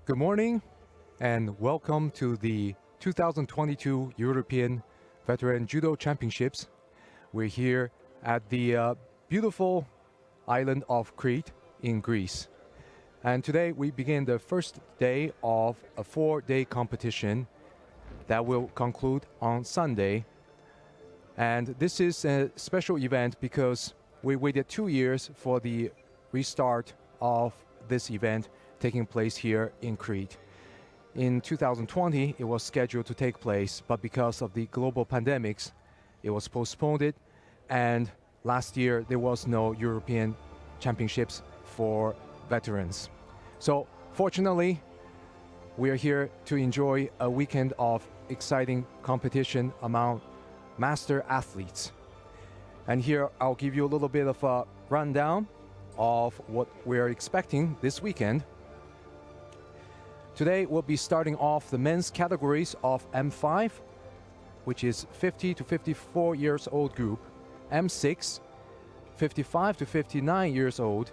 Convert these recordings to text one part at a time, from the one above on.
Good morning and welcome to the 2022 European Veteran Judo Championships. We're here at the beautiful island of Crete in Greece. And today we begin the first day of a 4-day competition that will conclude on Sunday. And this is a special event because we waited 2 years for the restart of this event taking place here in Crete. In 2020, it was scheduled to take place, but because of the global pandemics, it was postponed. And last year, there was no European Championships for veterans. So fortunately, we are here to enjoy a weekend of exciting competition among master athletes. And here, I'll give you a little bit of a rundown of what we're expecting this weekend. Today, we'll be starting off the men's categories of M5, which is 50 to 54 years old group, M6, 55 to 59 years old,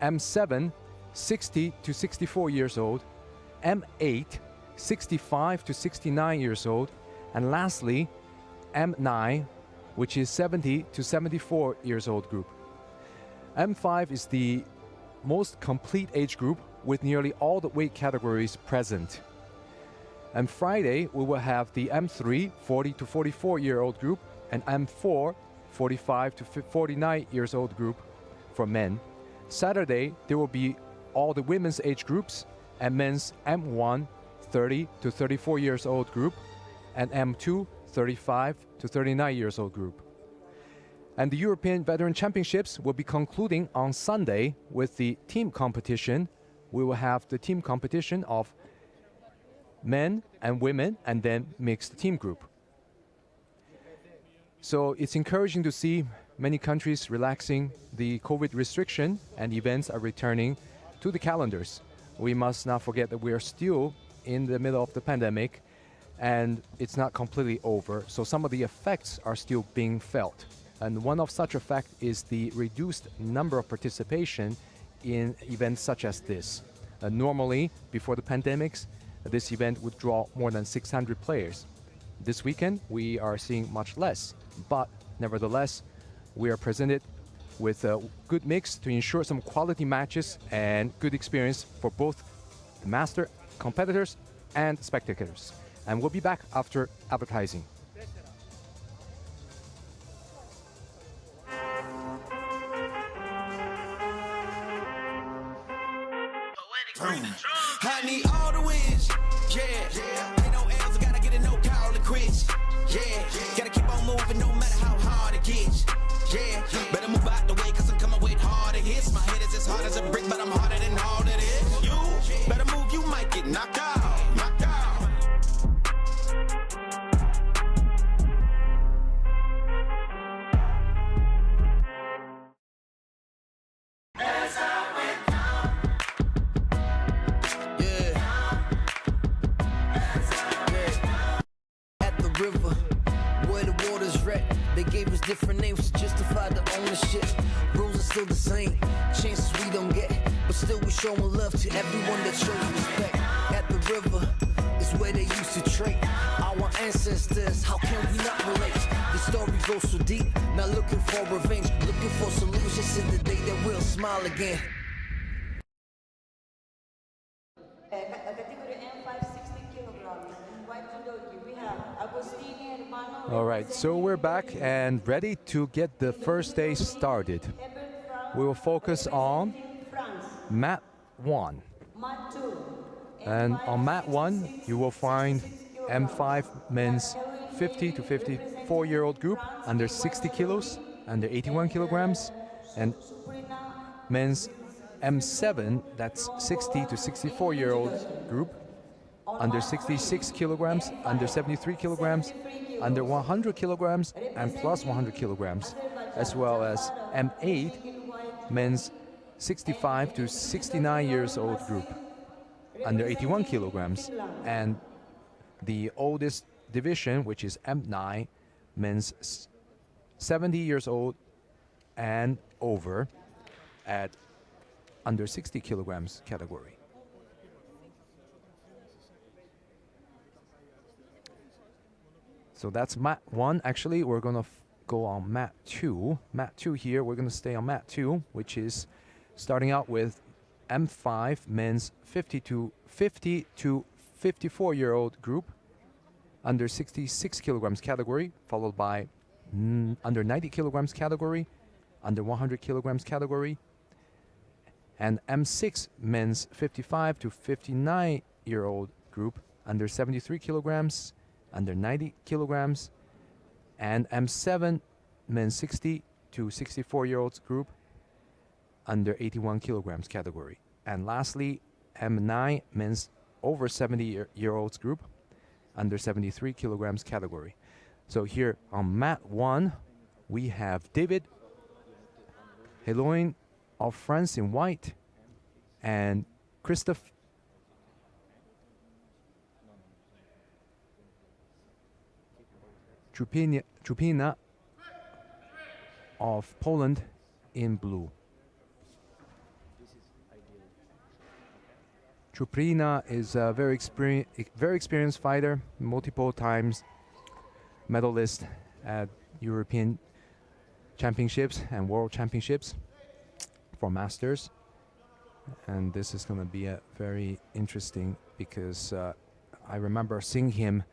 M7, 60 to 64 years old, M8, 65 to 69 years old, and lastly, M9, which is 70 to 74 years old group. M5 is the most complete age group with nearly all the weight categories present. And Friday, we will have the M3, 40 to 44-year-old group, and M4, 45 to 49 years old group for men. Saturday, there will be all the women's age groups and men's M1, 30 to 34 years old group, and M2, 35 to 39 years old group. And the European Veteran Championships will be concluding on Sunday with the team competition. We will have the team competition of men and women and then mixed team group. So it's encouraging to see many countries relaxing the COVID restriction and events are returning to the calendars. We must not forget that we are still in the middle of the pandemic and it's not completely over. So some of the effects are still being felt. And one of such effect is the reduced number of participation in events such as this. Normally, before the pandemics, this event would draw more than 600 players. This weekend, we are seeing much less, but nevertheless, we are presented with a good mix to ensure some quality matches and good experience for both the master competitors and spectators. And we'll be back after advertising. I need all the wins, yeah. Ain't no L's, I gotta get a no call to quits, yeah. Gotta keep on moving no matter how hard it gets, yeah. Better move out the way cause I'm coming with harder hits. My head is as hard as a brick, but I'm harder than all that is. You better move, you might get knocked out, knocked out. They gave us different names to justify the ownership. Rules are still the same, chances we don't get, but still we showing love to everyone that shows respect. At the river is where they used to trade. Our ancestors, how can we not relate? The story goes so deep, not looking for revenge, looking for solutions in the day that we'll smile again. All right, so we're back and ready to get the first day started. We will focus on mat 1. And on mat 1, you will find M5 men's 50 to 54-year-old group under 60 kilos, under 81 kilograms, and men's M7, that's 60 to 64-year-old group, under 66 kilograms, under 73 kilograms, under 100 kilograms, and plus 100 kilograms, as well as M8, men's 65 to 69 years old group, under 81 kilograms, and the oldest division, which is M9, men's 70 years old and over at under 60 kilograms category. So that's mat 1. Actually, we're going to go on mat 2. Mat 2 here, we're going to stay on mat 2, which is starting out with M5 men's 50 to 54-year-old group, under 66 kilograms category, followed by under 90 kilograms category, under 100 kilograms category, and M6 men's 55 to 59-year-old group, under 73 kilograms, under 90 kilograms, and M7 men's 60 to 64-year-olds group, under 81 kilograms category. And lastly, M9 men's over 70-year-olds group, under 73 kilograms category. So here on mat 1, we have David Heraklion of France in white, and Christophe Trupina of Poland in blue. Trupina is a very experienced fighter, multiple times medalist at European Championships and World Championships for Masters. And this is going to be a very interesting, because I remember seeing him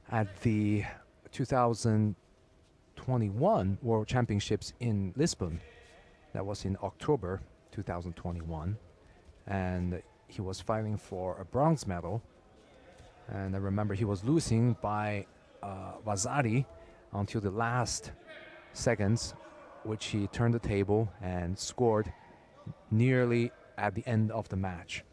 at the 2021 World Championships in Lisbon. That was in October 2021. And he was fighting for a bronze medal. And I remember he was losing by Vasari until the last seconds, which he turned the table and scored nearly at the end of the match.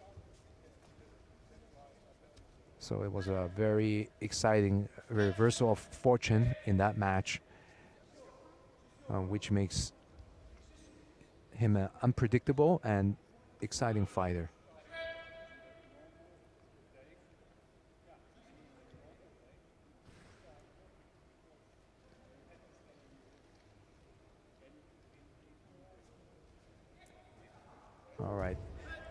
So it was a very exciting reversal of fortune in that match, which makes him an unpredictable and exciting fighter. All right,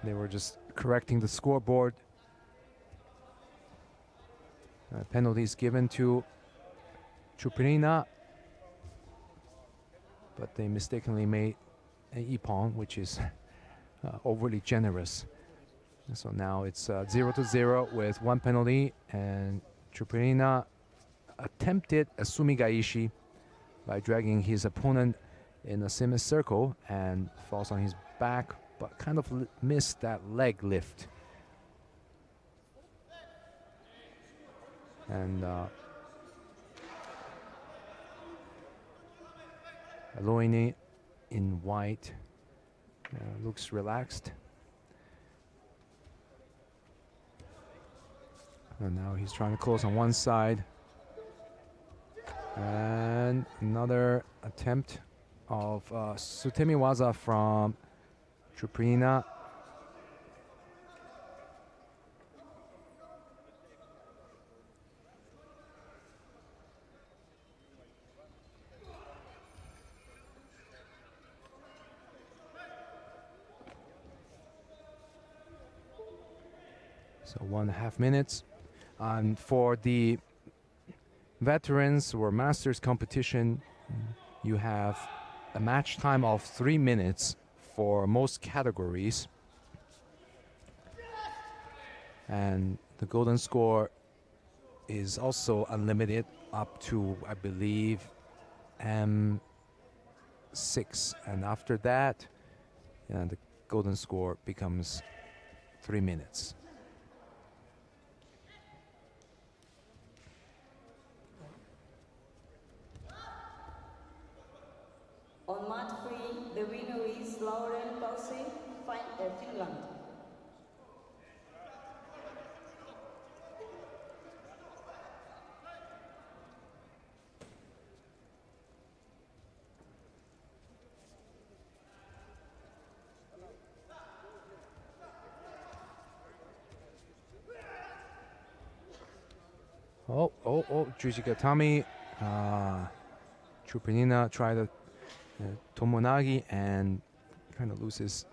they were just correcting the scoreboard. Penalties given to Trupina, but they mistakenly made an ippon, which is overly generous. And so now it's 0-0 with one penalty, and Trupina attempted a sumigaishi by dragging his opponent in a semicircle and falls on his back, but kind of missed that leg lift. And Heraklion in white looks relaxed. And now he's trying to close on one side. And another attempt of Sutemi Waza from Trupina. So 1.5 minutes. And for the veterans or masters competition, you have a match time of 3 minutes for most categories. And the golden score is also unlimited up to, I believe, M6. And after that, the golden score becomes 3 minutes. On mat 3, the winner is Lauren Pause, Finland. Jujigatami. Trupina tried to Tomonagi and kind of loses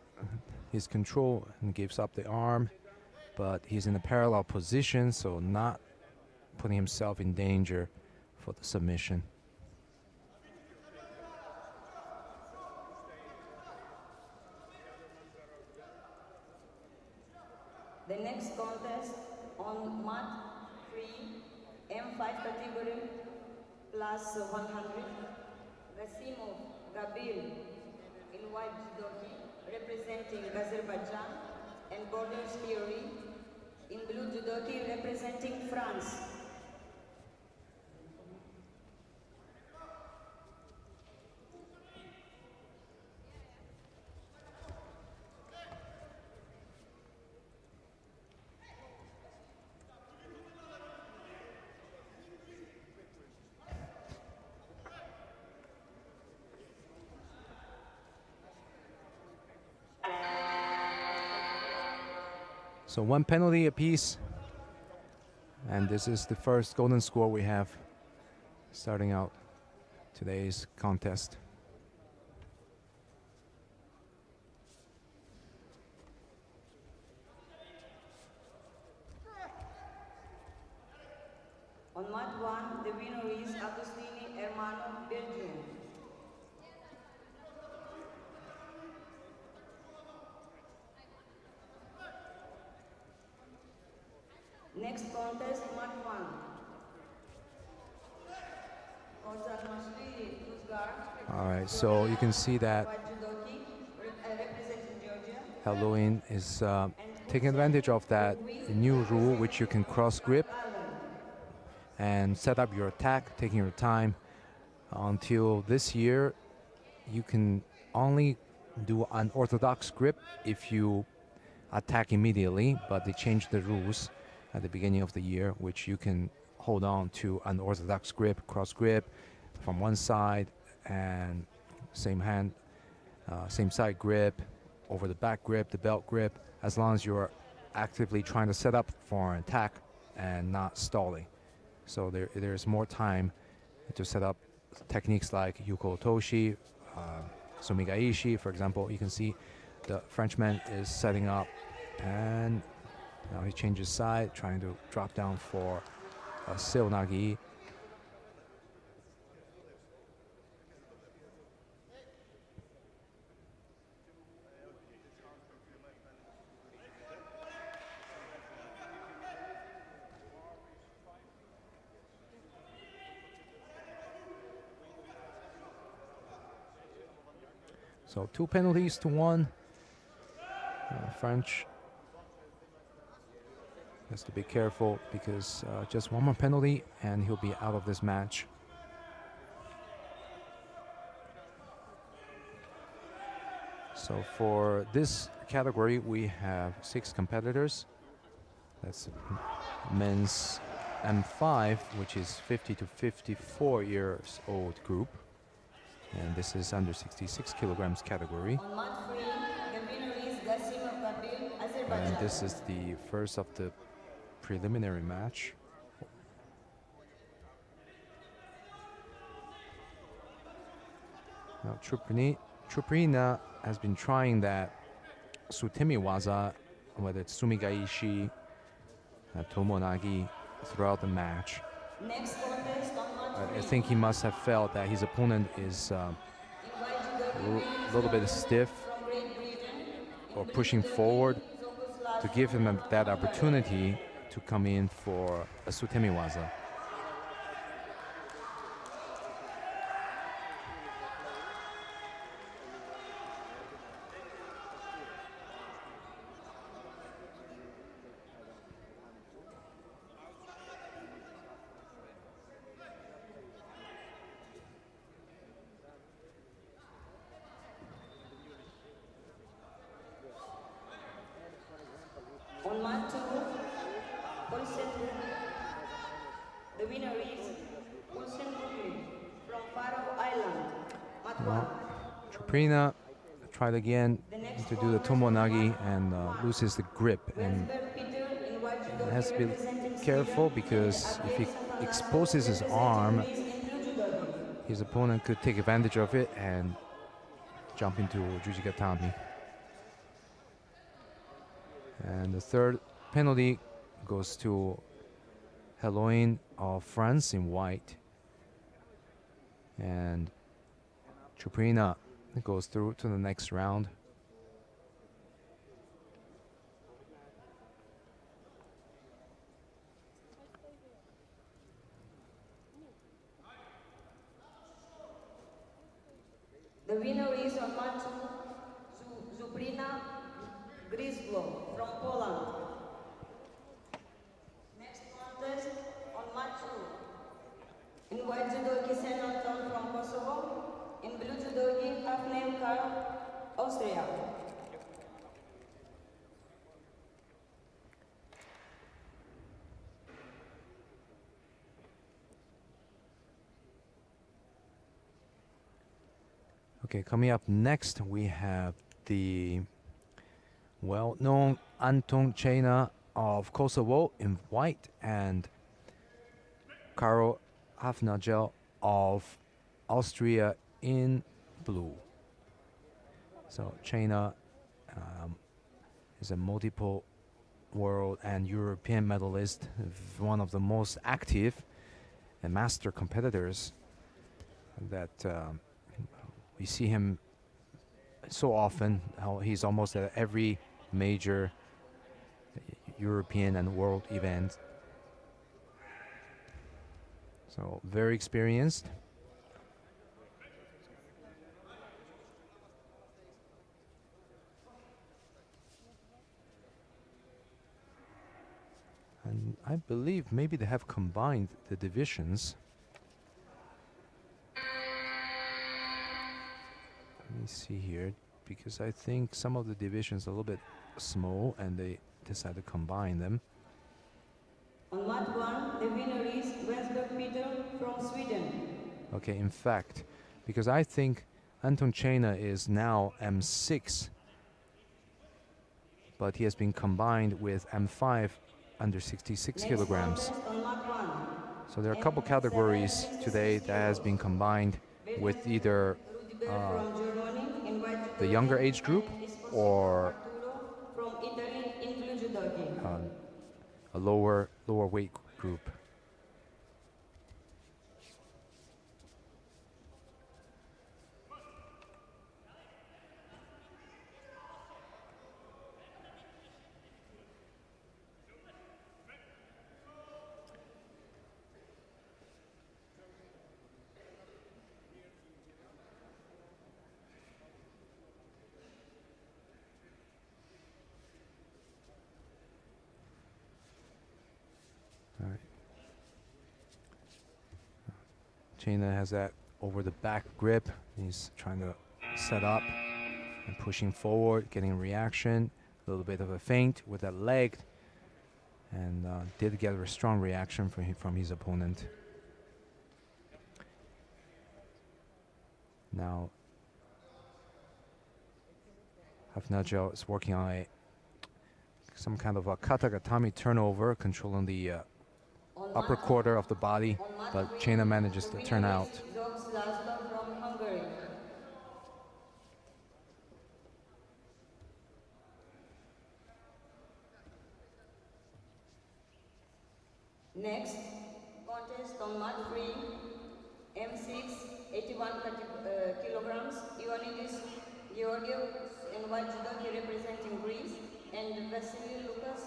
his control and gives up the arm, but he's in a parallel position, so not putting himself in danger for the submission. The next contest on mat 3, M5 category, plus 100. Gasimov Gabil in white judoki, representing Azerbaijan, and Borders Theory in blue judoki, representing France. So 1 penalty apiece, and this is the first golden score we have starting out today's contest. On mat 1, the winner is Agostini Hermano, Belgium. Next contest, mat 1. All right, so you can see that Heraklion is taking advantage of that new rule, which you can cross grip and set up your attack, taking your time. Until this year, you can only do an orthodox grip if you attack immediately, but they changed the rules at the beginning of the year, which you can hold on to an orthodox grip, cross grip from one side, and same hand, same side grip, over the back grip, the belt grip, as long as you're actively trying to set up for an attack and not stalling. So there's more time to set up techniques like Yuko Otoshi, Sumigaishi, for example. You can see the Frenchman is setting up, and now he changes side, trying to drop down for a Seonagi. So 2 penalties to 1. French has to be careful because just 1 more penalty and he'll be out of this match. So for this category, we have 6 competitors. That's men's M5, which is 50 to 54 years old group. And this is under 66 kilograms category. On mat 3, the winner is Gasimov Gabil, Azerbaijan. And this is the first of the preliminary match. Now Chuprina has been trying that Sutemi waza, whether it's Sumigaishi, Tomonagi, throughout the match. Next contest on mat 3. I think he must have felt that his opponent is a little bit stiff or pushing forward, to give him that opportunity to come in for a Sutemi waza. On mat 2, the winner is Olsen from Faroe Island. Mat 1. Chuprina tried again to do the Tomonagi and loses the grip, and has to be careful because if he exposes his arm, his opponent could take advantage of it and jump into Jujigatami. And the third penalty goes to Heraklion of France in white. And Chuprina goes through to the next round. The winner is on mat 2, Zubrina Grisblo from Poland. Next contest on mat 2. In white judogi Sen Anton from Kosovo. In blue judogi Hafnem Karl, Austria. Okay, coming up next, we have the well-known Anton Chena of Kosovo in white and Karol Hafnagel of Austria in blue. So Chena is a multiple world and European medalist, one of the most active and master competitors that we see him so often. He's almost at every major European and world event. So very experienced. And I believe maybe they have combined the divisions. Let me see here, because I think some of the divisions are a little bit small and they decided to combine them. On mat 1, the winner is Wensberg Peter from Sweden. Okay, in fact, because I think Anton Chena is now M6, but he has been combined with M5 under 66 Next kilograms. contest on mat 1. So there are a couple categories today that has been combined with either From Germany in white the younger age group or from Italy in blue judogi. a lower weight group. Chena has that over the back grip. He's trying to set up and pushing forward, getting reaction. A little bit of a feint with that leg, and did get a strong reaction from his opponent. Now, Hafnagel is working on some kind of a katagatami turnover, controlling the upper quarter of the body, but Chena manages to turn out. From Hungary. Next contest on mat 3, M6, 81 kilograms. Ioannidis Georgios in white judogi representing Greece, and Vasily Lucas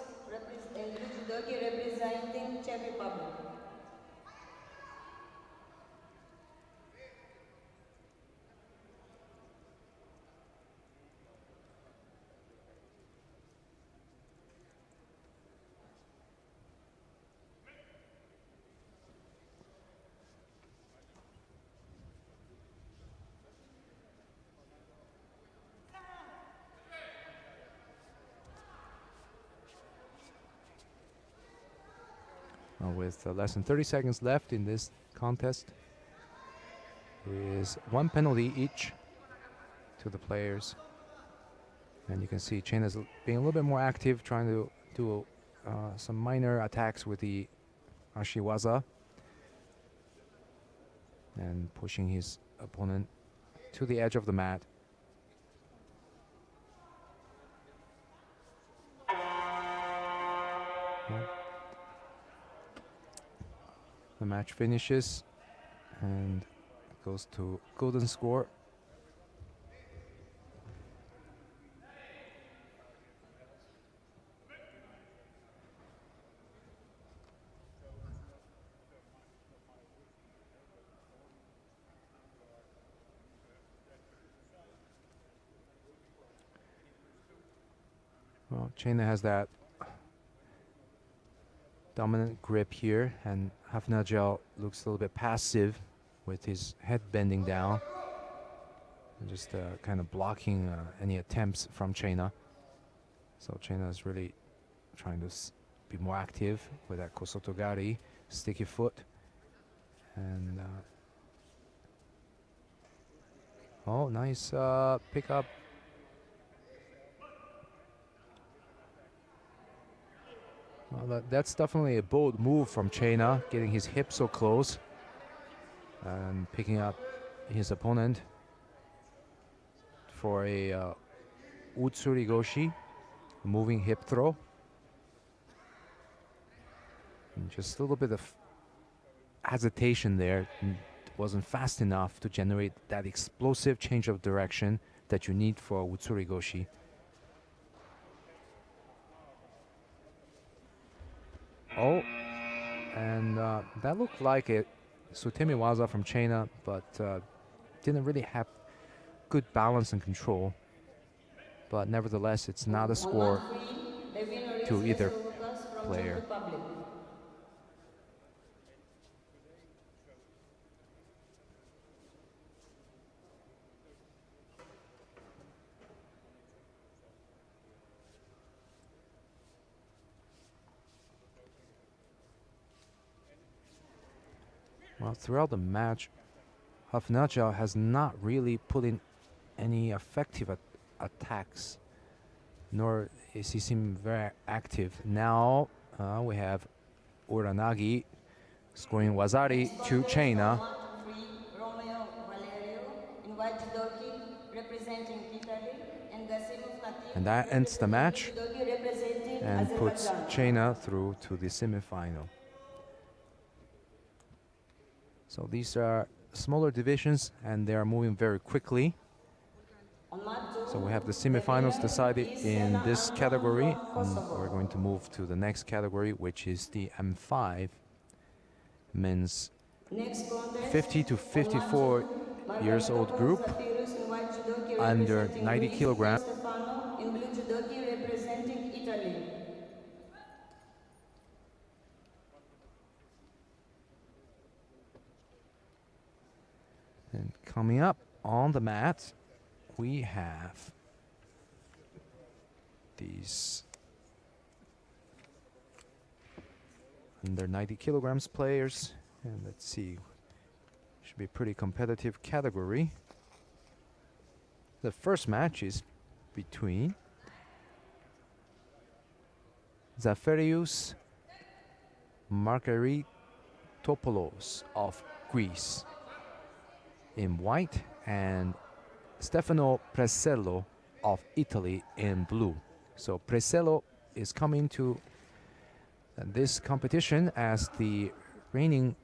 in blue judogi representing Czech Republic. With less than 30 seconds left in this contest, is one penalty each to the players. And you can see Chena's being a little bit more active, trying to do some minor attacks with the Ashiwaza and pushing his opponent to the edge of the mat. The match finishes, and goes to golden score. Well, Chaina has that dominant grip here, and Hafnagel looks a little bit passive with his head bending down and just kind of blocking any attempts from Chaina. So Chaina is really trying to be more active with that Kosotogari, sticky foot. And oh, nice pickup. Well, that's definitely a bold move from Chaina, getting his hip so close and picking up his opponent for a Utsurigoshi, moving hip throw. And just a little bit of hesitation there. It wasn't fast enough to generate that explosive change of direction that you need for Utsurigoshi. Oh, and that looked like it. Sutemi Waza from Chaina, but didn't really have good balance and control. But nevertheless, it's not a score to either player. Well, throughout the match, Hafnagel has not really put in any effective attacks, nor is he seem very active. Now we have Uranagi scoring Wazari to Chaina. And that ends the match and puts Chaina through to the semifinal. So these are smaller divisions and they are moving very quickly. So we have the semifinals decided in this category, and we're going to move to the next category, which is the M5 men's 50 to 54 years old group under 90 kilograms. And coming up on the mat, we have these under 90 kilograms players, and let's see, should be a pretty competitive category. The first match is between Zaferius Margaritopoulos of Greece in white and Stefano Presello of Italy in blue. So Presello is coming to this competition as the reigning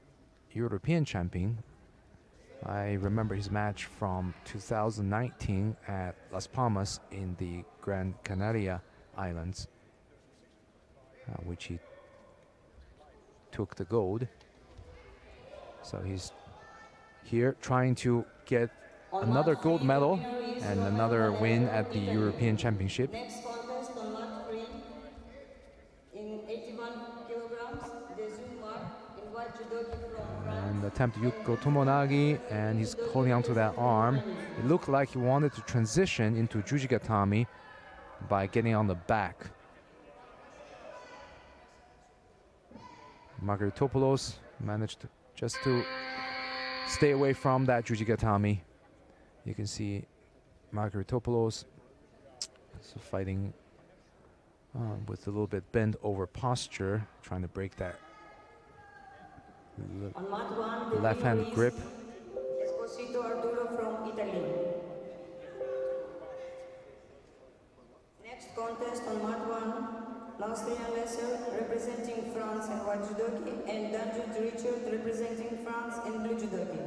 European champion. I remember his match from 2019 at Las Palmas in the Gran Canaria Islands, which he took the gold. So he's here trying to get another gold medal and another win at the European Championship. Next contest on mat 3 in 81 kilograms, in white judoki from France. And attempt Yuko Tomonagi, and he's holding onto that arm. It looked like he wanted to transition into Jujigatami by getting on the back. Margaritopoulos managed just to stay away from that Jujigatami. You can see Margaritopoulos fighting with a little bit bent over posture, trying to break that left-hand grip. Esposito Arturo from Italy. Next contest on mat 1, Austrian Lesser representing France in white judoki, and Danjut Richard representing France in blue judoki.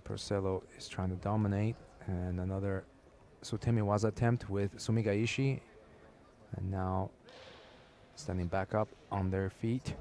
Porcello is trying to dominate, and another Sutemi Waza attempt with Sumigaishi, and now standing back up on their feet.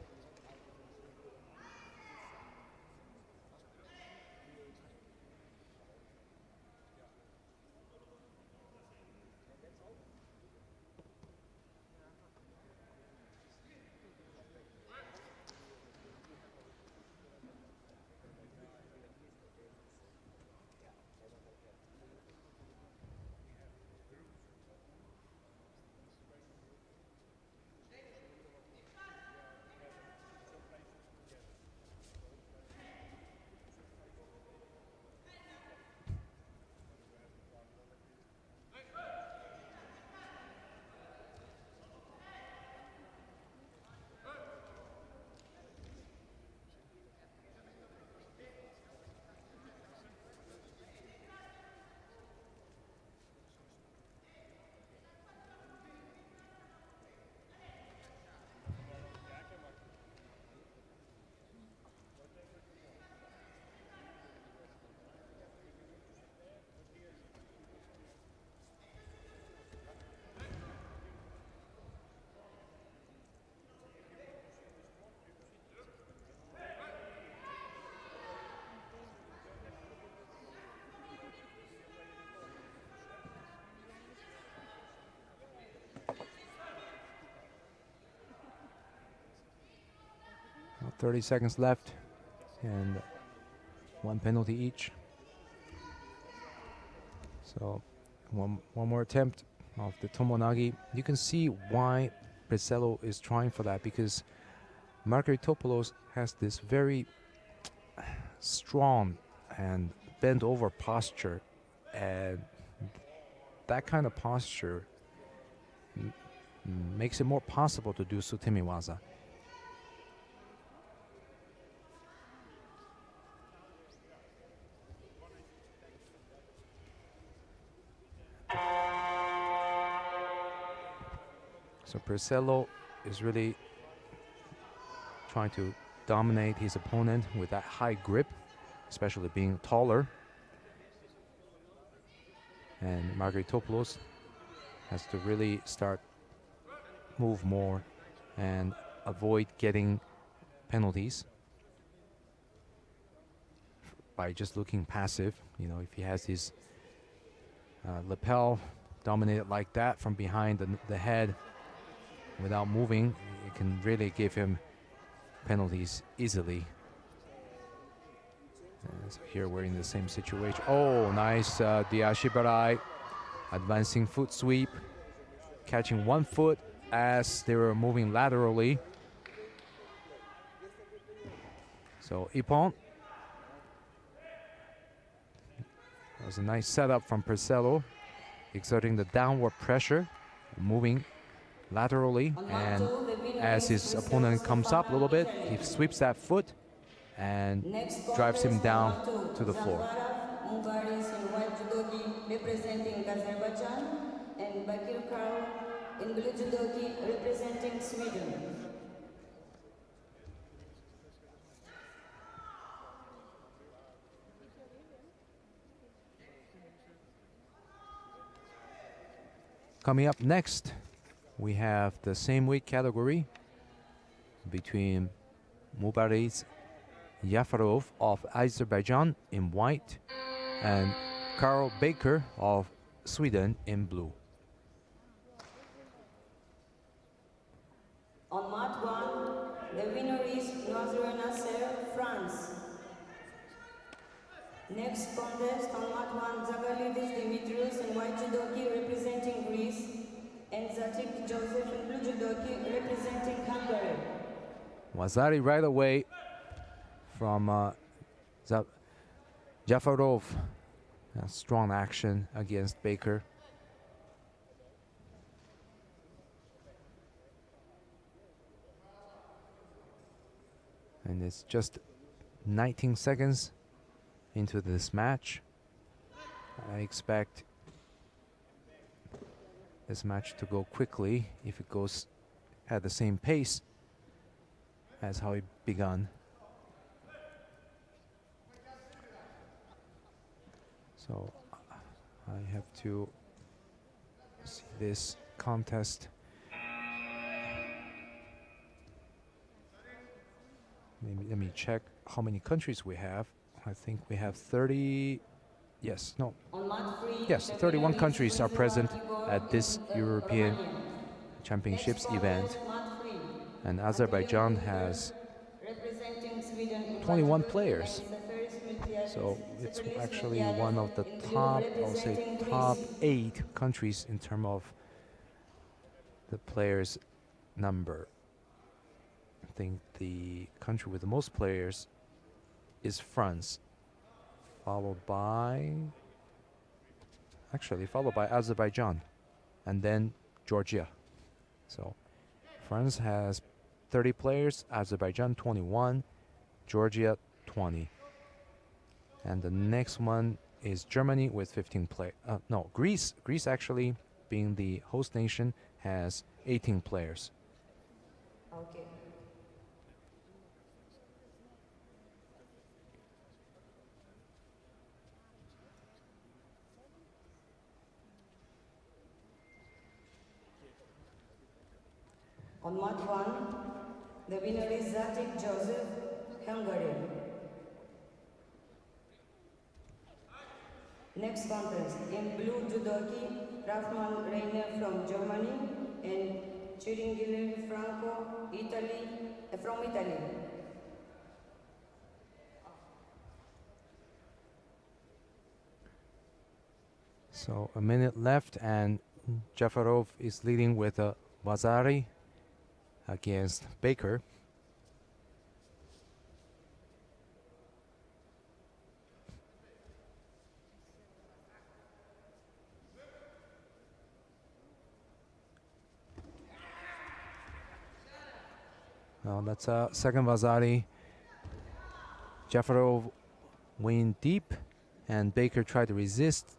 Well, 30 seconds left, and one penalty each. So one more attempt of the Tomonagi. You can see why Porcello is trying for that, because Margaritopoulos has this very strong and bent over posture, and that kind of posture makes it more possible to do Sutemi Waza. So Porcello is really trying to dominate his opponent with that high grip, especially being taller. And Margaritopoulos has to really start move more and avoid getting penalties by just looking passive. You know, if he has his lapel dominated like that from behind the head without moving, it can really give him penalties easily. So here we're in the same situation. Oh, nice Diashibarai, advancing foot sweep, catching one foot as they were moving laterally. So Ippon. That was a nice setup from Porcello, exerting the downward pressure, moving laterally, and as his opponent comes up a little bit, he sweeps that foot and drives him down to the floor. Representing Azerbaijan, and Bakir Karl in blue judogi representing Sweden. Coming up next, we have the same weight category between Mubaris Yafarov of Azerbaijan in white and Carl Baker of Sweden in blue. On mat 1, the winner is Noazur Nasser, France. Next contest on mat 1, Zagalidis Dimitrios in white judogi representing Greece, and Zatik Joseph in blue judogi representing Hungary. Wazari right away from Jafarov. A strong action against Baker. And it's just 19 seconds into this match. I expect this match to go quickly if it goes at the same pace as how it begun. So I have to see this contest. Maybe let me check how many countries we have. I think we have 30. Yes, no. On March 3, Yes, the 31 winner is countries are present Igor at this in European Romania. Championships Next event, contest, March 3. and Azerbaijan has Representing Sweden in 21 Judo players. and Safaris Miltiades, So it's Safaris actually Miltiades one of the in blue top, I would say, representing top Greece. 8 countries in terms of the players' number. I think the country with the most players is France, followed by Azerbaijan, and then Georgia. So France has 30 players, Azerbaijan 21, Georgia 20. And the next one is Germany with 15 players. No, Greece. Greece actually, being the host nation, has 18 players. Okay. On March 1, the winner is Zatic Joseph, Hungary. Next contest, in blue judoki, Rafman Reiner from Germany and Ciringile Franco, from Italy. So a minute left, and Jafarov is leading with a Vazari against Baker. Well, that's a second Vazari. Jafarov went deep, and Baker tried to resist,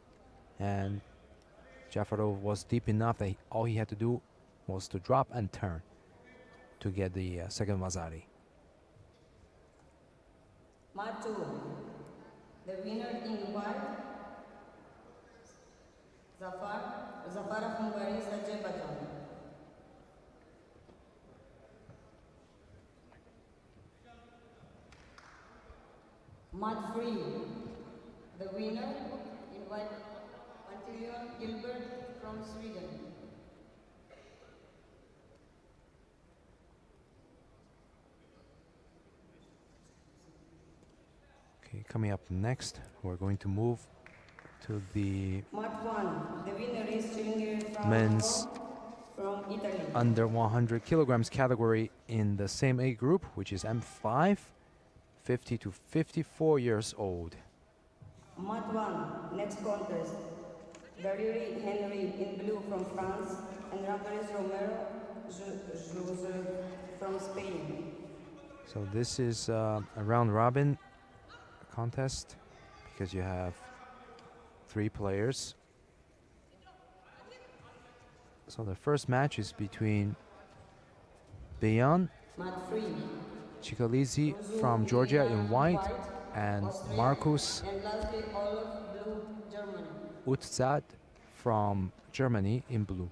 and Jafarov was deep enough that all he had to do was to drop and turn to get the second Vazari. March 2, the winner in white, Zafar of Hungary, Azerbaijan. March 3, the winner in white, Antonio Gilbert from Sweden. Okay, coming up next, we're going to move to the March 1, the winner is Ciringile men's from Italy. under 100 kilograms category in the same age group, which is M5, 50 to 54 years old. March 1, next contest. Dariri Henry in blue from France and Ramires Romero Joseph from Spain. So this is a round robin contest because you have 3 players. So the first match is between Beyan March 3. Chikalizi from Georgia in white and Austria, Markus and lastly Olaf Blue, Germany. Utzad from Germany in blue.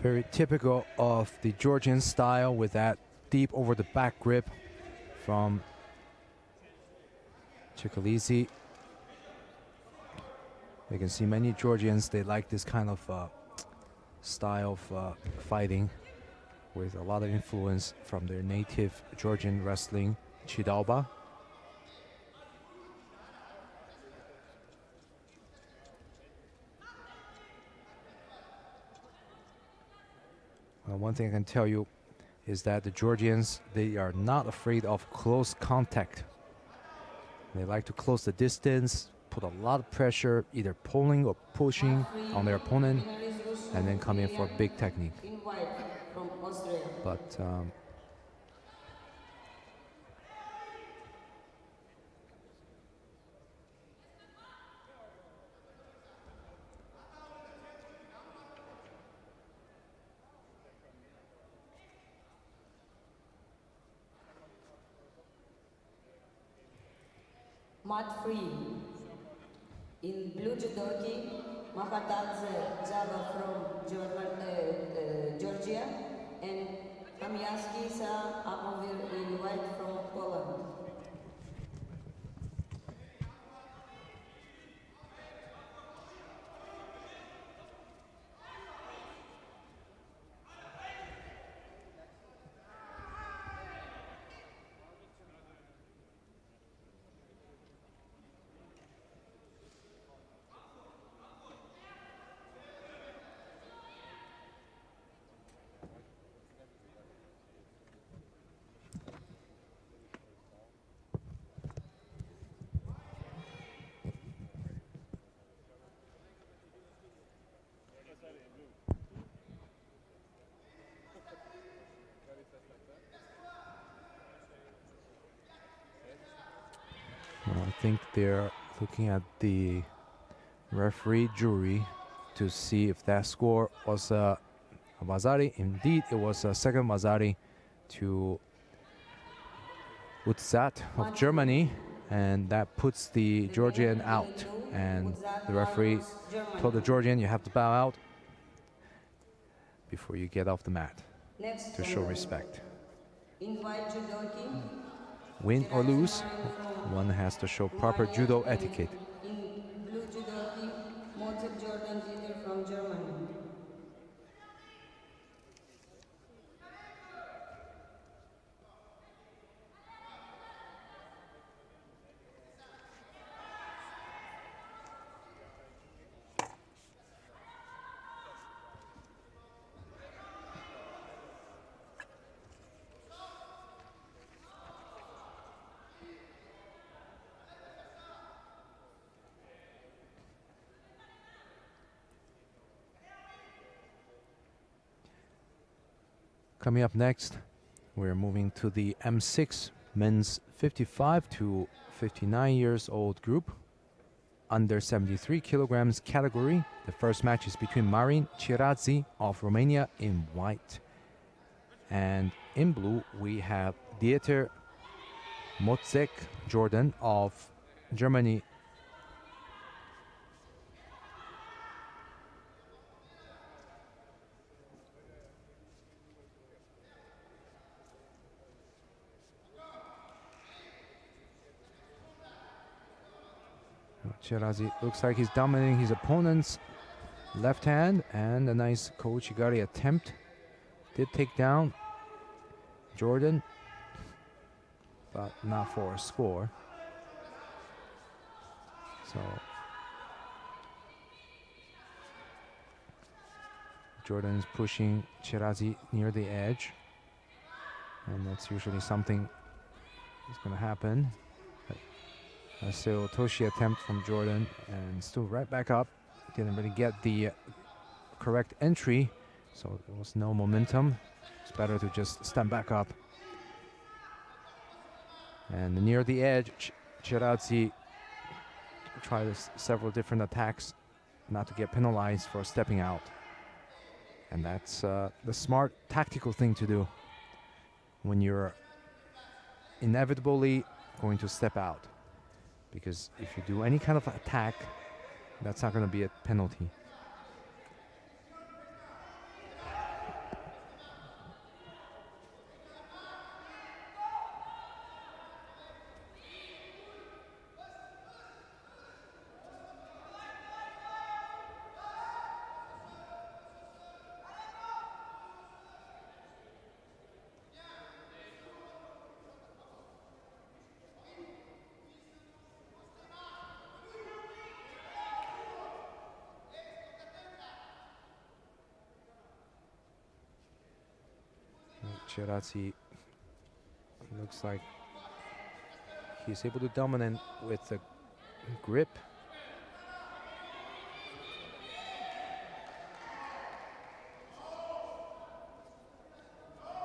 Very typical of the Georgian style with that deep over the back grip from Chikalizi. You can see many Georgians, they like this kind of style of fighting with a lot of influence from their native Georgian wrestling, Chidalba. One thing I can tell you is that the Georgians, they are not afraid of close contact. They like to close the distance, put a lot of pressure, either pulling or pushing on their opponent, and then come in for a big technique. In white from Austria. But Mat free. In blue judoki, Mahatadze Java from Georgia, and Kamyaski Sa Apovir in white from Poland. I think they're looking at the referee jury to see if that score was a Vazari. Indeed, it was a second Vazari to Utzat of Germany, and that puts the Georgian out. And the referee told the Georgian, you have to bow out before you get off the mat to show respect. In white judoki, Win or lose, one has to show proper judo etiquette. in blue judoki, Mozart Jordan Dieter from Germany. Coming up next, we're moving to the M6 men's 55 to 59 years old group, under 73 kilograms category. The first match is between Marin Ciradzi of Romania in white, and in blue we have Dieter Motzek Jordan of Germany. Ciradzi looks like he's dominating his opponent's left hand, and a nice Kouchigari attempt did take down Jordan, but not for a score. So Jordan is pushing Ciradzi near the edge, and that's usually something that's going to happen. Still Toshi attempt from Jordan, and still right back up. Didn't really get the correct entry, so there was no momentum. It's better to just stand back up. And near the edge, Ciradzi tried several different attacks not to get penalized for stepping out. And that's the smart tactical thing to do when you're inevitably going to step out. Because if you do any kind of attack, that's not going to be a penalty. Chirazzi looks like he's able to dominate with the grip.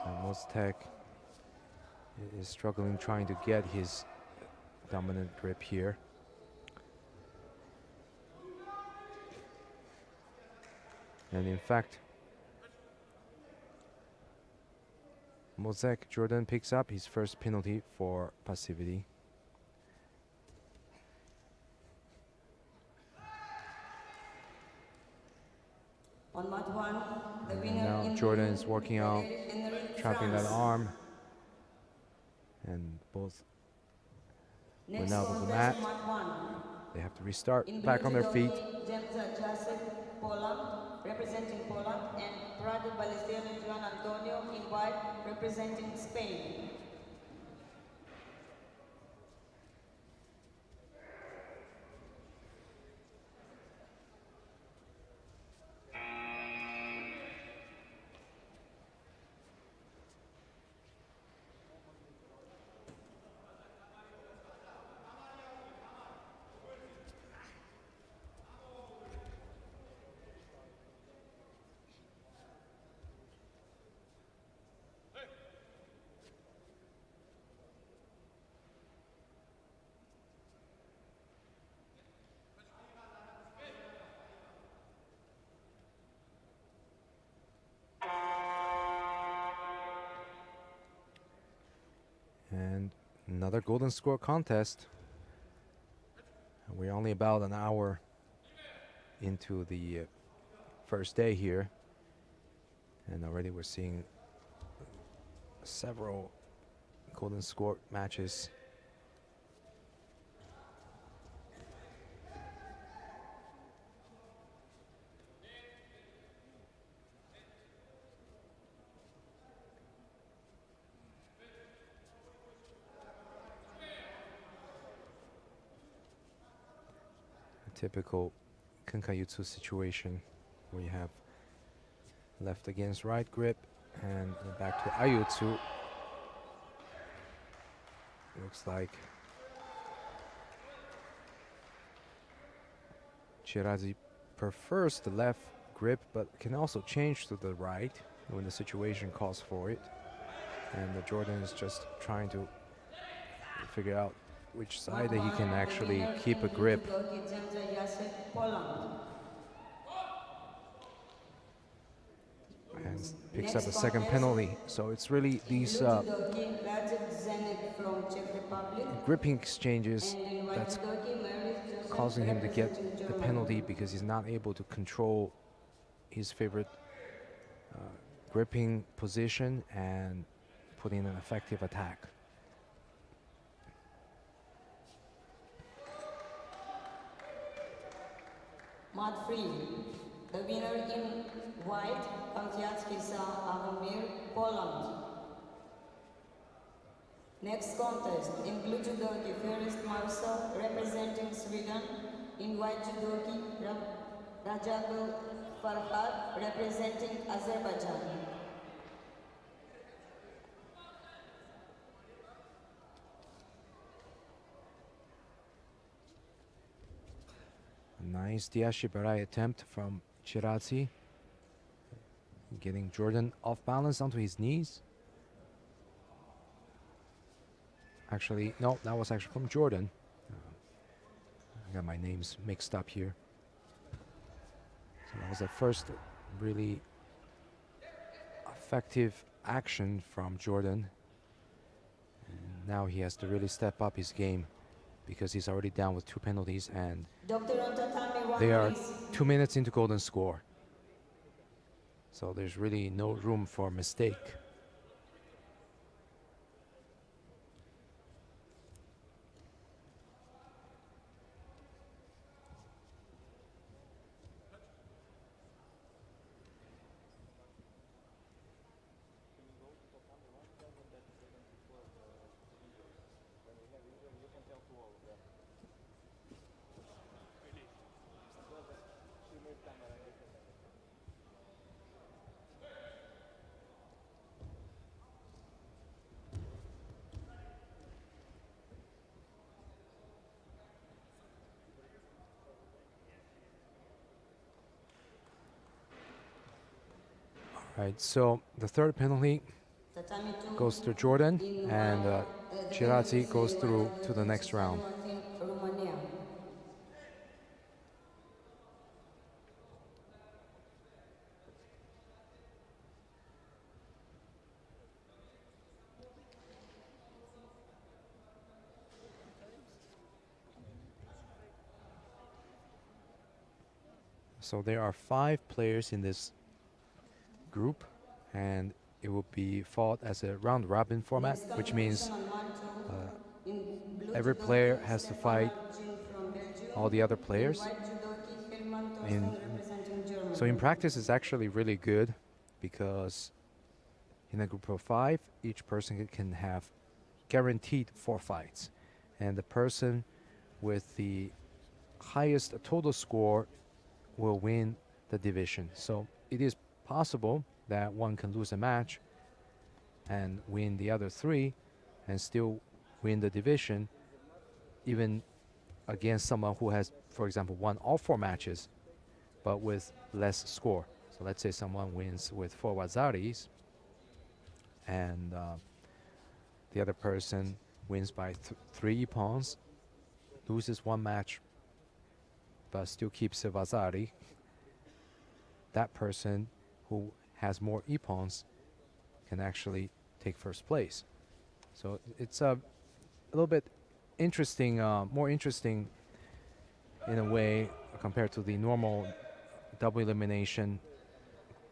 And Mostek is struggling trying to get his dominant grip here. And in fact, Mostek Jordan picks up his first penalty for passivity. On mat 1, the And winner now in Jordan blue, is working out, Henry, trapping that France. arm. And both Next went out of the contest, mat. mat 1. They have to restart In back blue on their judo, feet. Jemza Jacek, Poland, representing Poland, and Prado Ballesteros Juan Antonio in white, representing Spain. And another golden score contest. We're only about an hour into the first day here. And already we're seeing several golden score matches. Typical Kankayutsu situation where you have left against right grip and back to Ayutsu. Looks like Chirazzi prefers the left grip but can also change to the right when the situation calls for it. And the Jordan is just trying to figure out which side that he can actually keep a grip. And picks up a second penalty. So it's really these gripping exchanges that's causing him to get the penalty, because he's not able to control his favorite gripping position and put in an effective attack. Mat 3. The winner in white, Kamfiatski Avomir, Poland. Next contest, in blue judoki, First Marcel, representing Sweden. In white judoki, Rajabul Farhad, representing Azerbaijan. Nice Diashibarai attempt from Chirazzi. Getting Jordan off balance onto his knees. Actually, no, that was actually from Jordan. I got my names mixed up here. So that was the first really effective action from Jordan. And now he has to really step up his game, because he's already down with 2 penalties, and they are 2 minutes into golden score. So there's really no room for mistake. Right, so the third penalty Tatami 2 goes to Jordan, in and white, the Girati venue goes is in through white to the judo next round. team, Romania. So there are 5 players in this group, and it will be fought as a round-robin format, Next which means competition on Mat 2 in blue every judoki, player has to Stefan fight Marcin from Belgium. all the other In players. white judoki, Herman In, Thorsten representing Germany. so in practice, it's actually really good because in a group of 5, each person can have guaranteed 4 fights, and the person with the highest total score will win the division. So it is possible that one can lose a match and win the other 3 and still win the division, even against someone who has, for example, won all 4 matches but with less score. So let's say someone wins with 4 wazaris and the other person wins by 3 ippons, loses 1 match but still keeps a wazari. That person who has more ippons can actually take first place. So it's a little bit interesting, more interesting in a way compared to the normal double elimination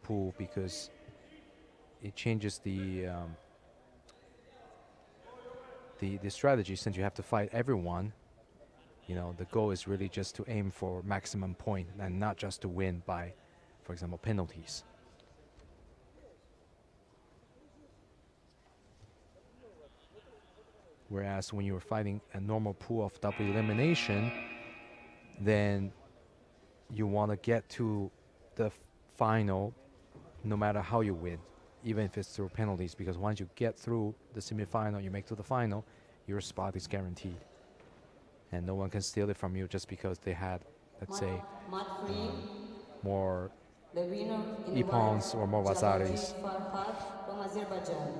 pool, because it changes the strategy. Since you have to fight everyone, you know, the goal is really just to aim for maximum point and not just to win by, for example, penalties. Whereas when you're fighting a normal pool of double elimination, then you want to get to the final no matter how you win, even if it's through penalties, because once you get through the semifinal, you make to the final, your spot is guaranteed. And no one can steal it from you just because they had, let's say, Mat 3, more the winner in ippons white or more judoki, wazaris. Farhad from Azerbaijan.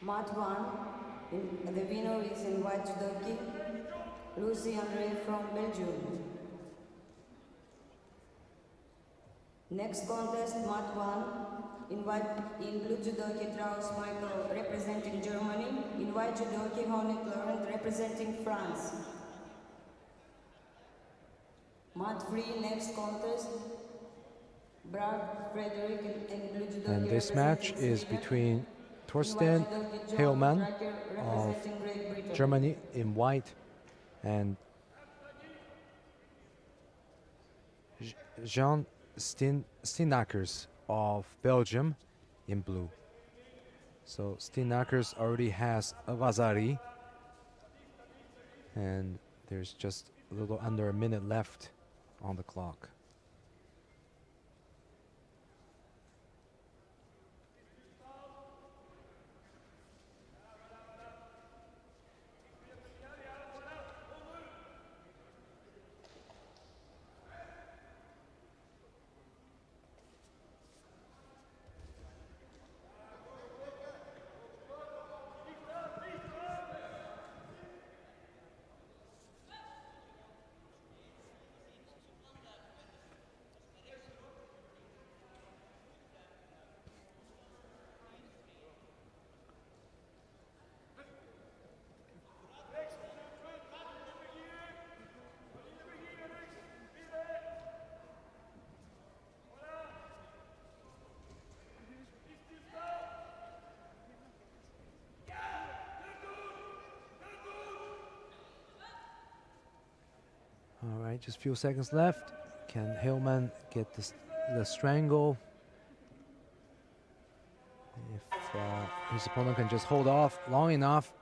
Mat 1, the winner is in white judoki, Lucy Andre from Belgium. Next contest, Mat 1, in blue judoki, Traus Michael representing Germany, in white judoki, Honek Laurent representing France. Mat 3, next contest, Brad Frederick in blue judoki. And this match is between Thorsten Heilmann of Germany in white and Jean Steenakers of Belgium in blue. So Steenakers already has a wazari, and there's just a little under a minute left on the clock. All right, just a few seconds left. Can Heilmann get the strangle? If his opponent can just hold off long enough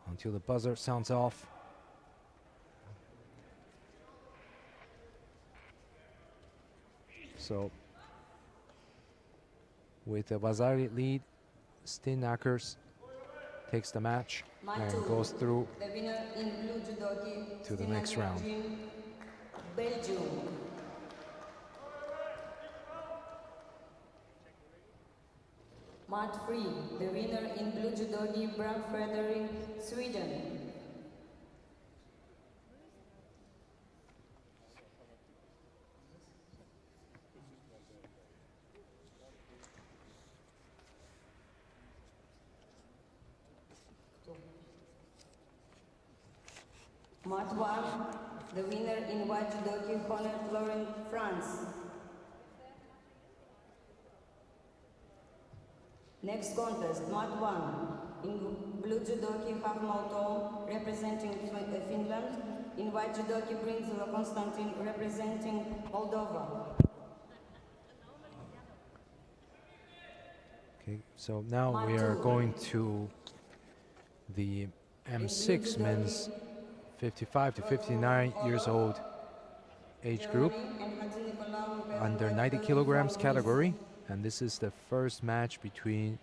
until the buzzer sounds off. So with a wazari lead, Steenakers takes the match and goes through the winner in blue judoki, to the next round. Belgium. Mat 3, the winner in blue judogi, Brand Frederick, Sweden. Mat 1, the winner in white judogi, Honneur Laurent, France. Next contest, Mat 1, in blue judogi, Half Malton, representing Finland. In white judogi, Brinzova Konstantin, representing Moldova. Okay, so now we are going to the M6 men's 55 to 59 years old age group under 90 kilograms category, and this is the first match between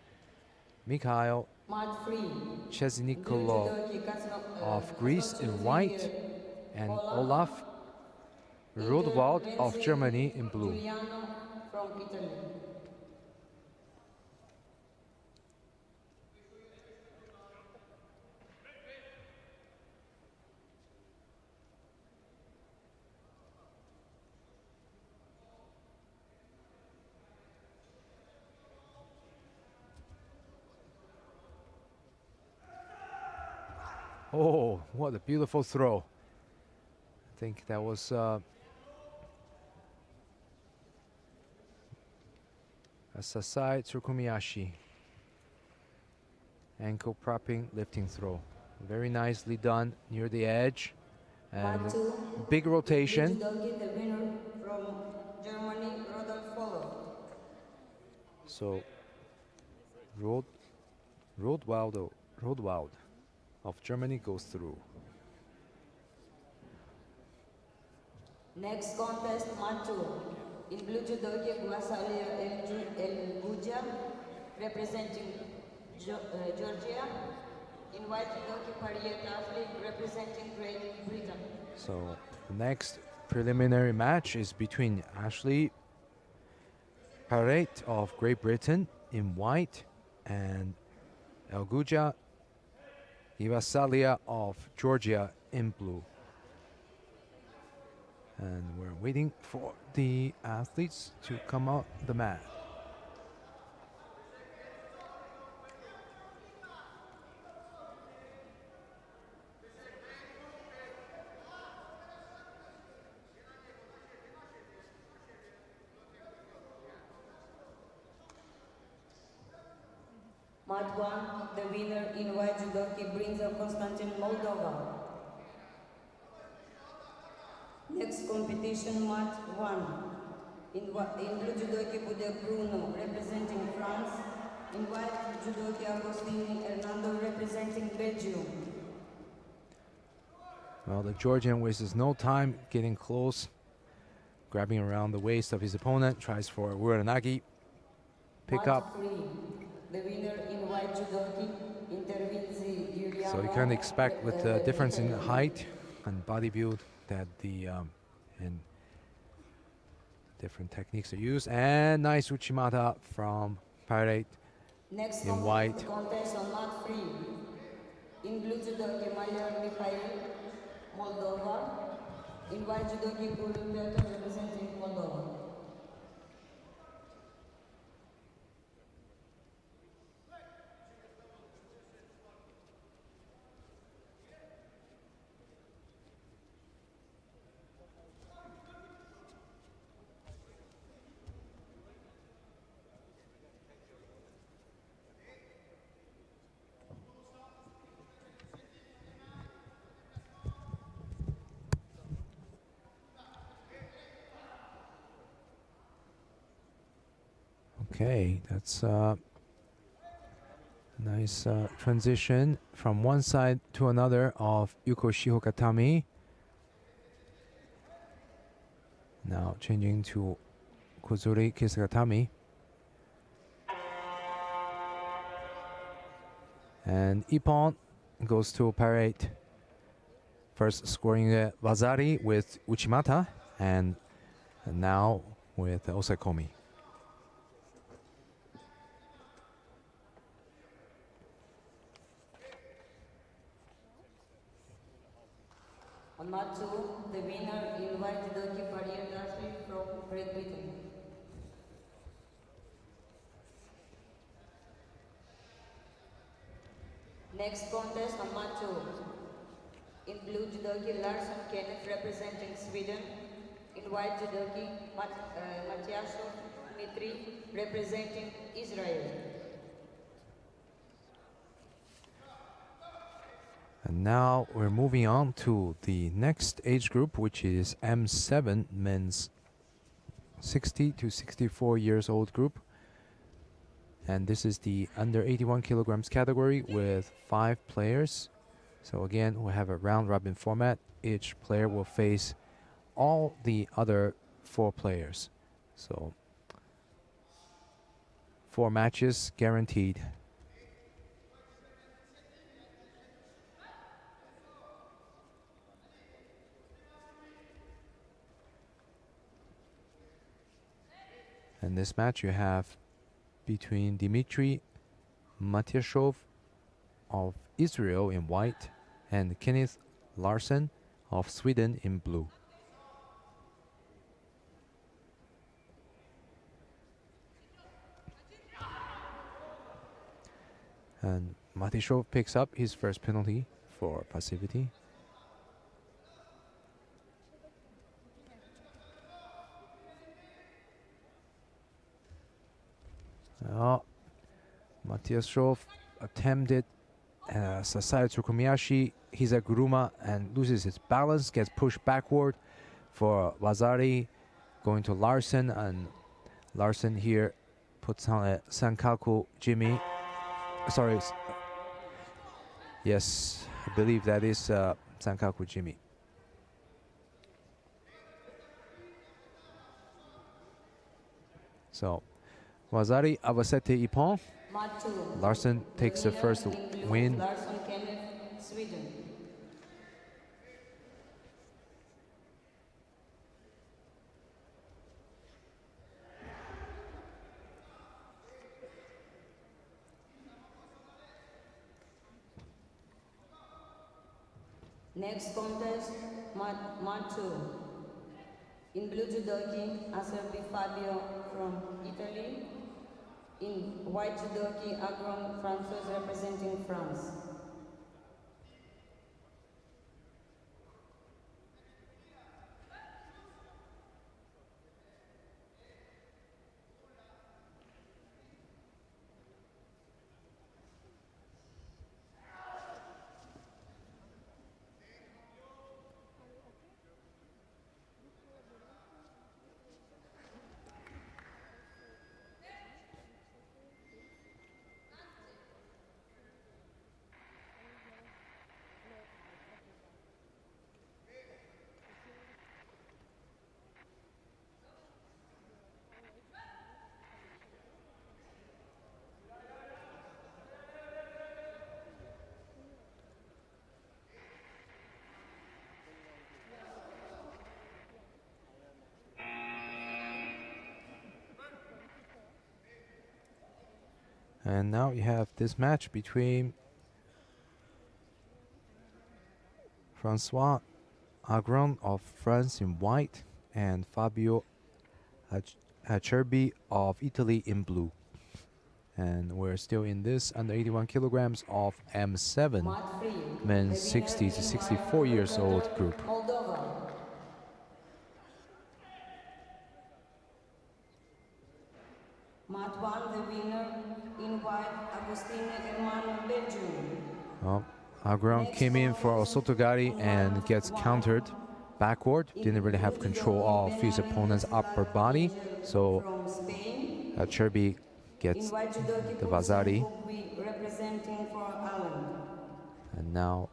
Mikhail Chesnikolov of Greece in white and Olaf Rodwald of Germany in blue. From Italy. Oh, what a beautiful throw. I think that was a Sasai Tsukumiyashi. Ankle propping lifting throw. Very nicely done near the edge. And big rotation. Judogi, the winner from Germany, Rodolfo. So Rodwald of Germany goes through. Next contest, Mat 2. In blue judogi, Guasalia El Guja, representing Georgia. In white judogi, Pariet Ashley, representing Great Britain. So the next preliminary match is between Ashley Parrett of Great Britain in white and Elguja Ivasalia of Georgia in blue. And we're waiting for the athletes to come out the mat. Mat 1, the winner in white judogi, Brinzova Konstantin, Moldova. Next competition, Mat 1. In blue judogi, Bude Bruno, representing France. In white judogi, Agostini Hernando, representing Belgium. Well, the Georgian wastes no time getting close, grabbing around the waist of his opponent, tries for a Uranagi. Pick up. The winner in white judogi, Intervinzi. So you can expect with the difference in height and body build that the and different techniques are used. And nice Uchimata from Pirate in white. Contest on Mat 3. In blue judogi, Mayer Mikhail, Moldova. In white judogi, Guru Piotr, representing Moldova. Okay, that's a nice transition from one side to another of Yuko Shihokatami. Now changing to Kuzuri Kisakatami. And Ippon goes to Parade. First scoring Wazari with Uchimata. and now with Osakomi. On mat 2, the winner in white judoki Farid Ashley from Great Britain. Next contest on mat 2. In blue judoki Larsson Kenneth representing Sweden. In white judoki Matyashov Dmitry representing Israel. And now we're moving on to the next age group, which is M7 men's 60 to 64 years old group. And this is the under 81 kilograms category with 5 players. So again, we have a round robin format. Each player will face all the other 4 players. So 4 matches guaranteed. And this match you have between Dmitry Matyashov of Israel in white and Kenneth Larsson of Sweden in blue. And Matyashov picks up his first penalty for passivity. Matyashov attempted Sasai Tsukumiyashi Hizaguruma and loses his balance, gets pushed backward for Wazari, going to Larsson, and Larsson here puts on a Sankaku Jimmy. Sorry, yes, I believe that is Sankaku Jimmy. So Wazari Avasete Ippon. Larsson takes the first win. Larsson Kenneth, Sweden. Next contest, mat 2. In blue judoki, Acerbi Fabio from Italy. In white judoki, Agron Francois representing France. And now you have this match between Francois Agron of France in white and Fabio Acerbi of Italy in blue. And we're still in this under 81 kilograms of M7 men's 60 to 64 years old group. Moldova. Mat 1, the winner in white, Agostino Germano, Belgium. Oh, Agron came in for Osotogari and gets countered backward. Didn't really have control of his opponent's upper body. So Acerbi gets the Vazari. Representing for Ireland. And now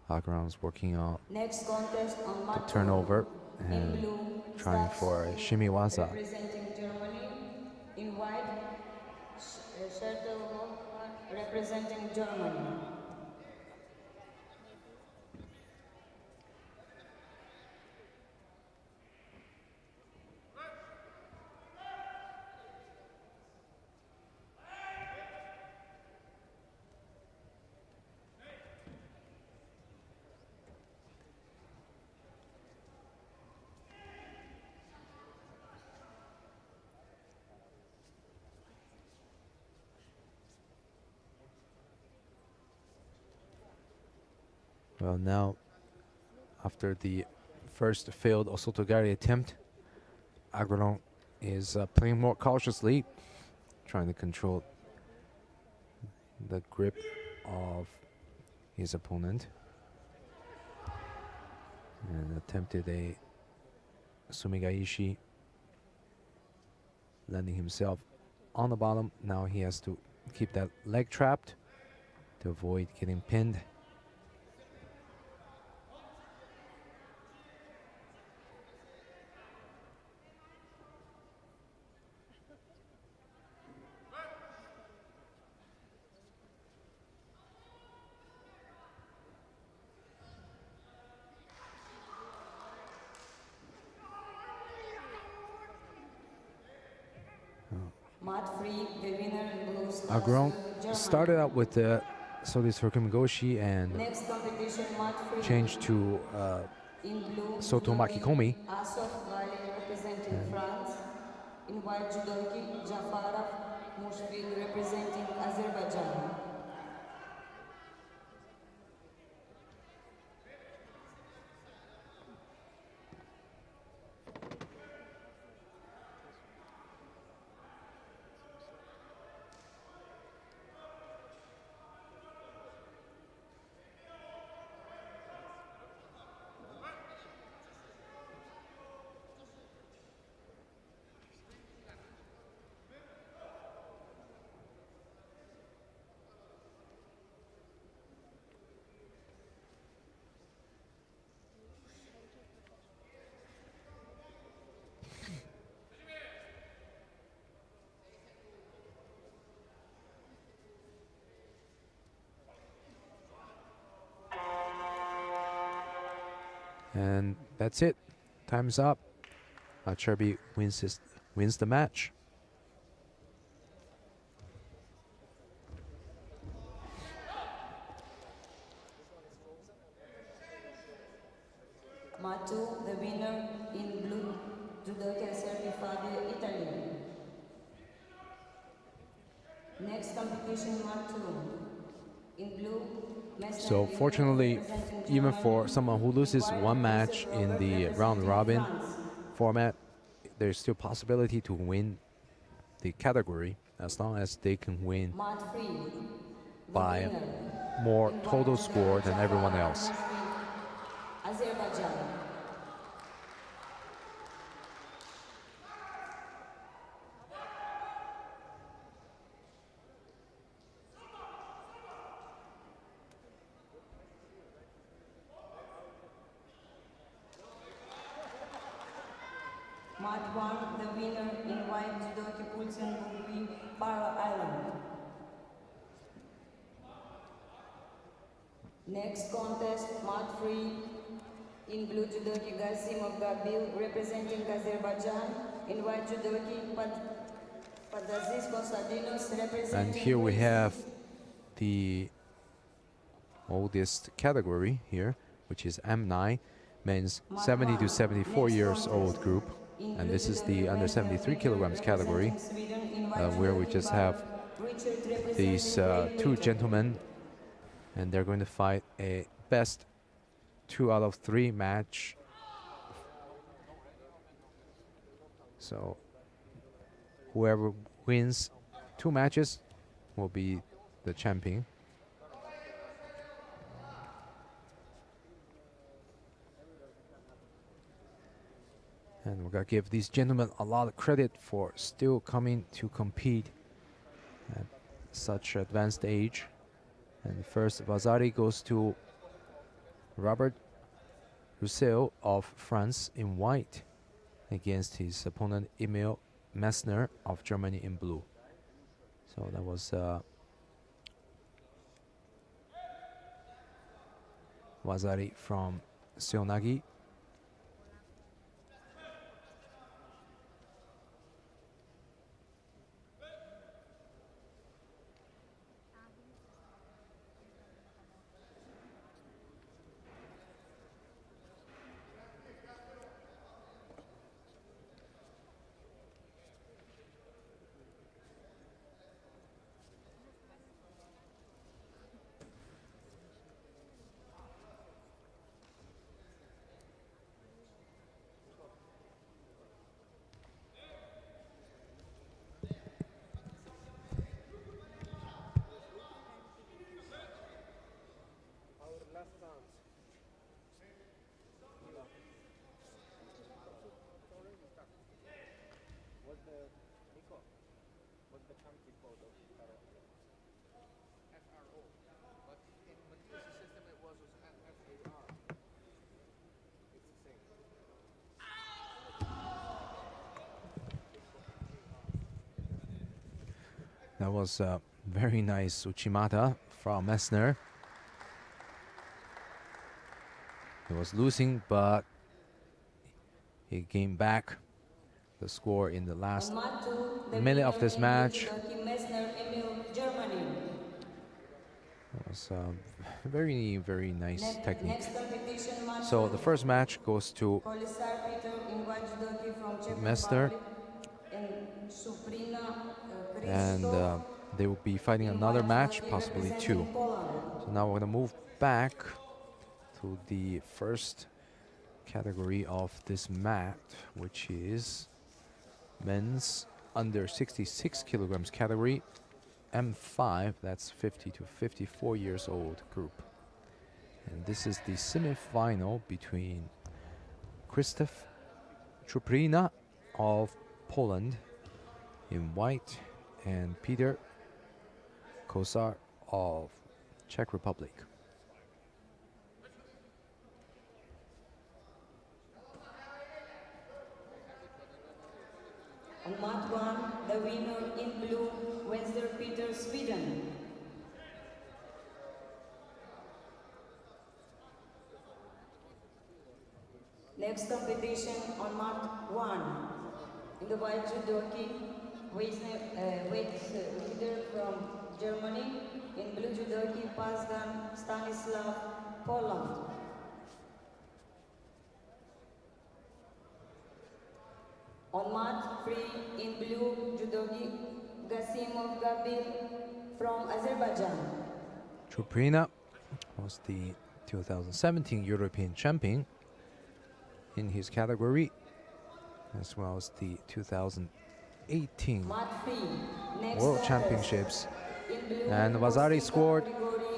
Agron's working on Next contest on the mat 2. turnover In and blue, trying for a Shimiwaza. representing Germany. In white, Schertel representing Germany. Well, now, after the first failed Osotogari attempt, Agron is playing more cautiously, trying to control the grip of his opponent. And attempted a Sumigaishi, landing himself on the bottom. Now he has to keep that leg trapped to avoid getting pinned. Agron started out with the Solis Hirokimigoshi and changed to Soto Makikomi. Asaf Ghali representing France. In white judoki, Jafarov Mushfiq representing Azerbaijan. And that's it. Time's up. Cherby wins the match. Matu, the winner in blue, judoka Serbi Fabio, Italy. Next competition, Matu. In blue, So fortunately, even for someone who loses one match in the round robin format, there's still possibility to win the category as long as they can win by more total score than everyone else. Azerbaijan. Mat 1, the winner in white judoki Pulsen Bugui, Para Island. Next contest, Mat 3, in blue judoki Gasimov Gabil, representing Azerbaijan. In white judoki Padazis Konstantinos, representing. And here we have the oldest category here, which is M9, men's 70 to 74 years old group. And this is the under 73 kilograms category, where we just have these two gentlemen, and they're going to fight a best 2 out of 3 match. So whoever wins 2 matches will be the champion. And we're going to give these gentlemen a lot of credit for still coming to compete at such advanced age. And first, Vasari goes to Robert Roussel of France in white against his opponent Emil Messner of Germany in blue. So that was Vasari from Seonagi. That was very nice Uchimata from Messner. He was losing, but he came back the score in the last minute of this match. It was very, very nice technique. So the first match goes to Messner, and they will be fighting another match, possibly two. So now we're going to move back to the first category of this mat, which is men's under 66 kilograms category, M5, that's 50 to 54 years old group. And this is the semi-final between Krzysztof Czupryna of Poland in white and Peter Kosar of Czech Republic. On mat 1, the winner in blue, Wednesday Peter, Sweden. Next competition on mat 1. In the white judoki, weight leader from Germany. In blue judoki, Pasgan Stanislav, Poland. On mat 3 in blue judogi, Gasimov Gabil from Azerbaijan. Czupryna was the 2017 European champion in his category, as well as the 2018 World Championships. And Vasari scored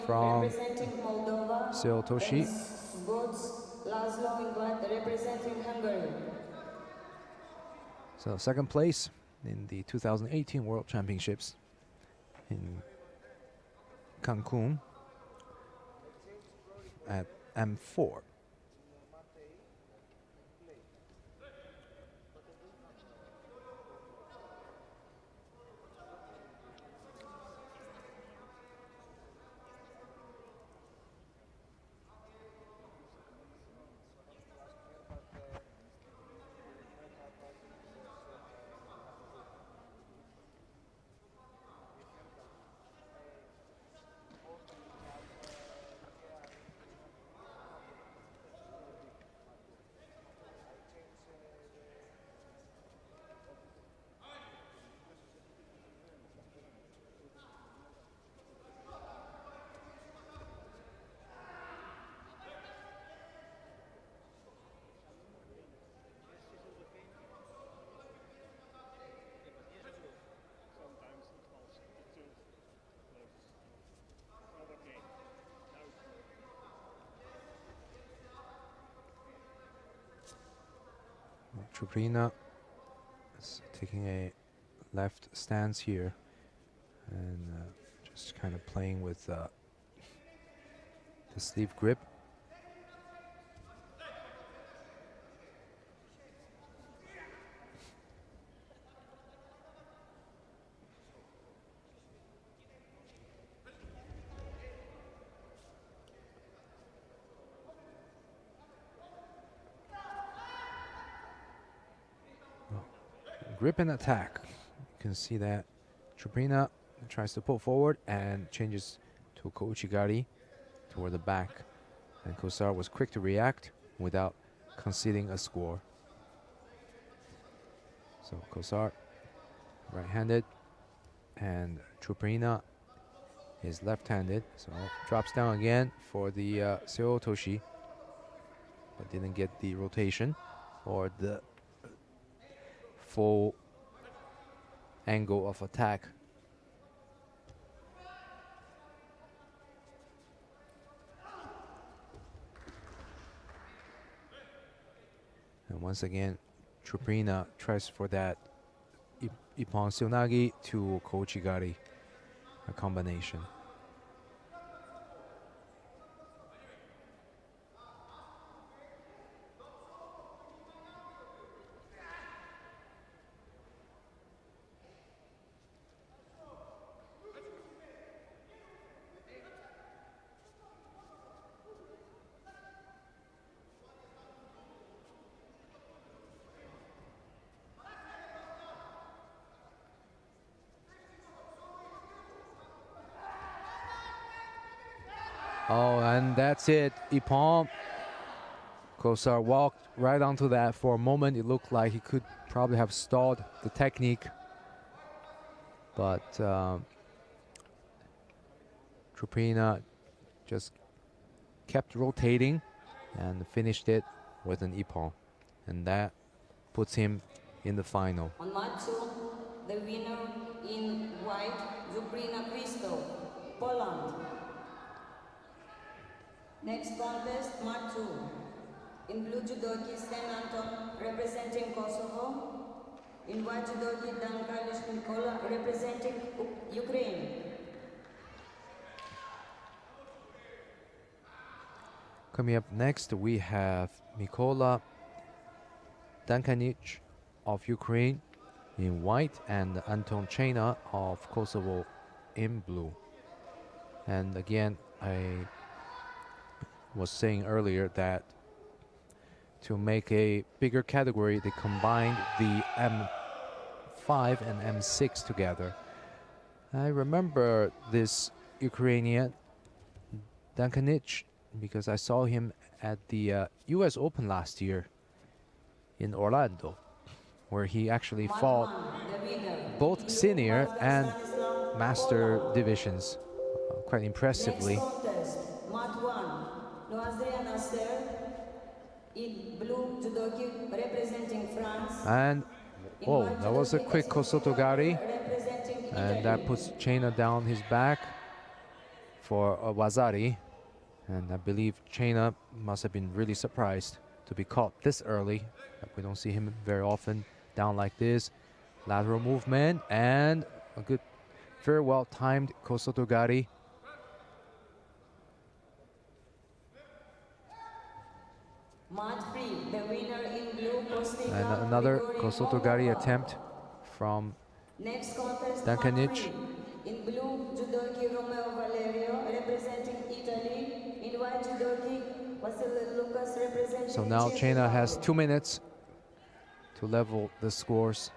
from Seotoshi. Laszlo in white, representing Hungary. So second place in the 2018 World Championships in Cancun at M4. Czupryna is taking a left stance here and just kind of playing with the sleeve grip. Grip and attack. You can see that Czupryna tries to pull forward and changes to Kouchigari toward the back. And Kosar was quick to react without conceding a score. So Kosar right-handed and Czupryna is left-handed. So drops down again for the Seotoshi, but didn't get the rotation or the full angle of attack. And once again, Czupryna tries for that Ippon Seonagi to Kouchigari, a combination. Oh, and that's it. Ippon. Kosar walked right onto that. For a moment, it looked like he could probably have stalled the technique. But Trupina just kept rotating and finished it with an Ippon. And that puts him in the final. On mat 2, the winner in white, Zubrina Christo, Poland. Next contest, mat 2. In blue judoki, Sten Anton, representing Kosovo. In white judoki, Dan Kalish Nikola, representing Ukraine. Coming up next, we have Mykola Dankanich of Ukraine in white and Anton Chena of Kosovo in blue. And again, I was saying earlier that to make a bigger category, they combined the M5 and M6 together. I remember this Ukrainian Dankanich because I saw him at the US Open last year in Orlando, where he actually fought both senior and master divisions quite impressively. Next contest, mat 1, Noazria Nasser in blue judoki, representing France. And oh, that was a quick Kosotogari, Representing and that puts Chena down his back for a Wazari. And I believe Chena must have been really surprised to be caught this early. We don't see him very often down like this. Lateral movement and a good, very well timed Kosotogari. Mat 3, the winner in blue, Kostika, And another Grigori Kosotogari Molova. attempt from Next contest, Dankanich. mat 3, in blue, judoki Romeo Valerio, representing Italy. In white, judoki Vasily Lucas, representing So now Czech Chena has Republic. 2 minutes to level the scores.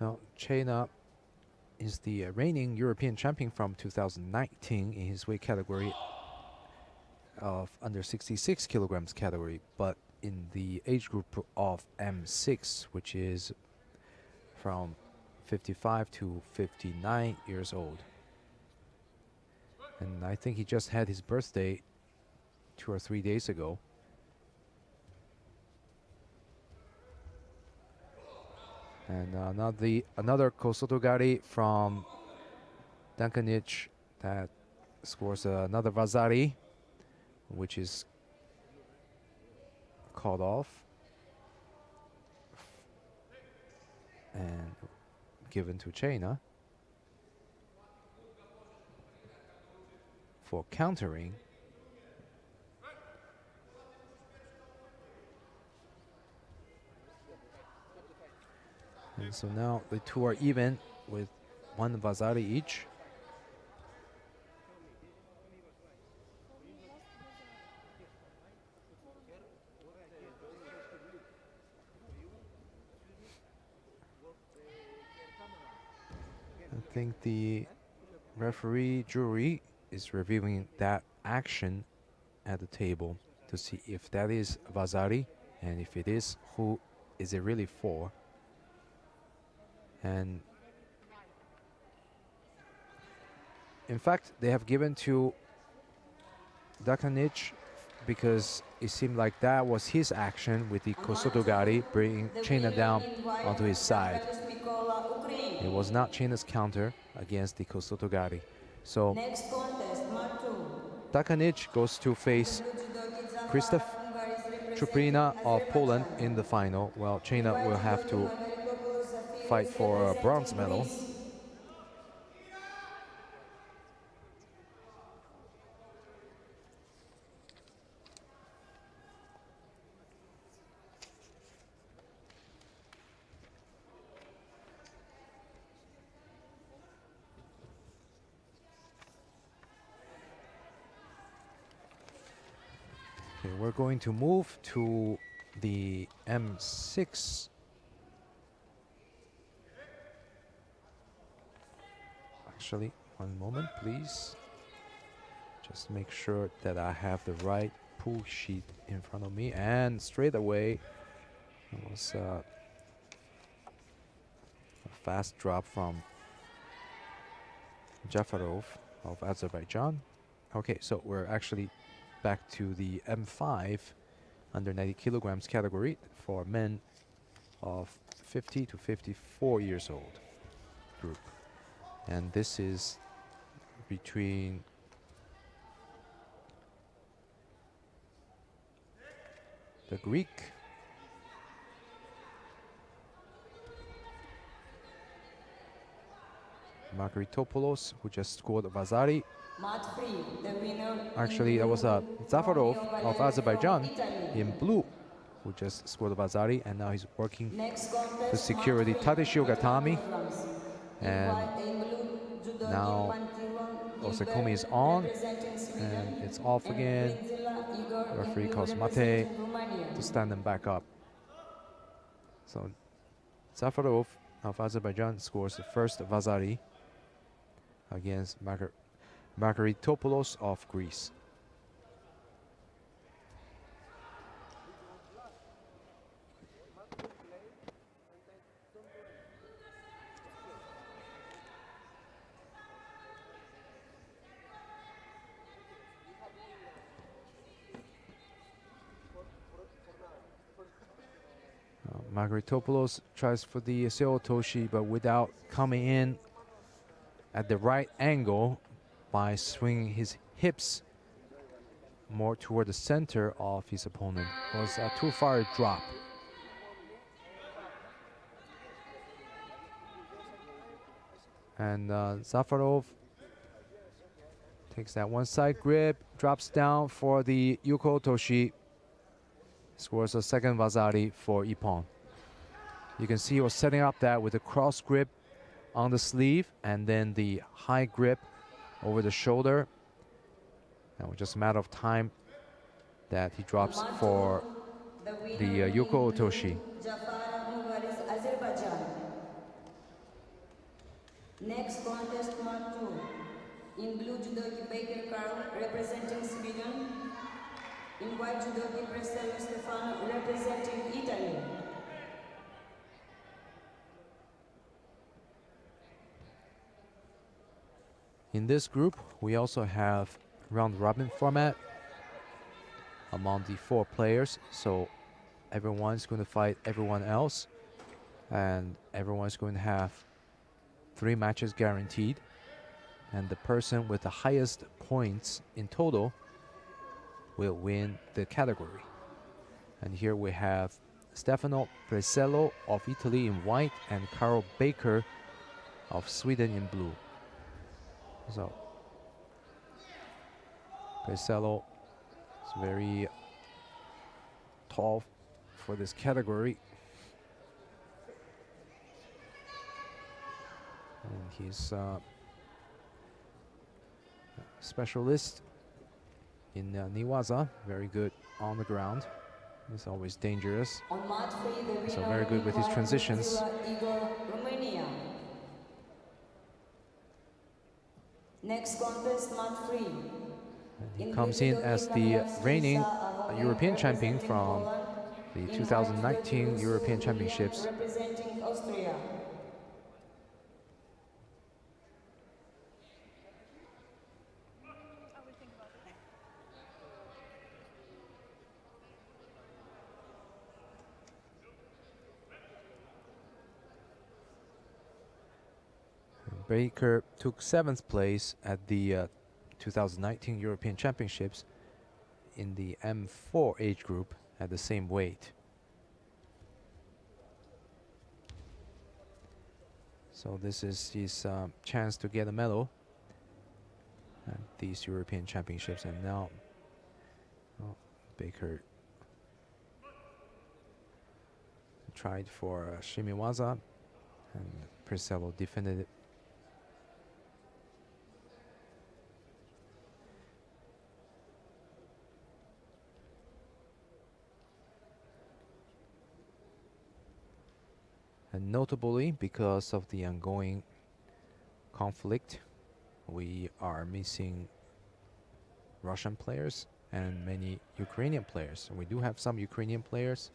Now, Chena is the reigning European champion from 2019 in his weight category of under 66 kilograms category, but in the age group of M6, which is from 55 to 59 years old. And I think he just had his birthday 2 or 3 days ago. And another Kosotogari from Dankanich that scores another Vazari, which is called off and given to Chena for countering. And so now the two are even with one Vazari each. I think the referee jury is reviewing that action at the table to see if that is Vazari, and if it is, who is it really for? And in fact, they have given to Dakanic, because it seemed like that was his action with the Kosotogari, bringing China down onto his side. It was not China's counter against the Kosotogari. So Next contest, Mark 2. Dakanic goes to face Krzysztof Czuprina of Poland in the final, while China will have to fight for a bronze medal. Okay, we're going to move to the M6. Actually, one moment, please. Just make sure that I have the right pool sheet in front of me. And straight away, it was a fast drop from Jafarov of Azerbaijan. Okay, so we're actually back to the M5 under 90 kilograms category for men of 50 to 54 years old group. And this is between the Greek Margaritopoulos, who just scored Vazari. Actually, that was Zafarov of Azerbaijan in blue, who just scored Vazari, and now he's working to secure the Tadashio Gatami. And now Osakumi is on, and it's off again. Referee calls Mate to stand them back up. So Zafarov of Azerbaijan scores the first Vazari against Margaritopoulos of Greece. Margaritopoulos tries for the Seo Toshi, but without coming in at the right angle by swinging his hips more toward the center of his opponent. It was a too far a drop. And Zafarov takes that one side grip, drops down for the Yuko Toshi, scores a second Vazari for Ippon. You can see he was setting up that with a cross grip on the sleeve and then the high grip over the shoulder. And it was just a matter of time that he drops for the Yuko Otoshi. Next contest, Mark 2. In blue, judoki Baker Carl representing Sweden. In white, judoki Presello Stefano representing Italy. In this group, we also have round-robin format among the 4 players. So everyone's going to fight everyone else, and everyone's going to have 3 matches guaranteed. And the person with the highest points in total will win the category. And here we have Stefano Presello of Italy in white and Carl Baker of Sweden in blue. So Presello is very tall for this category. And he's a specialist in Niwaza, very good on the ground. He's always dangerous. So very good with his transitions. Next contest, Mark 3. He comes in as the reigning European champion from the 2019 European Championships. Representing Austria. Baker took 7th place at the 2019 European Championships in the M4 age group at the same weight. So this is his chance to get a medal at these European Championships. And now Baker tried for Shimiwaza, and Presello defended it. And notably, because of the ongoing conflict, we are missing Russian players and many Ukrainian players. We do have some Ukrainian players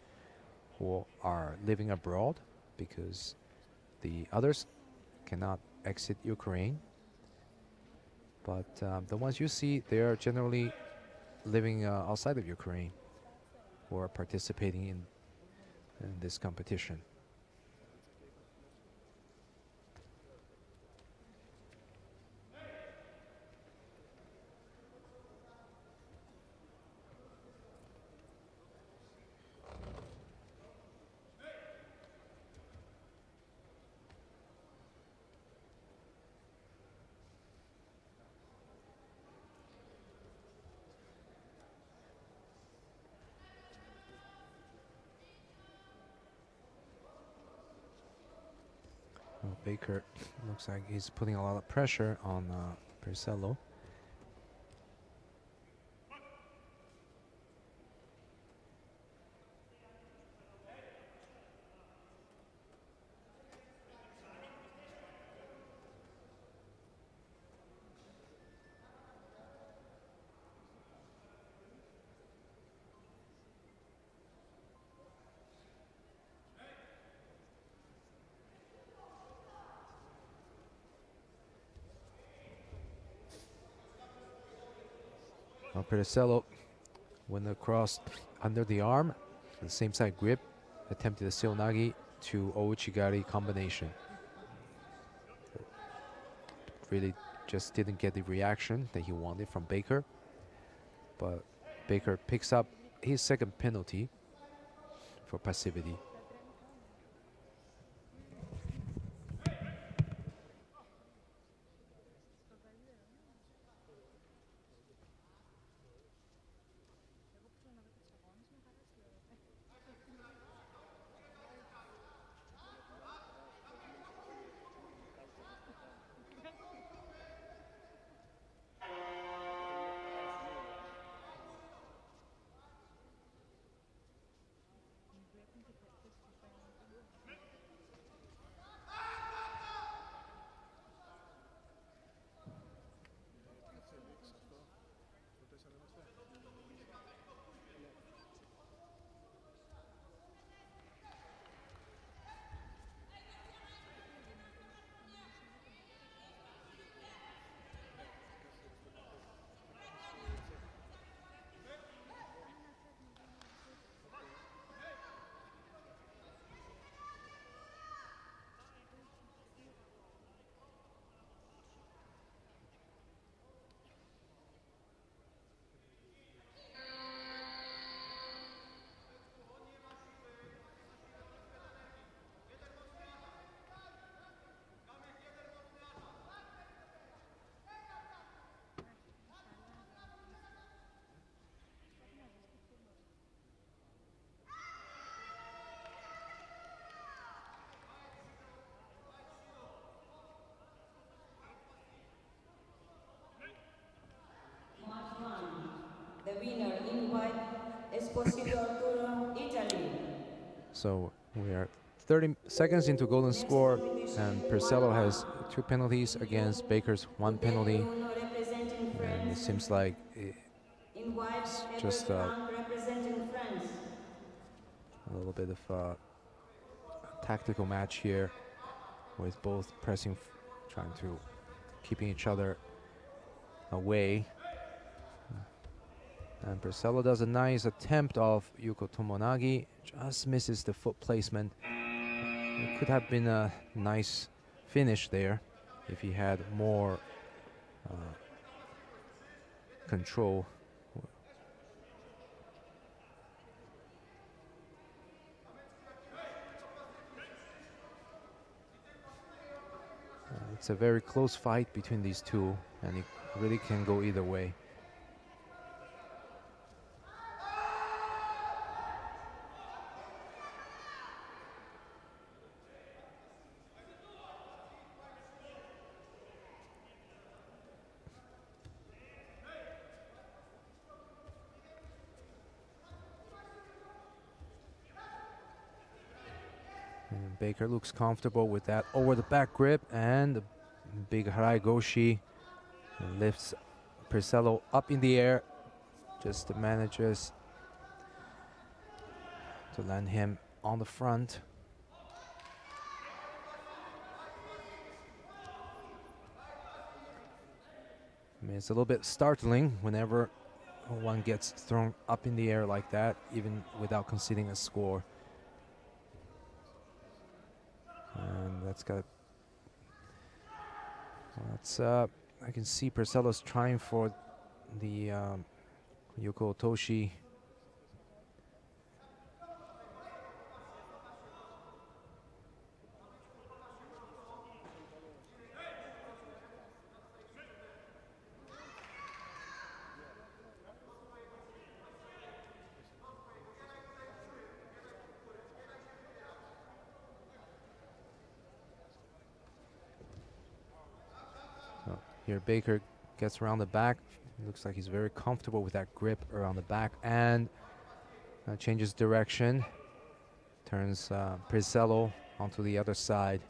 who are living abroad because the others cannot exit Ukraine. But the ones you see, they are generally living outside of Ukraine who are participating in this competition. Baker looks like he's putting a lot of pressure on Presello. Presello went across under the arm, the same side grip, attempted a Seonagi to Ouchigari combination. Really just didn't get the reaction that he wanted from Baker. But Baker picks up his second penalty for passivity. The winner in white, Esposito Arturo, Italy. So we are 30 seconds into golden score, and Presello has 2 penalties against Baker's 1 penalty. And it seems like it's just a little bit of a tactical match here, with both pressing, trying to keeping each other away. And Presello does a nice attempt of Yuko Tomonagi, just misses the foot placement. It could have been a nice finish there. if he had more control. It's a very close fight between these two, and it really can go either way. And Baker looks comfortable with that over the back grip, and the big Harai Goshi lifts Percello up in the air, just manages to land him on the front. I mean, it's a little bit startling whenever one gets thrown up in the air like that, even without conceding a score. And that's got. That's. I can see Percello's trying for the Yoko Otoshi. Here Baker gets around the back. Looks like he's very comfortable with that grip around the back, and changes direction. Turns Percello onto the other side.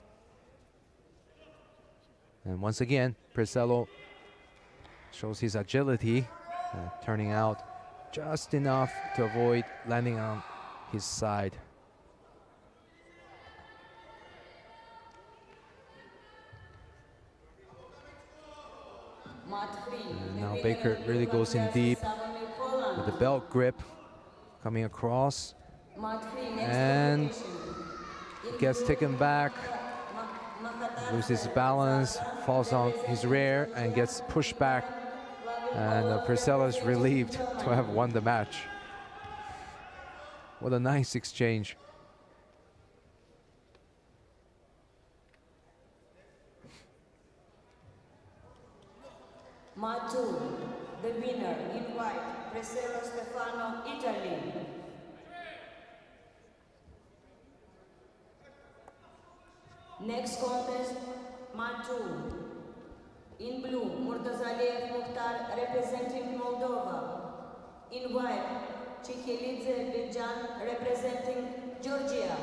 And once again, Percello shows his agility, turning out just enough to avoid landing on his side. And now Baker really goes in deep with the belt grip coming across, and gets taken back, loses balance, falls on his rear, and gets pushed back. And Percello is relieved to have won the match. What a nice exchange. Match 2, the winner in white, Percello Stefano, Italy. Next contest, match 2. In blue, Murtazaliev Mukhtar representing Moldova. In white, Chikhelidze Bejan representing Georgia.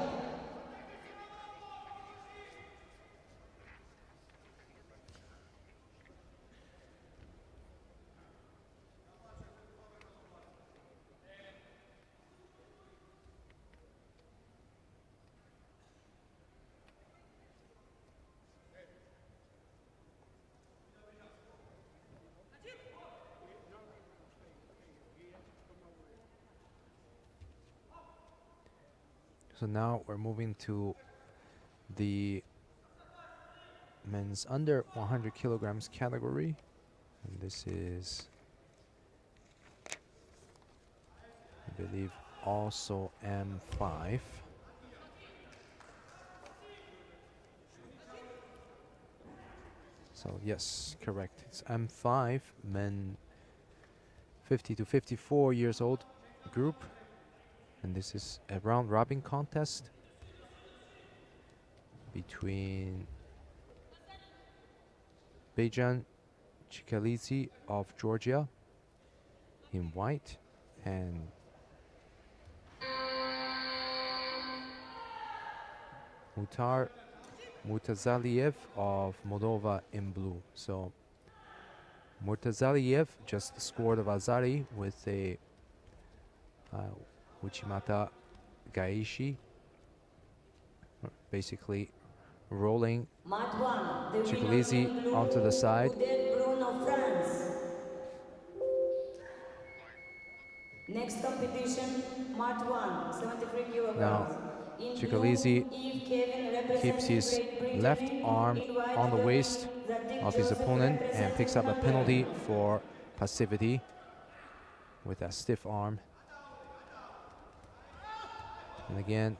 So now we're moving to the men's under 100 kilograms category. And this is, I believe, also M5. So yes, correct. It's M5, men 50 to 54 years old group. And this is a round robin contest between Bejan Chikhelidze of Georgia in white and Mukhtar Murtazaliev of Moldova in blue. So Murtazaliev just scored a Vazari with a Uchimata Gaishi, basically rolling Chikhelidze onto the side. Next competition, March 1, 73 kilograms. Now, In Chikalizi blue, Eve Kevin keeps his representing Great left Britain. arm In white on the dogi, waist Zadik of his Joseph opponent and picks up a representing penalty Hungary. for passivity with that stiff arm. And again,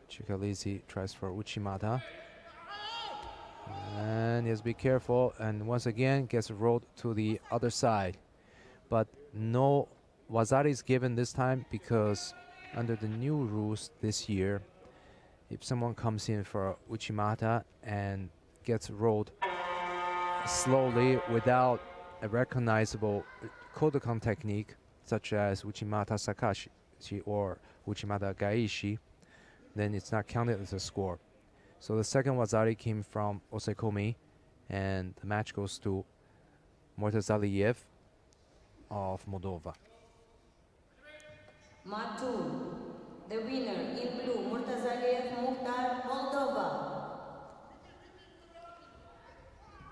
Chikalizi tries for Uchimata. And he has to be careful, and once again gets rolled to the other side. But no Wazari is given this time because under the new rules this year, if someone comes in for Uchimata and gets rolled slowly without a recognizable Kodokan technique, such as Uchimata Sakashi or Uchimata Gaishi, then it's not counted as a score. So the second Wazari came from Osekomi, and the match goes to Mortazaliev of Moldova. Matu, the winner in blue, Murtazaliev Mukhtar, Moldova.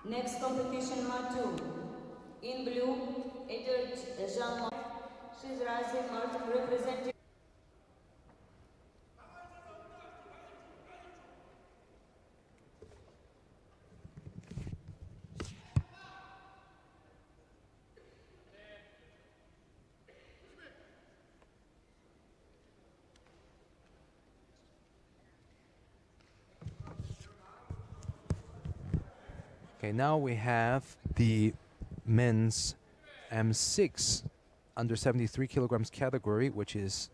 Next competition, Matu. In blue, Eder Jean-Marc Shizrazi Martin representing. Okay, now we have the men's M6 under 73 kilograms category, which is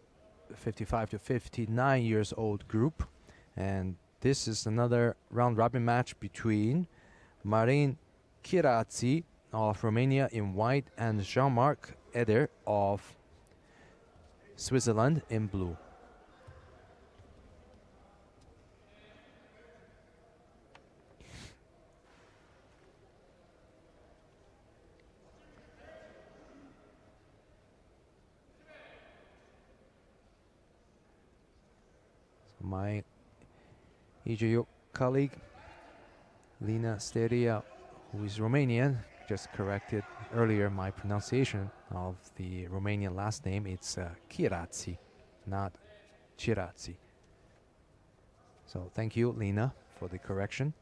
55 to 59 years old group. And this is another round robin match between Marin Kiratzi of Romania in white and Jean-Marc Eder of Switzerland in blue. My EJU colleague Lina Steria, who is Romanian, just corrected earlier my pronunciation of the Romanian last name. It's Kiratzi, not Chiratzi. So thank you, Lina, for the correction.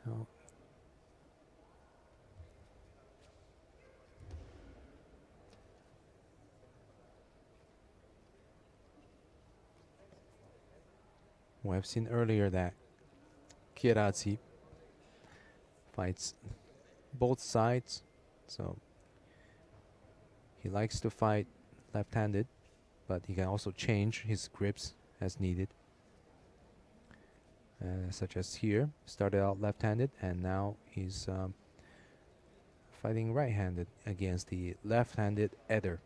Oh. We have seen earlier that Kiratzi fights both sides, so he likes to fight left-handed, but he can also change his grips as needed. Such as here, started out left-handed and now he's fighting right-handed against the left-handed Eder.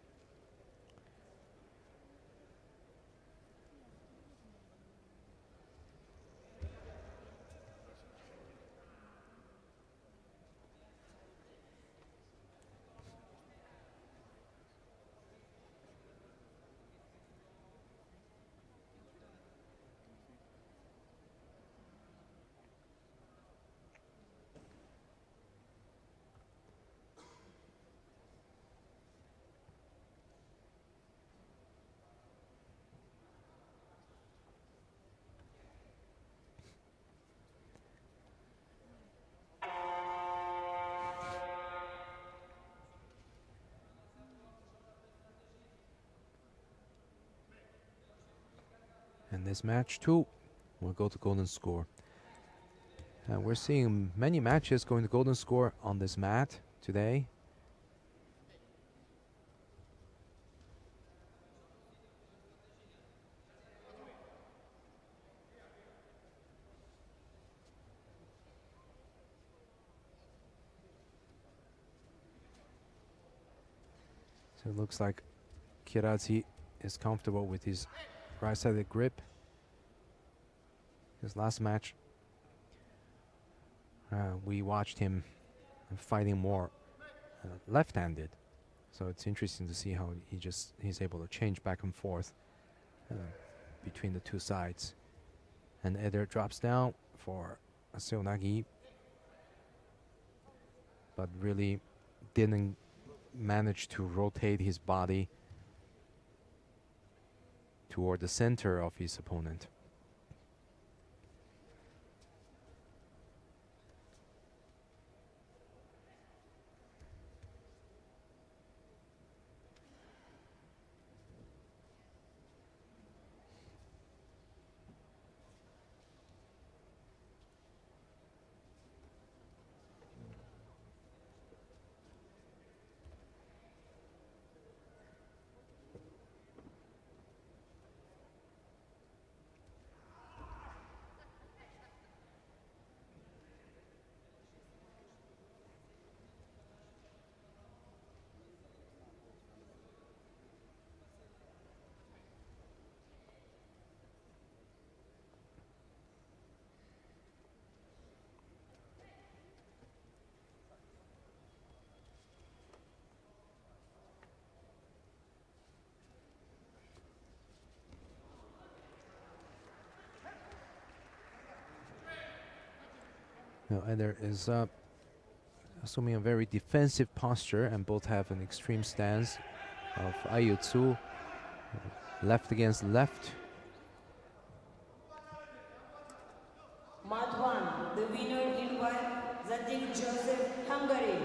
And this match too will go to golden score. And we're seeing many matches going to golden score on this mat today. So it looks like Kirazi is comfortable with his right-sided grip. His last match, we watched him fighting more left-handed. So it's interesting to see how he's able to change back and forth between the two sides. And Eder drops down for a seonagi, but really didn't manage to rotate his body toward the center of his opponent. Now, Eder is assuming a very defensive posture, and both have an extreme stance of Aiutsu, left against left. Mat 1, the winner in white, Zadig Joseph, Hungary.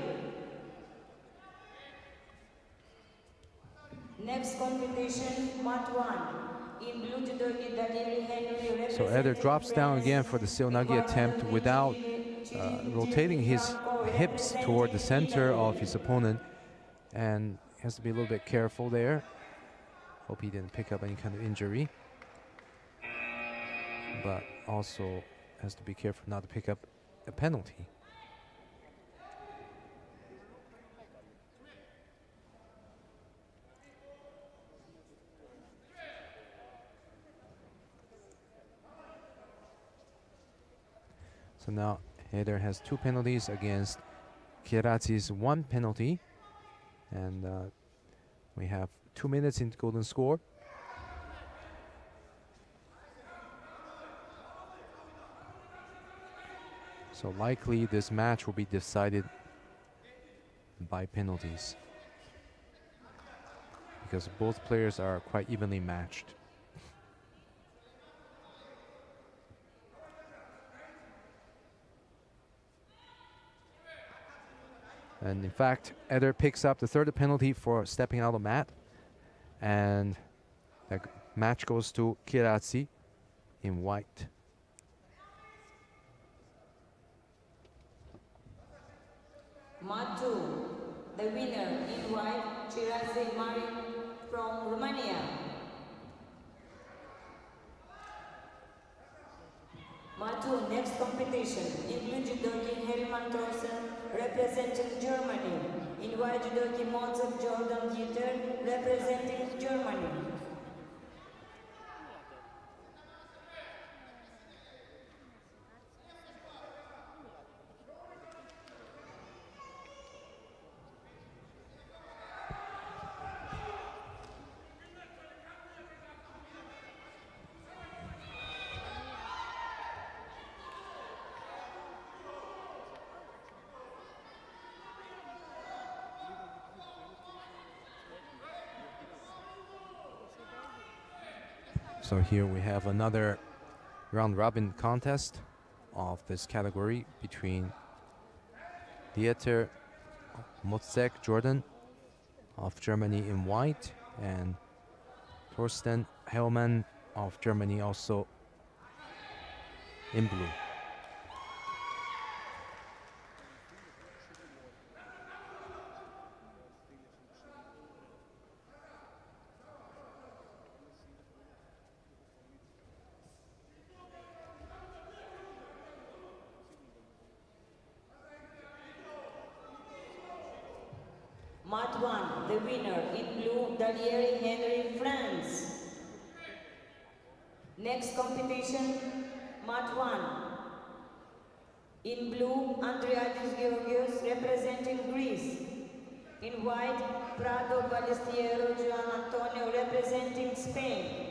Next competition, Mat 1, in blue judogi Daniel Henry. So Eder drops down again for the seonagi attempt without rotating his hips toward the center of his opponent, and has to be a little bit careful there. Hope he didn't pick up any kind of injury, but also has to be careful not to pick up a penalty. So now Eder has 2 penalties against Kirazi's 1 penalty, and we have 2 minutes in golden score. So likely this match will be decided by penalties, because both players are quite evenly matched. And in fact, Eder picks up the 3rd penalty for stepping out of the mat, and the match goes to Kirazi in white. Mat 2, the winner in white, Kirazi Marin from Romania. Mat 2, next competition, in blue judogi Hermann Thorsen, representing Germany. In white judogi Mozart Jordan Gitter, representing Germany. So here we have another round-robin contest of this category between Dieter Mozek Jordan of Germany in white and Thorsten Hellmann of Germany also in blue. Mat 1, the winner in blue, Daniel Henry, France. Next competition, Mat 1. In blue, Andriadis Georgios, representing Greece. In white, Prado Ballestiero Juan Antonio, representing Spain.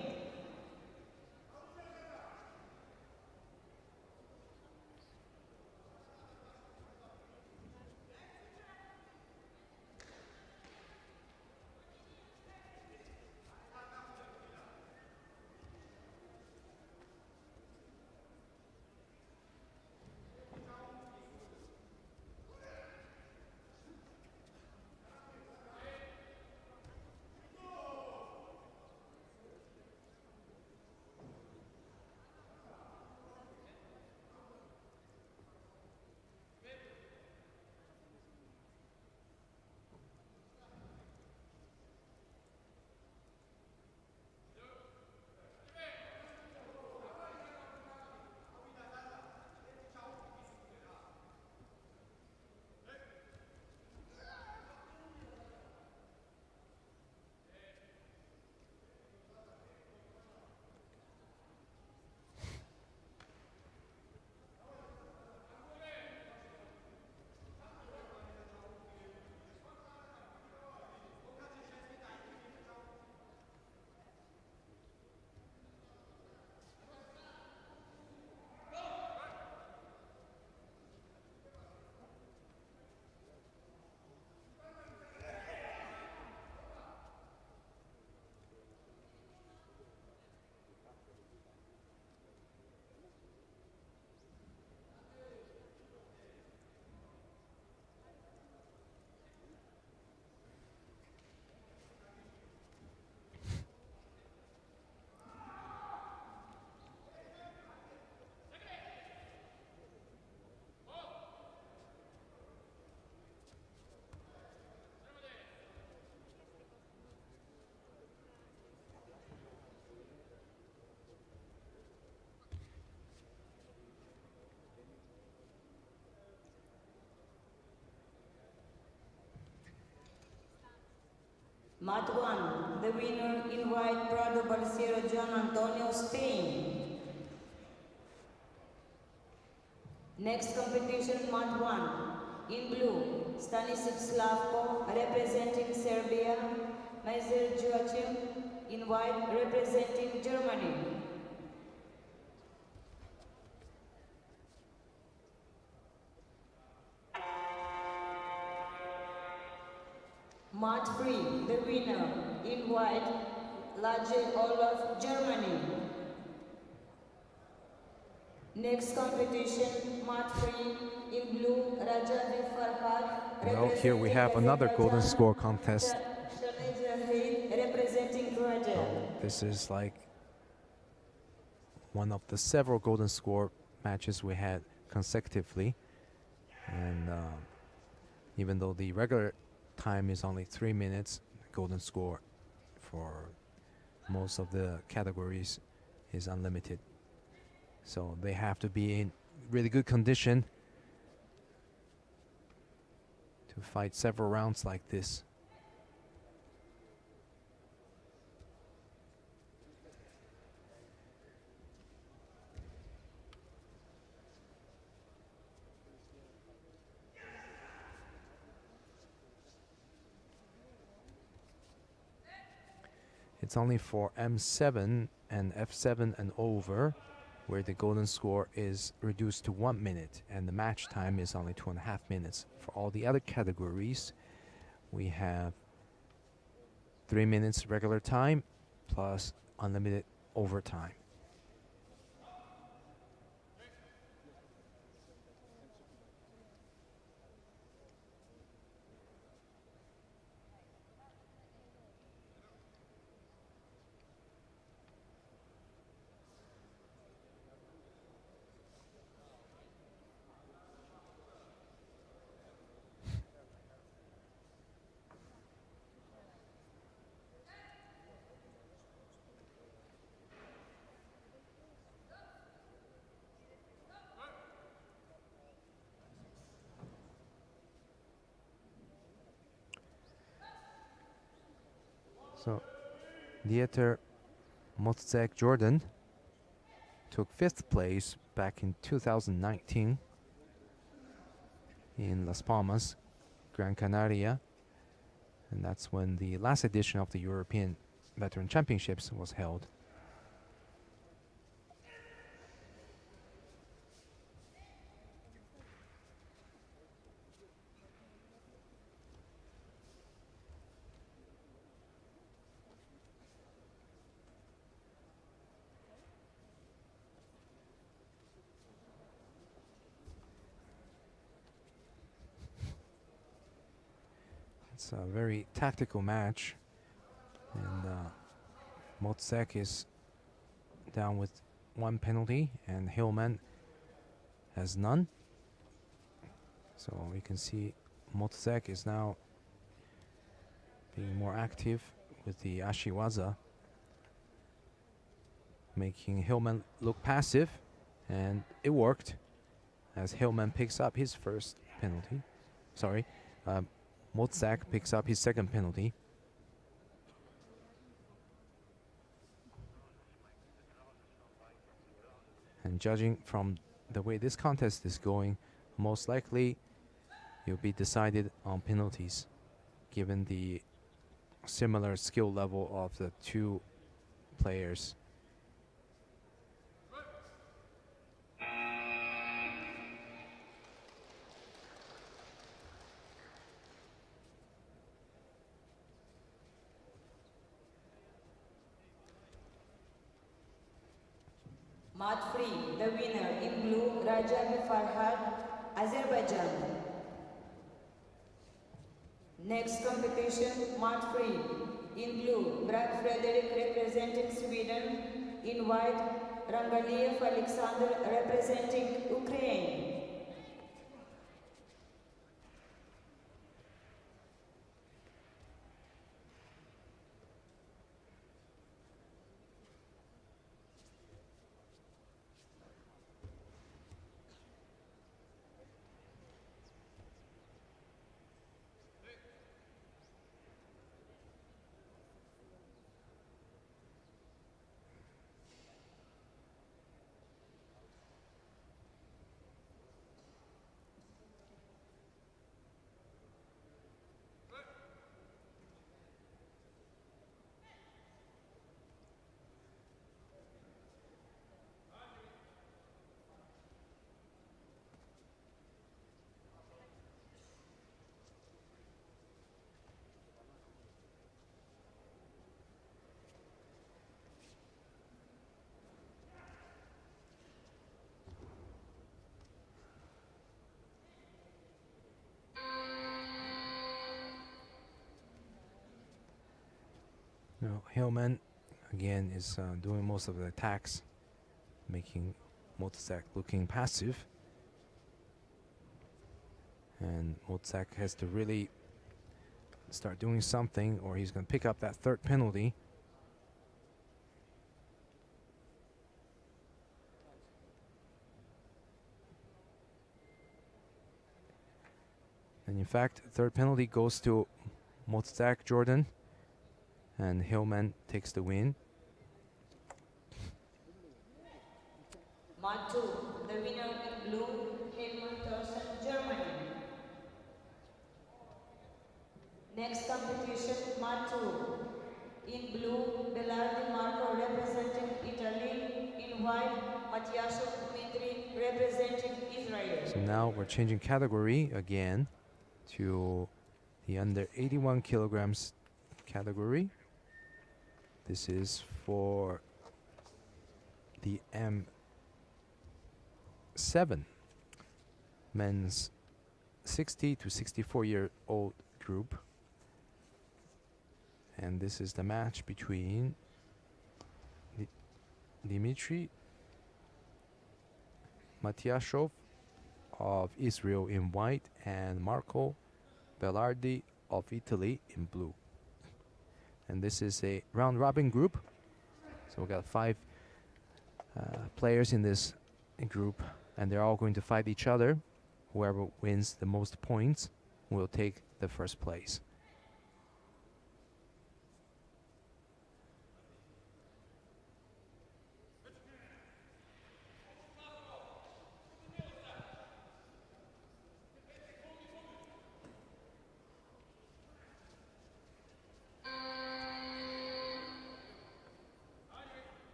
Mat 1, the winner in white, Prado Ballestiero Juan Antonio, Spain. Next competition, Mat 1. In blue, Stanisic Slavko, representing Serbia, Mazer Joachim, in white, representing Germany. Mat 3, the winner, in white, Laje Olaf, Germany. Next competition, Mat 3, in blue, Rajadi Farhad. Well, here we have another golden score contest. Representing Georgia. This is like one of the several golden score matches we had consecutively. And even though the regular time is only 3 minutes, golden score for most of the categories is unlimited. So they have to be in really good condition to fight several rounds like this. It's only for M7 and F7 and over where the golden score is reduced to 1 minute and the match time is only 2.5 minutes. For all the other categories, we have 3 minutes regular time plus unlimited overtime. So Dieter Motzek Jordan took 5th place back in 2019 in Las Palmas, Gran Canaria. And that's when the last edition of the European Veteran Championships was held. It's a very tactical match, and Motzek is down with 1 penalty and Hillman has none. So we can see Motzek is now being more active with the Ashiwaza, making Hillman look passive, and it worked as Hillman picks up his first penalty. Sorry, Motzek picks up his second penalty. And judging from the way this contest is going, most likely you'll be decided on penalties, given the similar skill level of the two players. Mat free, the winner in blue, Rajab Farhad, Azerbaijan. Next competition, mat free. In blue, Brad Frederick representing Sweden. In white, Rangaliev Alexander representing Ukraine. Now Hillman again is doing most of the attacks, making Motzek looking passive. And Motzek has to really start doing something, or he's going to pick up that third penalty. And in fact, third penalty goes to Motzek Jordan, and Hillman takes the win. Mat 2, the winner in blue, Hillman Thorsen, Germany. Next competition, Mat 2. In blue, Belardi Marco representing Italy. In white, Matiasov Dmitry representing Israel. So now we're changing category again to the under 81 kilograms category. This is for the M7 men's 60 to 64-year-old group. And this is the match between Dmitry Matiashov of Israel in white and Marco Belardi of Italy in blue. And this is a round-robin group. So we got 5 players in this group, and they're all going to fight each other. Whoever wins the most points will take the first place.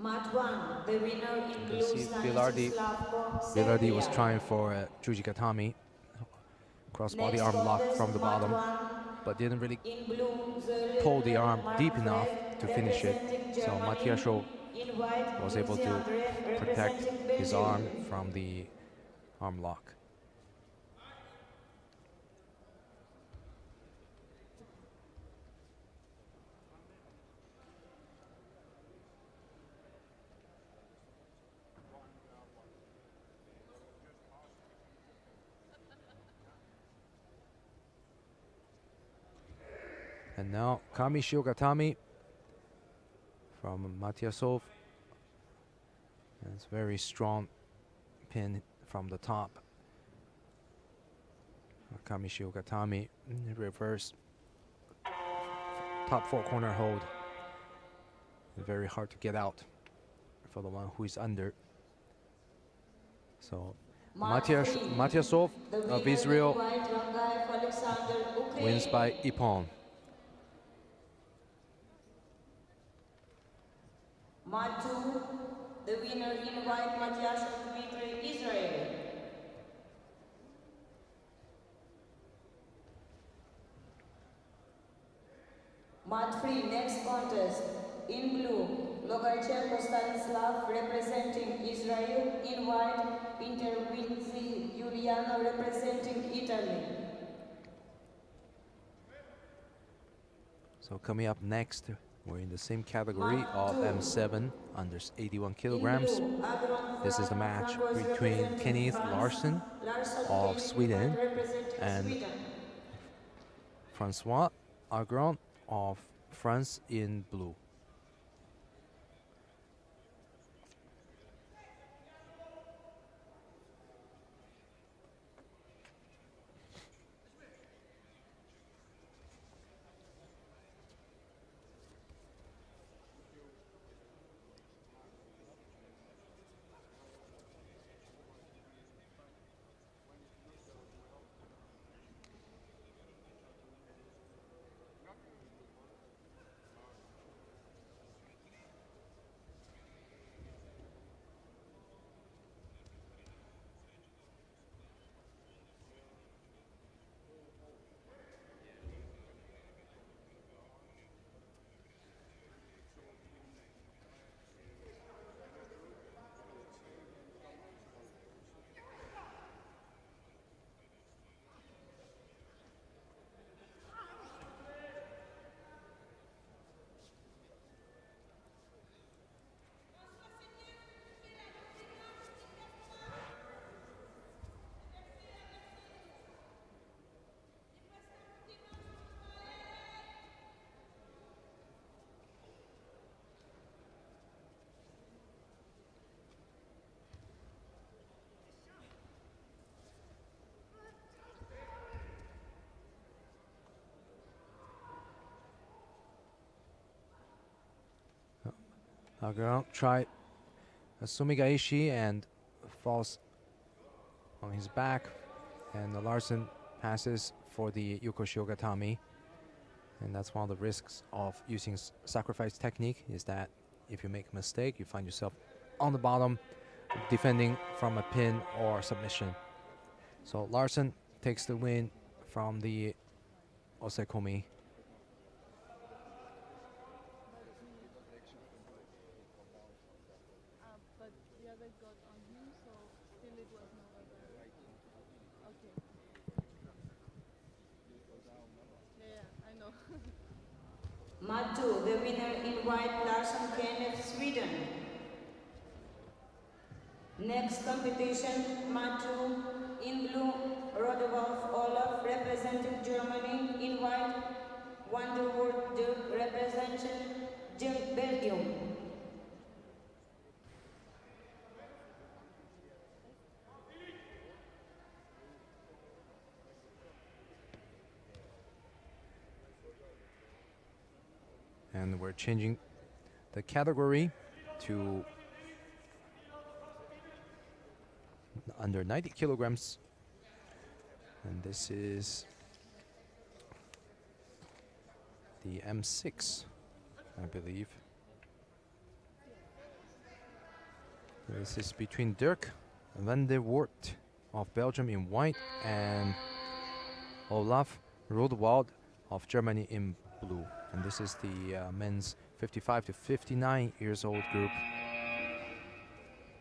Mat 1, the winner in You blue, can see Bilardi was trying for a Jujigatami, crossbody arm lock from the bottom, but didn't really pull the arm deep enough to finish it. So Matiasov was able to protect his arm from the arm lock. And now Kami Shiogatami from Matiasov. And it's very strong pin from the top. Kami Shiogatami in reverse. Top four corner hold. Very hard to get out for the one who is under. So Matiasov of Israel wins by Ippon. Mat 2, the winner in white, Matiasov Dmitry, Israel. Mat 3, next contest. In blue, Logarchenko Stanislav representing Israel. In white, Intervinzi Giuliano representing Italy. So coming up next, we're in the same category of M7 under 81 kilograms. This is the match between Kenneth Larsson of Sweden and Francois Agron of France in blue. Agron tried a Sumigaishi and falls on his back, and the Larson passes for the Yuko Shiogatami. And that's one of the risks of using sacrifice technique, is that if you make a mistake, you find yourself on the bottom defending from a pin or submission. So Larson takes the win from the Osekomi. But the other got on him, so still it was not over. Okay. Yeah, I know. Mat 2, the winner in white, Larsson Kenneth, Sweden. Next competition, Mat 2, in blue, Rodewolf Olaf representing Germany. In white, Wanderwood Dirk representing Belgium. And we're changing the category to under 90 kilograms. And this is the M6, I believe. This is between Dirk van der Woort of Belgium in white and Olaf Rodewald of Germany in blue. And this is the men's 55 to 59 years old group.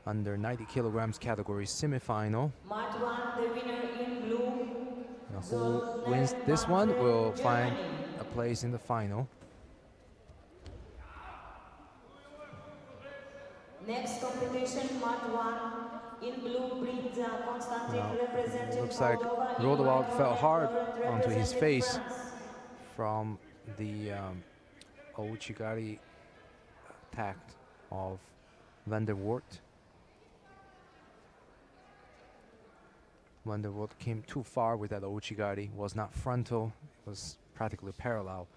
Under 90 kilograms category semifinal. Match 1, the winner in blue. Who wins this one will find a place in the final. Next competition, match 1, in blue, Brinza Constantin representing Looks like Moldova. Rodewald fell hard onto his face from the Ouchigari attack of van der Woort. Van der Woort came too far with that Ouchigari, was not frontal, was practically parallel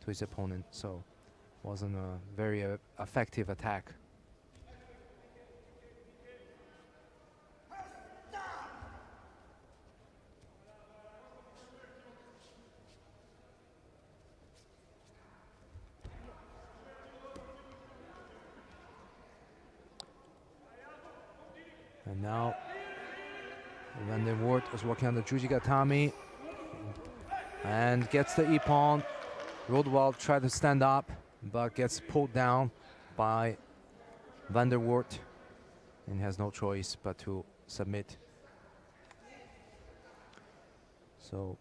to his opponent, so wasn't a very effective attack. And now van der Woort is working on the Jujigatami and gets the ippon. Rodewald tried to stand up but gets pulled down by van der Woort and has no choice but to submit. So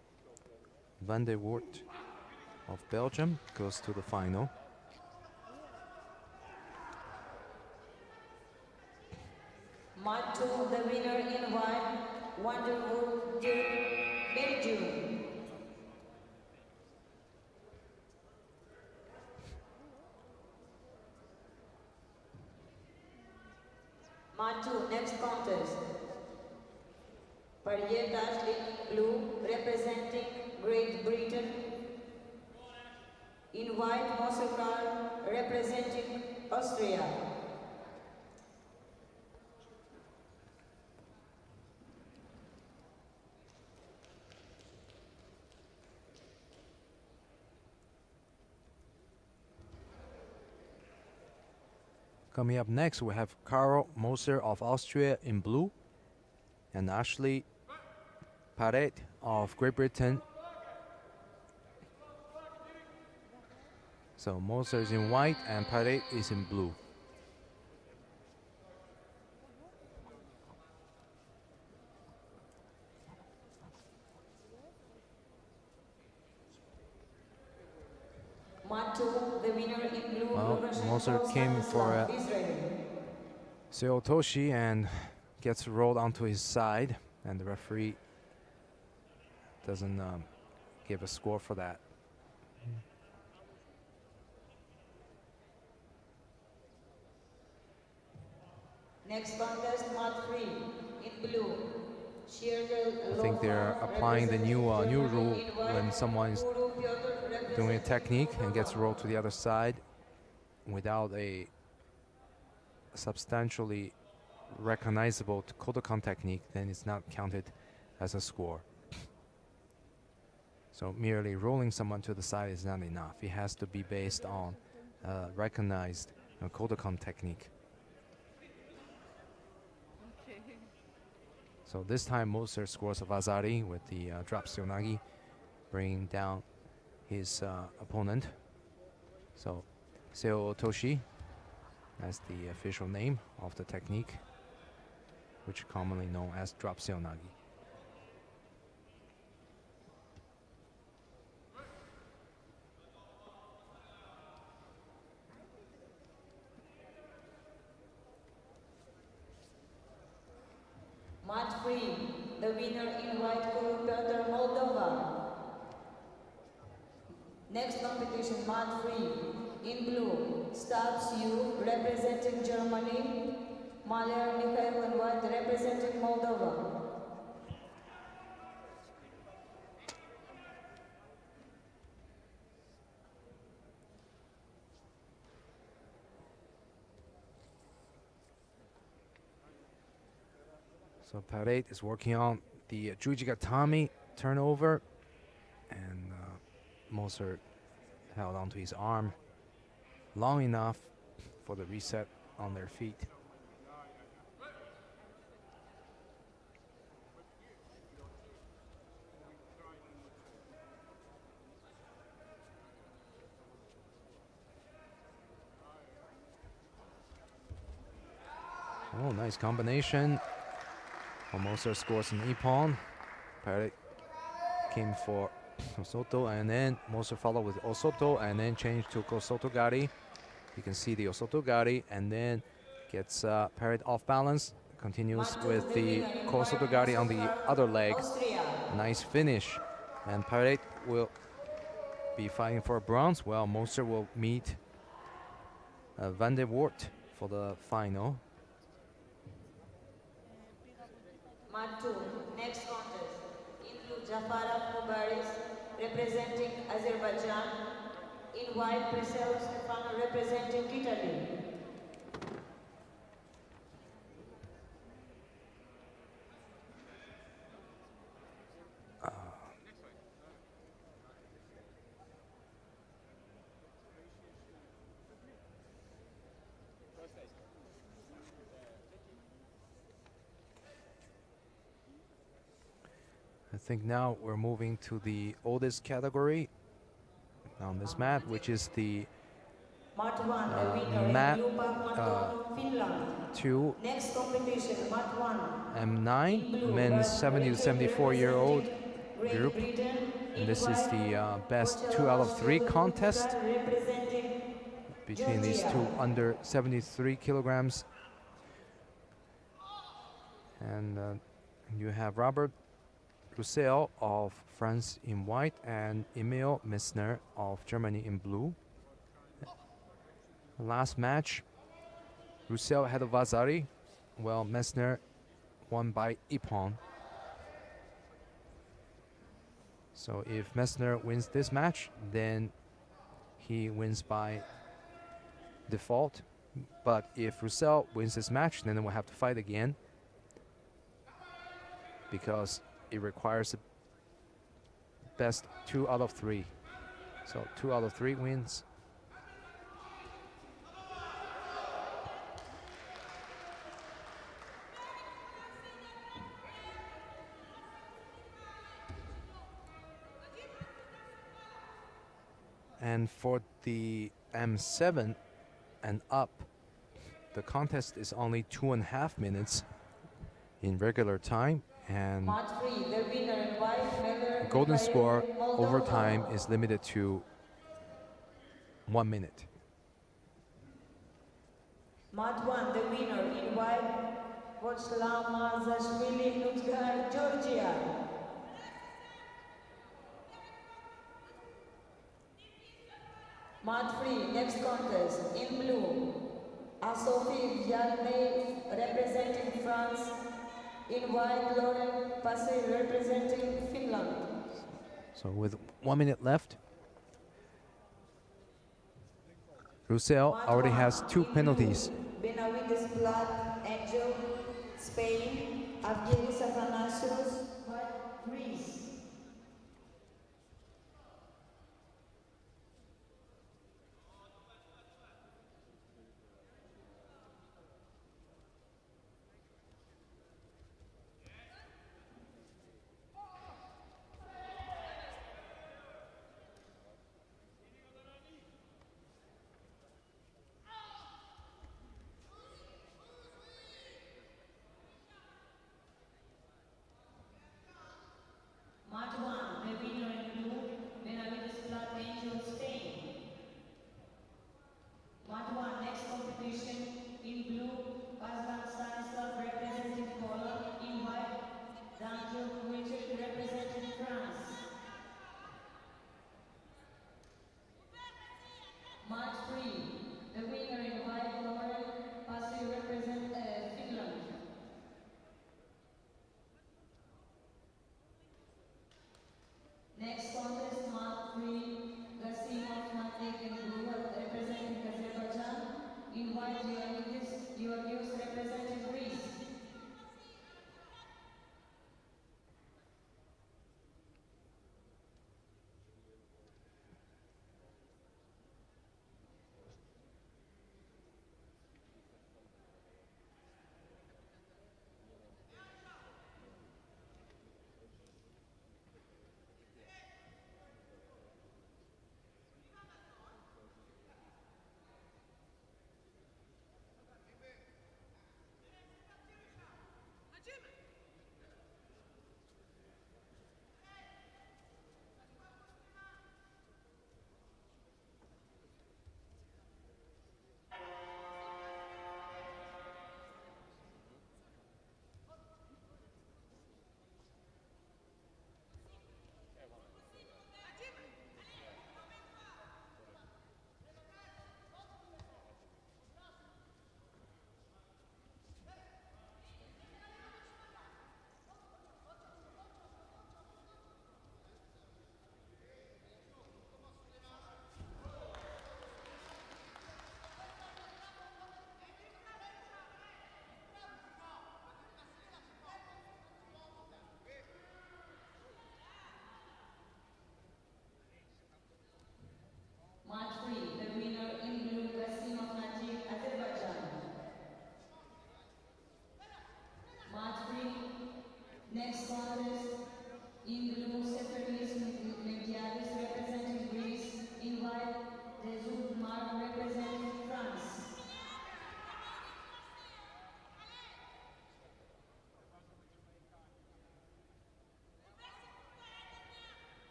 van der Woort of Belgium goes to the final. Match 2, the winner in white, Wonderwood, Belgium. Match 2, next contest. Parieta in blue, representing Great Britain. In white, Mosokar, representing Austria. Coming up next, we have Karl Moser of Austria in blue and Ashley Paret of Great Britain. So Moser is in white and Paret is in blue. The winner in blue. Well, Moser came for Seo Toshi and gets rolled onto his side, and the referee doesn't give a score for that. Next contest, match 3 in blue. I think they're applying the new rule when someone's doing a technique and gets rolled to the other side without a substantially recognizable Kodokan technique, then it's not counted as a score. So merely rolling someone to the side is not enough. It has to be based on recognized Kodokan technique. So this time Moser scores a Vazari with the drop Seonagi, bringing down his opponent. So Seo Toshi, that's the official name of the technique, which is commonly known as drop Seonagi. Match 3, the winner in white, Peter Moldova. Next competition, match 3, in blue, Stabs U, representing Germany, Maler Mikhail in white, representing Moldova. So Paret is working on the Jujigatami turnover, and Moser held onto his arm long enough for the reset on their feet. Oh, nice combination. Moser scores an ippon. Parrot came for Osoto, and then Moser followed with Osoto, and then changed to Kosoto Gari. You can see the Osoto Gari, and then gets Parrot off balance. Continues with the Kosoto Gari on the other leg. Austria. Nice finish. And Parrot will be fighting for bronze. Well, Moser will meet Van der Wart for the final. Mat 2, next contest. In blue, Jafarov Mubaris, representing Azerbaijan. In white, Presel Stefano, representing Italy. I think now we're moving to the oldest category on this mat, which is the Mat 1, the winner, mat, Finland. 2 Next competition, Mat 1. M9 men's 70 to 74-year-old Great group. Britain. And this is the best 2 out of 3 contest Representing between these two under 73 kilograms. And you have Robert Roussel of France in white and Emil Messner of Germany in blue. Last match, Roussel had a Vazari, while Messner won by ippon. So if Messner wins this match, then he wins by default. But if Roussel wins this match, then we'll have to fight again, because it requires the best 2 out of 3. So 2 out of 3 wins. And for the M7 and up, the contest is only 2.5 minutes in regular time, and Mat 3, the winner in white, Miller, golden Mikhail score Moldova. overtime is limited to 1 minute. Mat 1, the winner in white, Voslav Mazashvili, Nutgar, Georgia. Mat 3, next contest, in blue, Asofi Vialnay, representing France. In white, Laurent Passé, representing Finland. So with 1 minute left, Roussel Mat already 1, has 2 in penalties. blue, Benavides Plat, Angel, Spain. Avgelis Athanasios, Greece.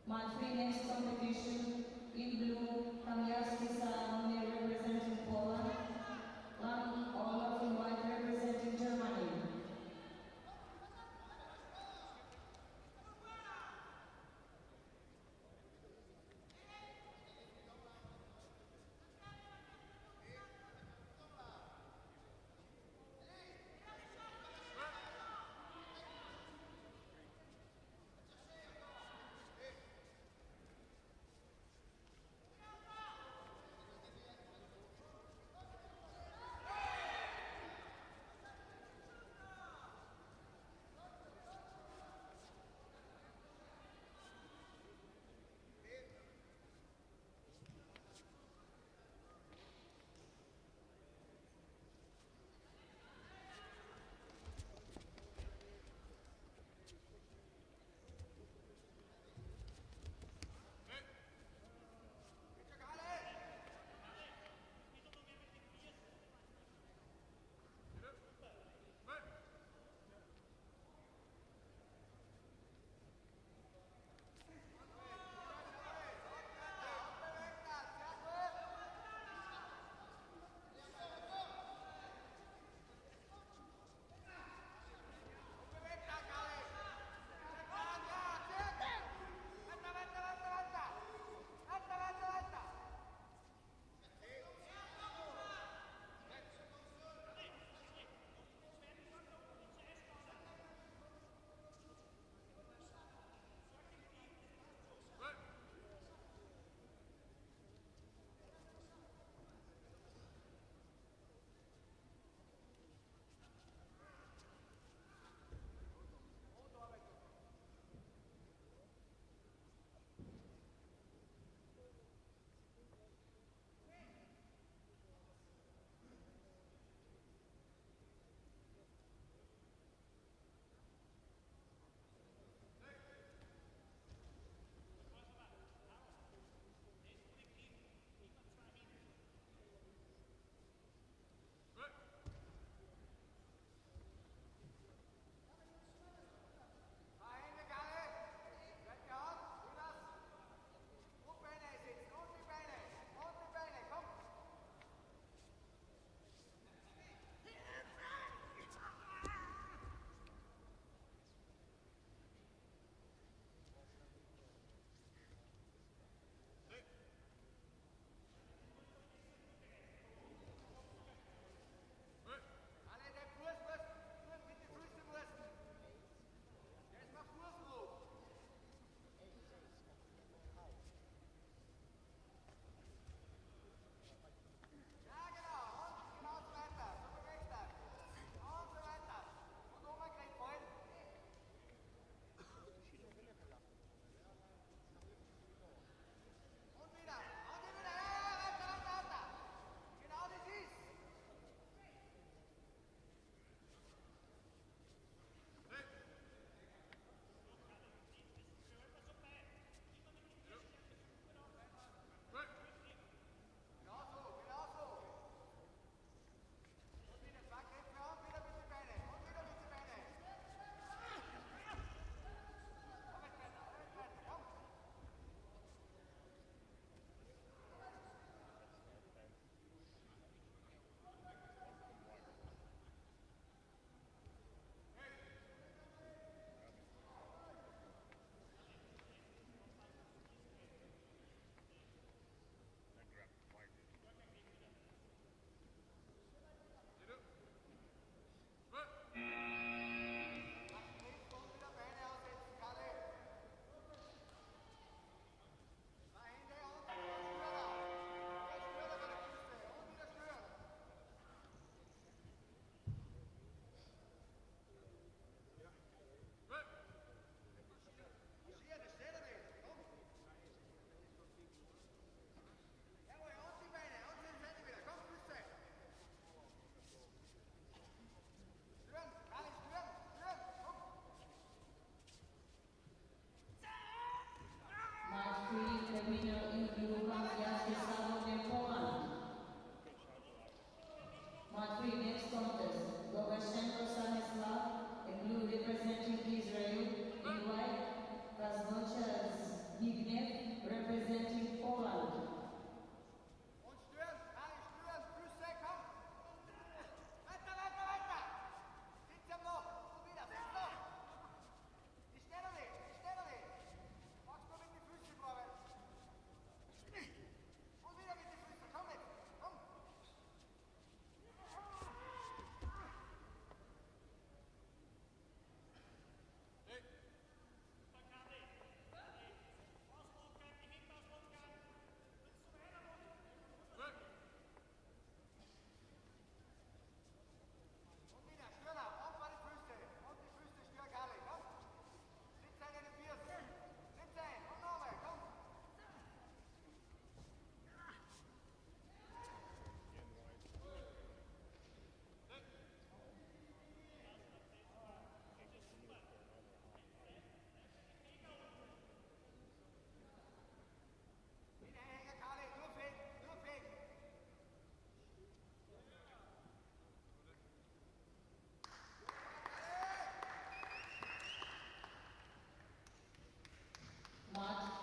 Match three next competition in blue, Kamiarski Salomon representing Poland, Lam Olaf in white representing Germany.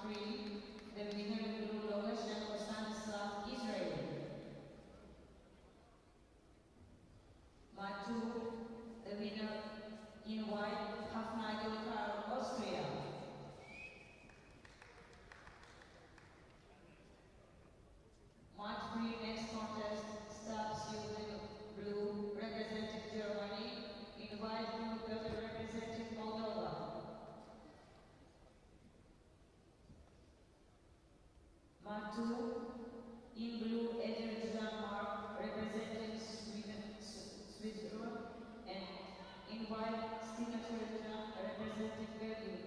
3, the winner in blue lowest rank was Stanislav Israel. Match 2, the winner in white, Hafnagel Karl, Austria. Match 3, next contest, starts using blue, representing Germany, in white, blue, purple, representing Moldova. Match 2, in blue, Eder Denmark, representing Switzerland, and in white, Stina Ferdinand, representing Belgium.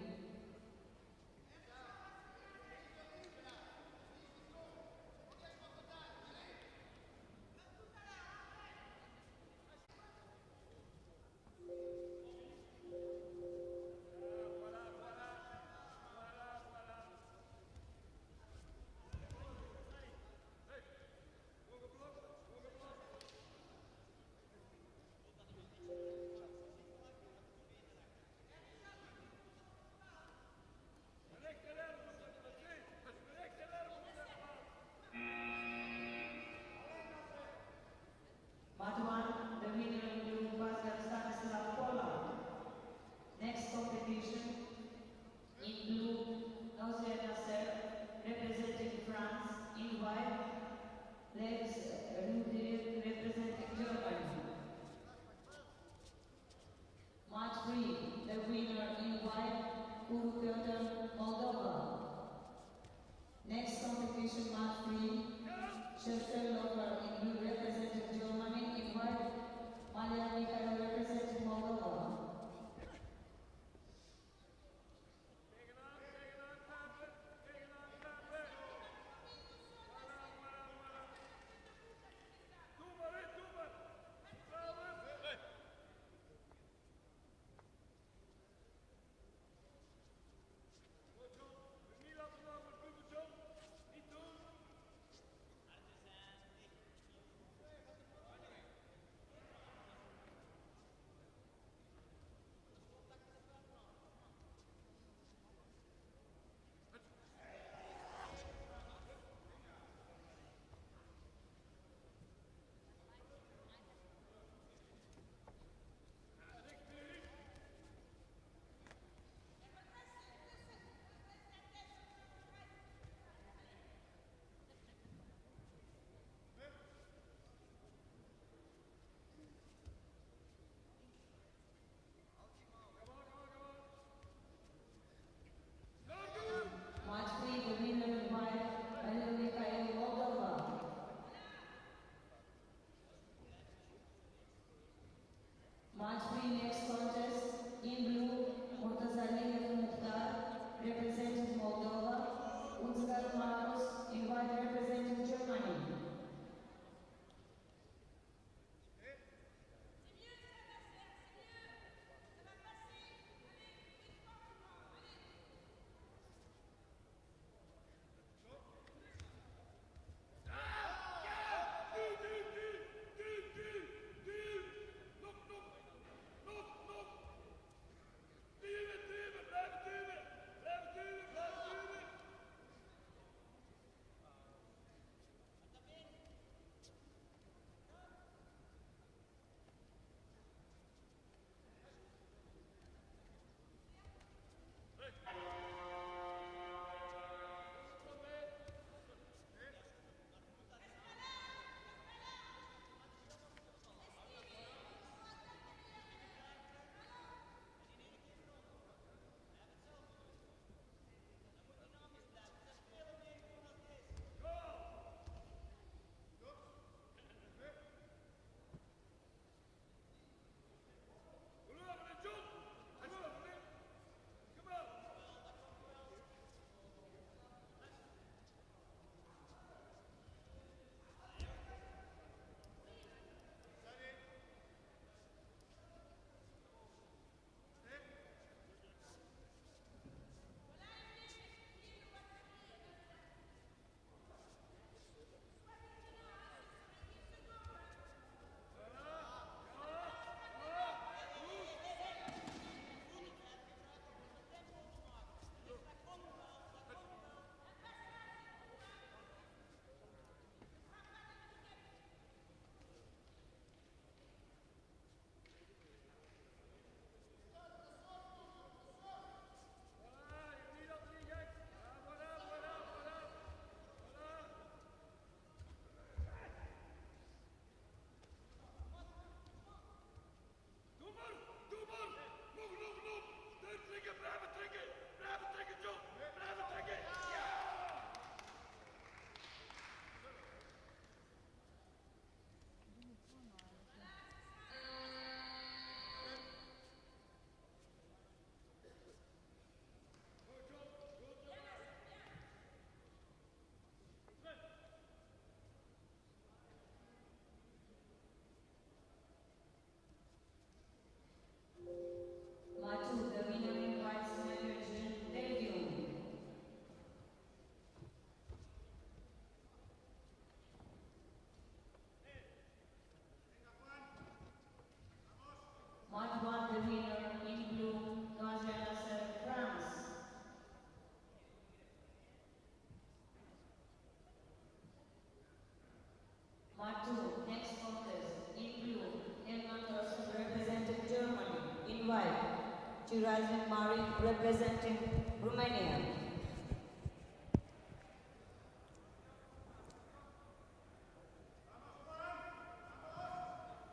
Jurazin Marin representing Romania.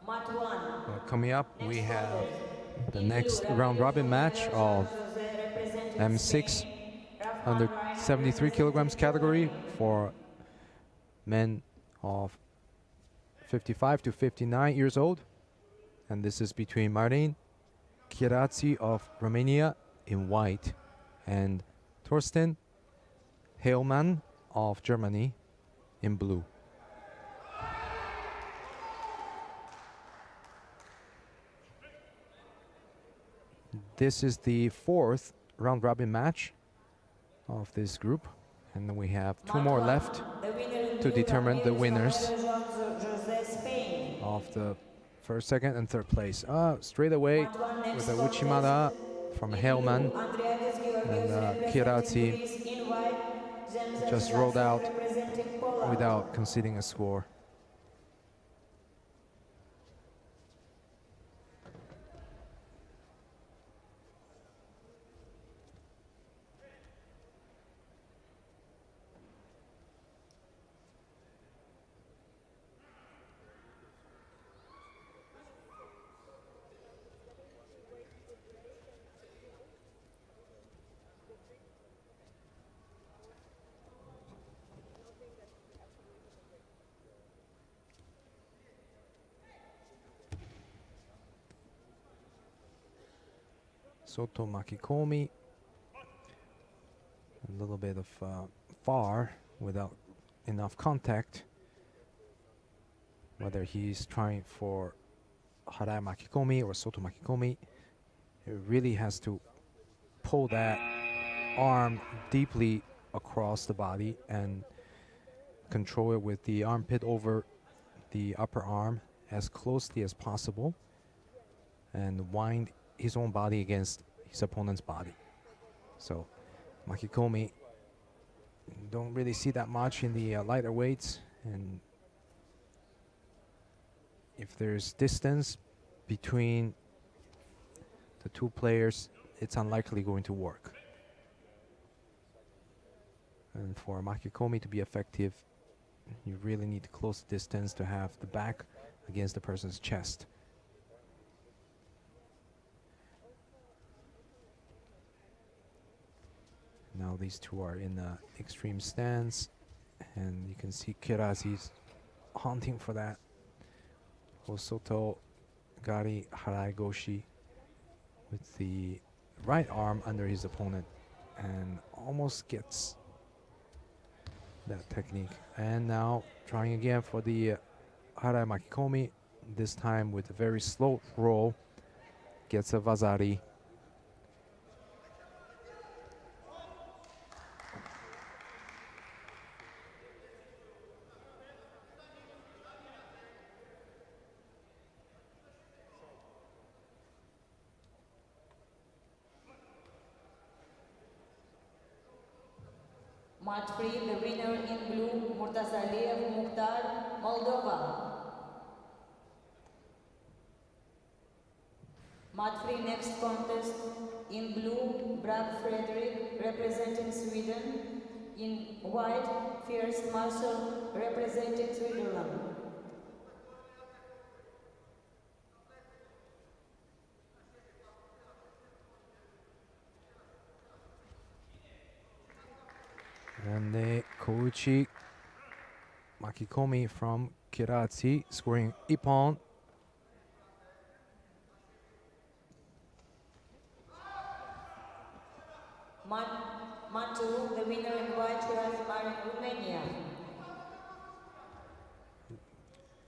Mat 1. Coming up, we Next have contest. the In next blue, round robin match of Jose representing M6 Spain. Rafa under Ryan 73 kilograms representing category Germany. for men of 55 to 59 years old. And this is between Marin Chirazzi of Romania in white and Thorsten Heilmann of Germany in blue. This is the fourth round robin match of this group, and then we have two more left to determine the winners of the first, second, and third place. Straight away with the Uchimata from Heilmann, and Chirazzi just rolled out without conceding a score. Soto Makikomi, a little bit of far without enough contact. Whether he's trying for Harai Makikomi or Soto Makikomi, it really has to pull that arm deeply across the body and control it with the armpit over the upper arm as closely as possible and wind his own body against his opponent's body. So Makikomi, don't really see that much in the lighter weights, and if there's distance between the two players, it's unlikely going to work. And for Makikomi to be effective, you really need close distance to have the back against the person's chest. Now these two are in an extreme stance, and you can see Chirazzi's hunting for that Osoto Gari Harai Goshi with the right arm under his opponent, and almost gets that technique. And now trying again for the Harai Makikomi, this time with a very slow roll, gets a Vazari. Match 3, the winner in blue, Murtazaliyev Mukhtar, Moldova. Match 3, next contest, in blue, Brag Fredrik representing Sweden. In white, Fierce Marshall representing Switzerland. And the Kouchi Makikomi from Chirazzi scoring Ippon. Mantu, the winner in white, Jurazin Marin, Romania.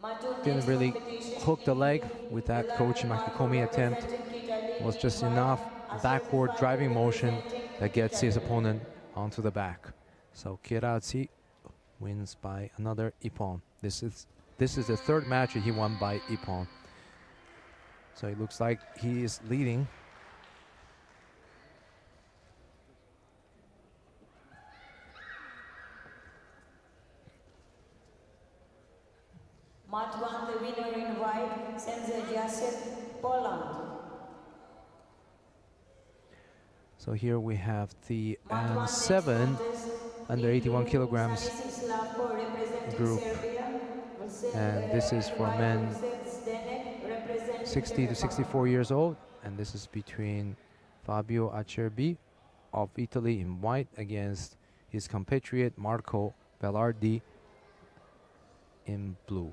Mantu, Didn't next really competition hook the in leg blue, with that Yulan Kouchi Marco Makikomi attempt. representing Italy. Was just In enough white, backward Assunta driving motion representing that gets his Italy. opponent onto the back. So Chirazzi wins by another Ippon. This is the third match that he won by Ippon. So it looks like he is leading. Match 1, the winner in white, Senza Jacek, Poland. So here we have the M7 under 81 kilograms group, and this is for men 60 to 64 years old, and this is between Fabio Acerbi of Italy in white against his compatriot Marco Bellardi in blue.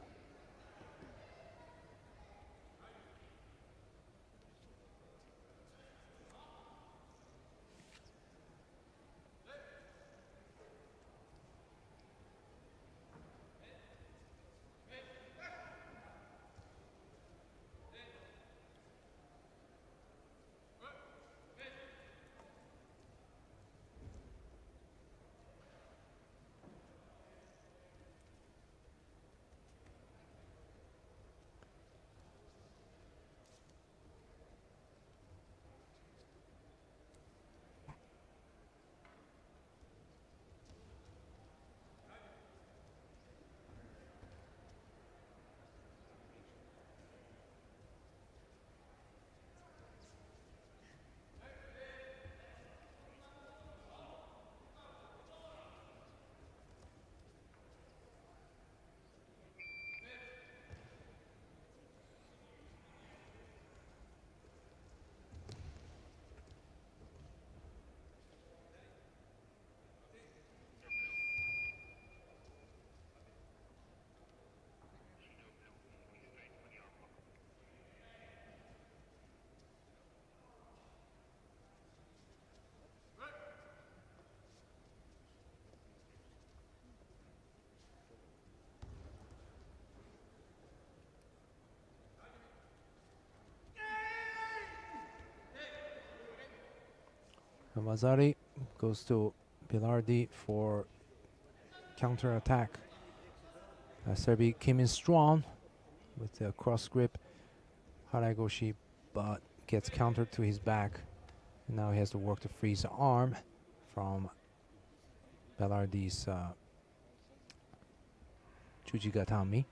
Mazzari goes to Bellardi for counter attack. Serbi came in strong with the cross grip Haragoshi, but gets countered to his back. And now he has to work to freeze the arm from Bellardi's Jujigatami.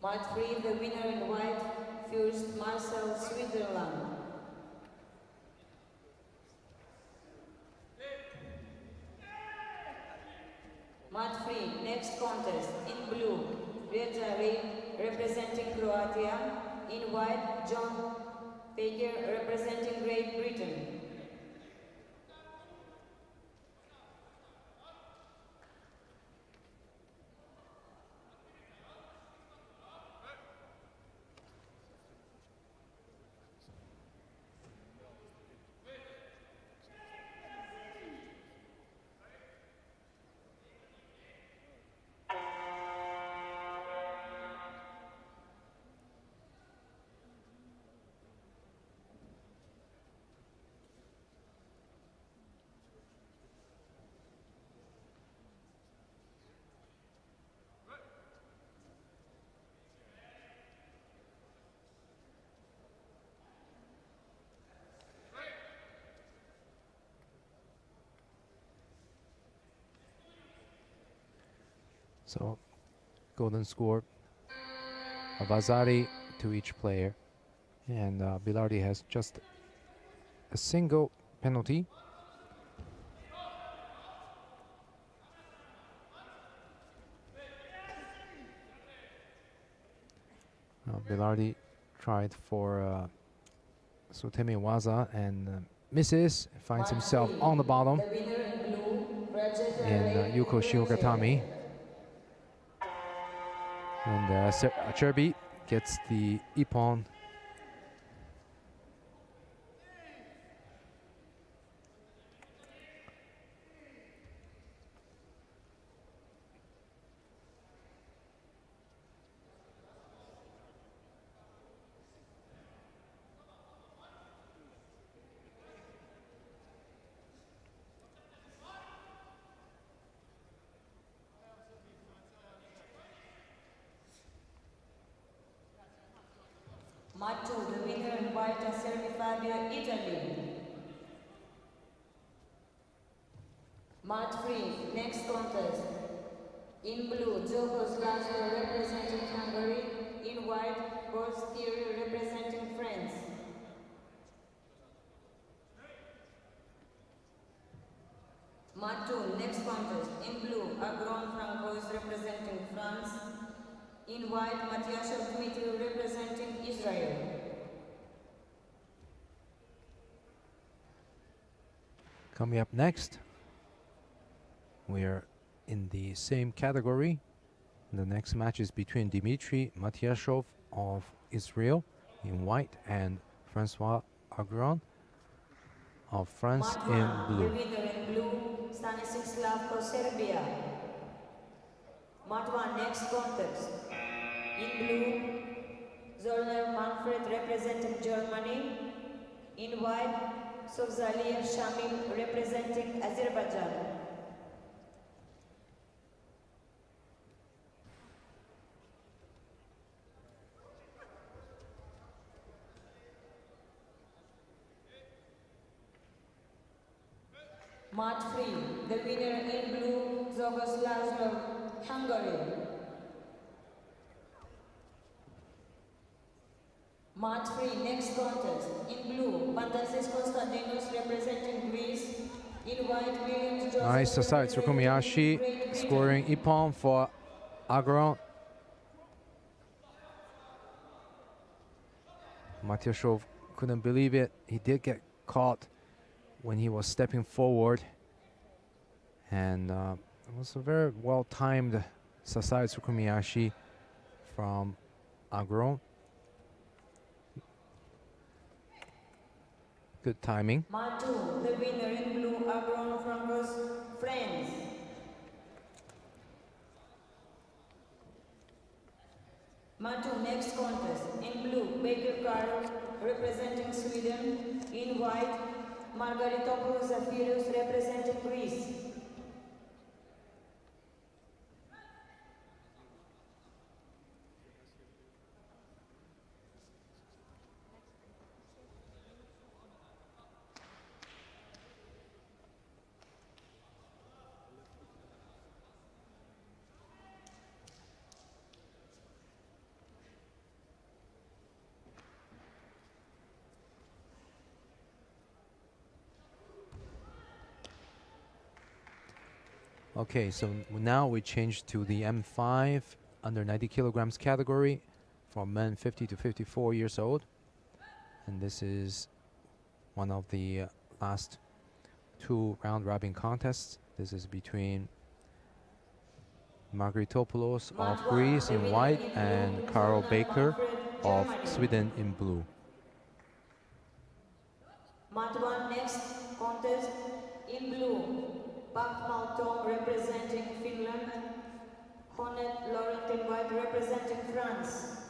Match 3, the winner in white, Fürst Marcel, Switzerland. Match 3, next contest, in blue, Rejari representing Croatia, in white, John Fager representing Great Britain. So, golden score of Mazzari to each player. And Bellardi has just a single penalty. Bellardi tried for Sutemi Waza and misses, finds himself on the bottom in Yuko Shiogatami. And Acerbi gets the ippon. white Acerbi Fabio, Italy. Mat free, next contest. In blue, Jokos Laszlo representing Hungary. In white, Boris Thierry representing France. Mat 2, next contest. In blue, Agron Francois representing France. In white, Matiashov Dmitry representing Israel. Coming up next, we are in the same category. The next match is between Dmitry Matiashov of Israel in white and Francois Agron of France Mat in 1, blue. the winner in blue, Stanisic Slavko, Serbia. Mat 1, next contest. In blue, Zollner Manfred representing Germany. In white, Sovzaliyev Shamil representing Azerbaijan. Mat 3, the winner in blue, Zogos Laszlo, Hungary. Mat 3, next contest. In blue, Pantasis Konstantinos representing Greece. In white, Williams Joseph. Nice aside, representing Tsukumiyashi Great Britain. scoring Ippon for Agron. Matiashov couldn't believe it. He did get caught when he was stepping forward. And it was a very well-timed Sasai Tsukumiyashi from Agron. Good timing. Mat 2, the winner in blue, Agron Francos, France. Mat 2, next contest. In blue, Baker Karl representing Sweden. In white, Margaritopoulos Zafiros representing Greece. Okay, so now we change to the M5 under 90 kilograms category for men 50 to 54 years old. And this is one of the last two round-robin contests. This is between Margaritopoulos of Greece in white and Karl Baker of Sweden in blue. Mat 1, next contest. In blue, Bak Maltom representing Finland. Honet Laurent in white representing France.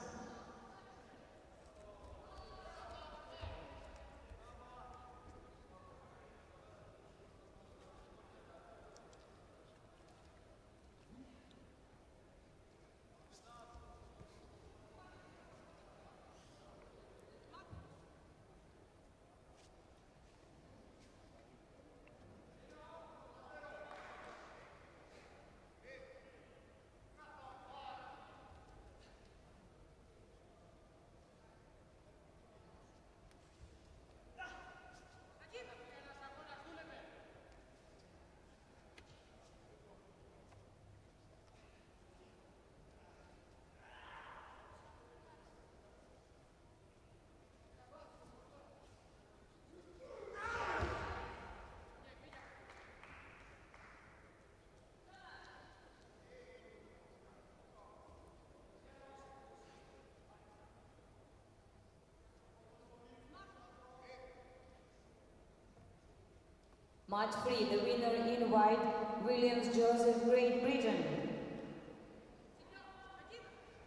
Match 3, the winner in white, Williams Joseph, Great Britain.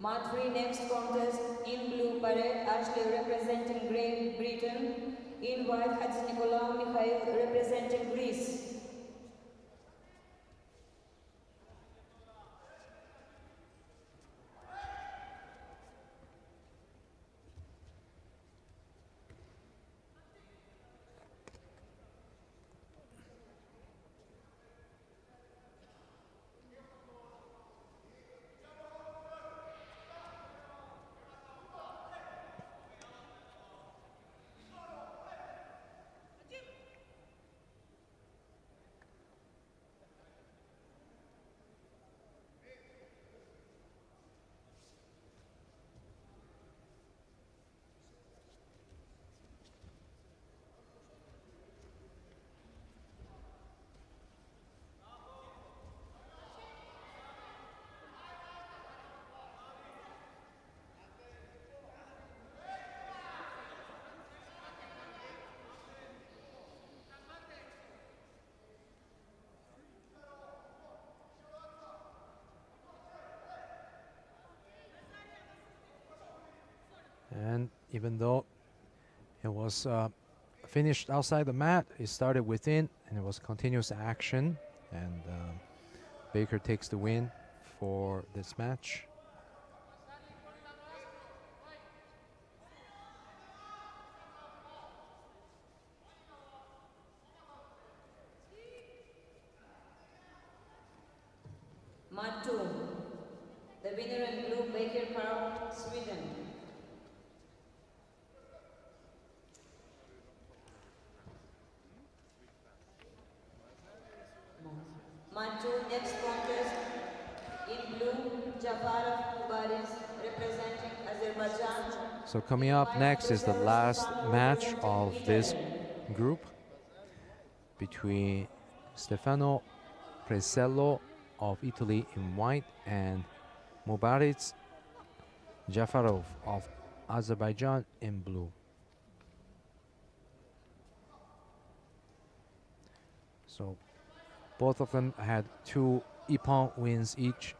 Match 3, next contest, in blue, Barrett Ashley representing Great Britain. In white, Hatzinikolaou Mikhail representing Greece. even though it was finished outside the mat, it started within, and it was continuous action. And Baker takes the win for this match. Mat 2. The winner in blue, Baker Park, Sweden. Mat 2, next contest in blue, Jafarov Baris, representing Azerbaijan. So coming up next is the last match of this group between Stefano Presello of Italy in white and Mubaris Jafarov of Azerbaijan in blue. So both of them had 2 Ippon wins each.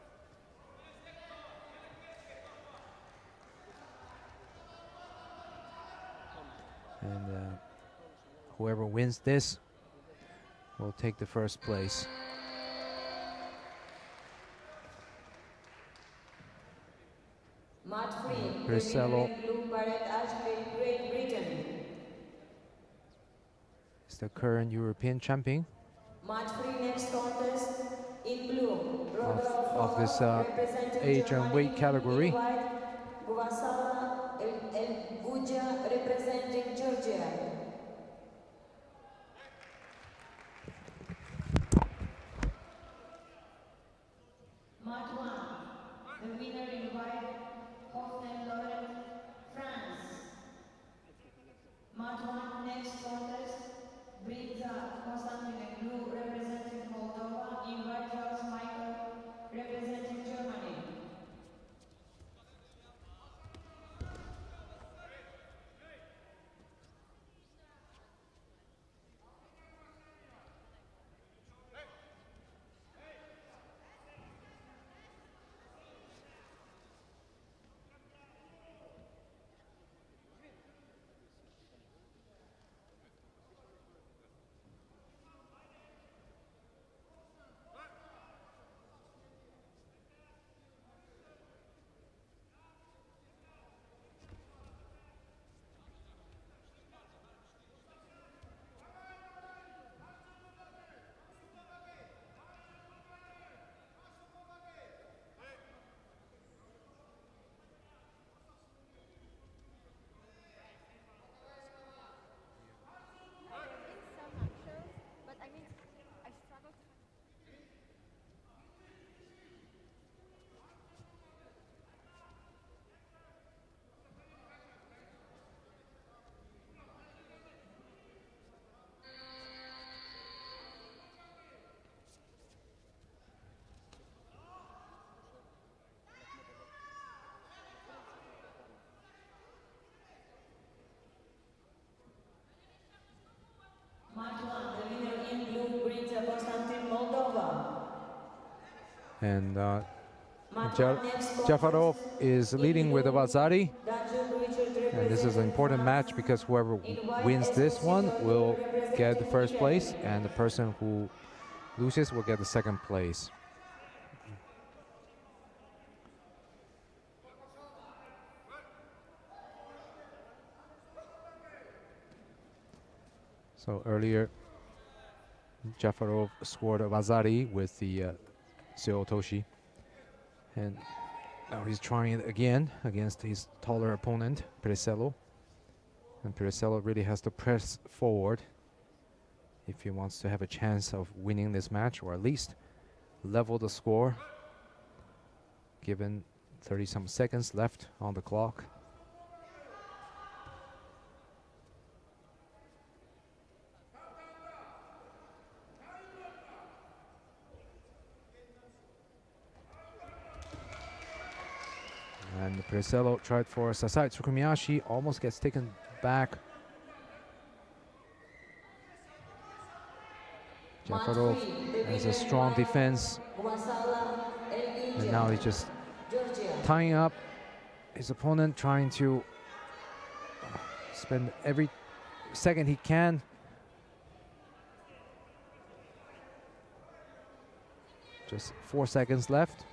And whoever wins this will take the first place. Mat 3. Presello Blue Barrett Ashley, Great Britain. is the current European champion Mat 3, next contest in blue, of this age and weight category. Guvasala El Guja, representing Georgia. Mat 1, the winner in white, Hoffman Laurent, France. Mat 1, next contest, Brinza Konstantin in blue, representing Moldova, in white, Charles Michael, representing Germany. And Jafarov is leading with Vazari. And this is an important match because whoever wins this one will get the first place, and the person who loses will get the second place. So earlier, Jafarov scored Vazari with the Seotoshi, and now he's trying it again against his taller opponent, Presello. And Presello really has to press forward if he wants to have a chance of winning this match, or at least level the score, given 30-some seconds left on the clock. And Presello tried for Sasai Tsukumiyashi, almost gets taken back. Jafarov has a strong defense. And now he's just tying up his opponent, trying to spend every second he can. Just 4 seconds left.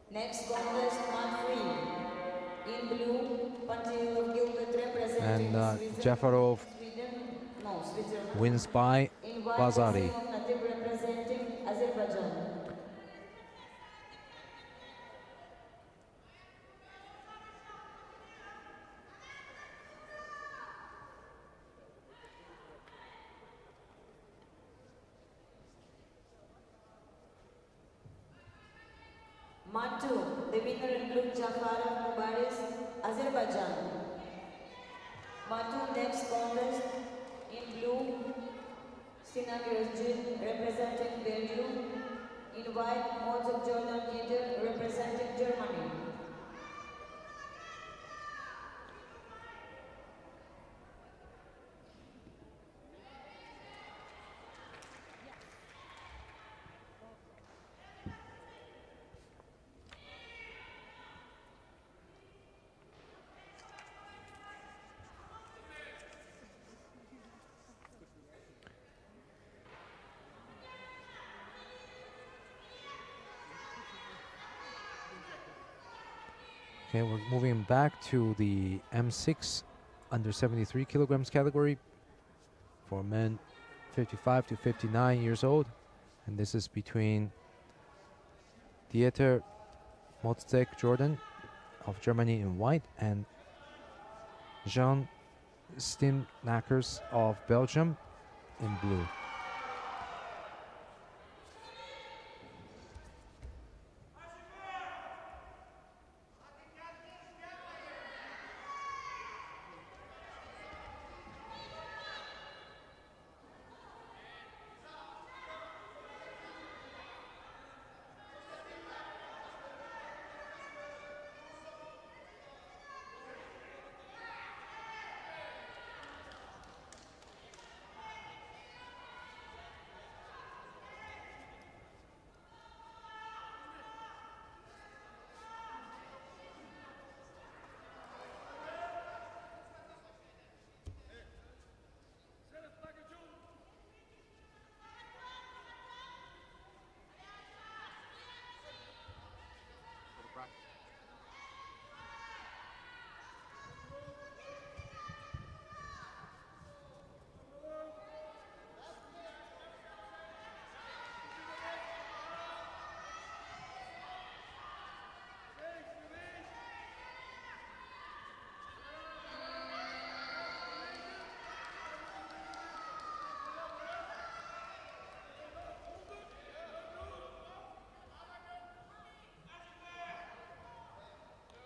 Next contest, Mat 3. In blue, Pantev Gilbert representing And Sweden. Jafarov Switzerland. wins by In white, Bazari. Vasyl Nativ representing Azerbaijan. Mat 2, the winner in blue, Jafarov Mubaris, Azerbaijan. Mat 2, next contest, in blue, Sinan Özcan representing Belgium. In white, Mozart Jordan Gider representing Germany. Okay, we're moving back to the M6 under 73 kilograms category for men 55 to 59 years old. And this is between Dieter Moztek Jordan of Germany in white and Jean Stimnakers of Belgium in blue.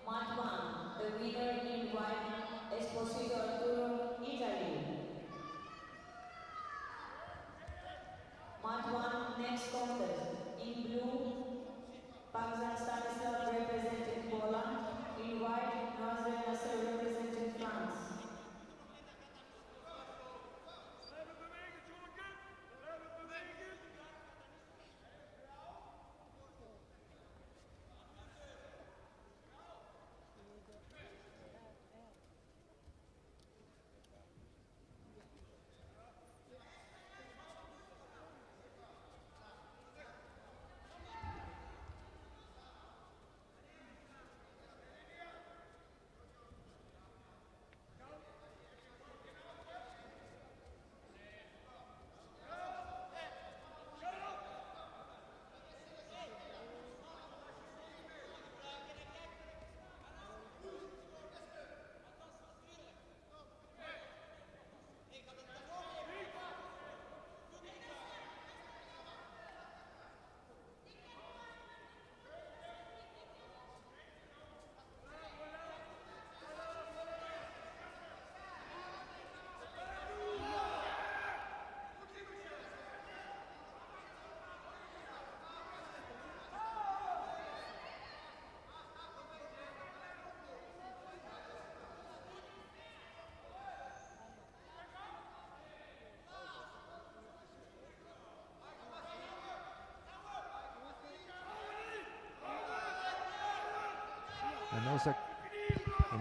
Mat 1, the winner in white, Esposito Arturo, Italy. Mat 1, next contest. In blue, Pakistan Stanislav representing Poland. In white, Nazar Nasser representing France.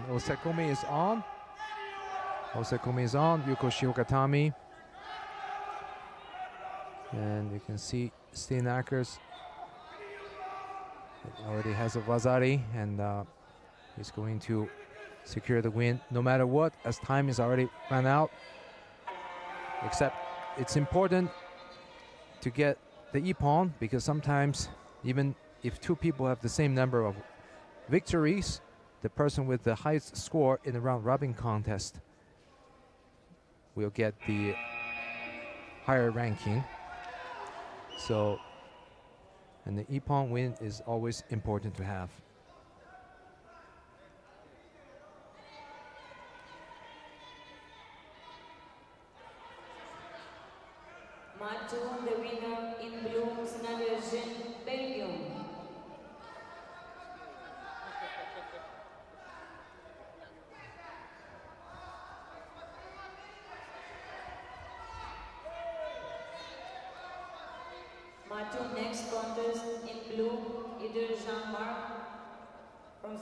Osekumi is on. Osekumi is on. Yuko Shiokatami. And you can see Steenakers already has a Wazari, and he's going to secure the win no matter what, as time is already run out. Except it's important to get the ippon, because sometimes even if two people have the same number of victories, the person with the highest score in the round robin contest will get the higher ranking. So, and the ippon win is always important to have. Match 2, the winner in blue, Intermission, Belgium. Match 2, next contest in blue, either Jean-Marc from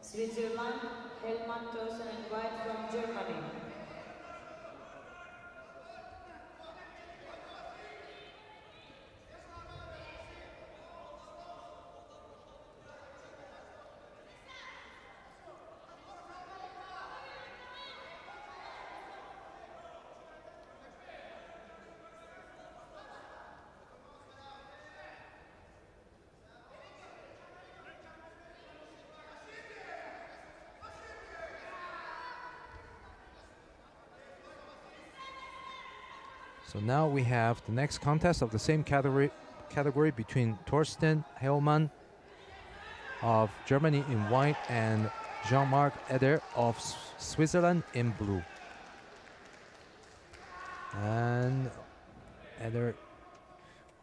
Switzerland, Helman Thorsen and White from Germany. So now we have the next contest of the same category between Thorsten Hellmann of Germany in white and Jean-Marc Eder of Switzerland in blue. And Eder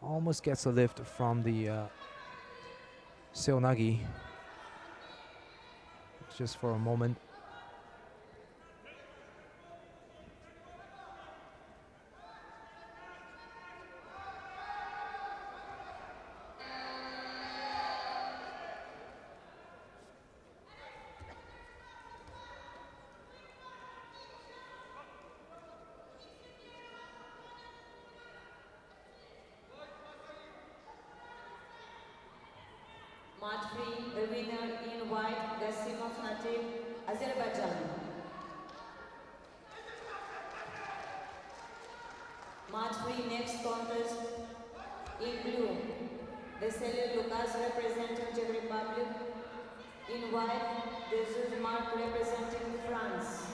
almost gets a lift from the Seonagi just for a moment. Match 3, the winner in white, Gasimov Nativ, Azerbaijan. Match 3, next contest in blue, Vesely Lucas representing Czech Republic. In white, Jesus Mark representing France.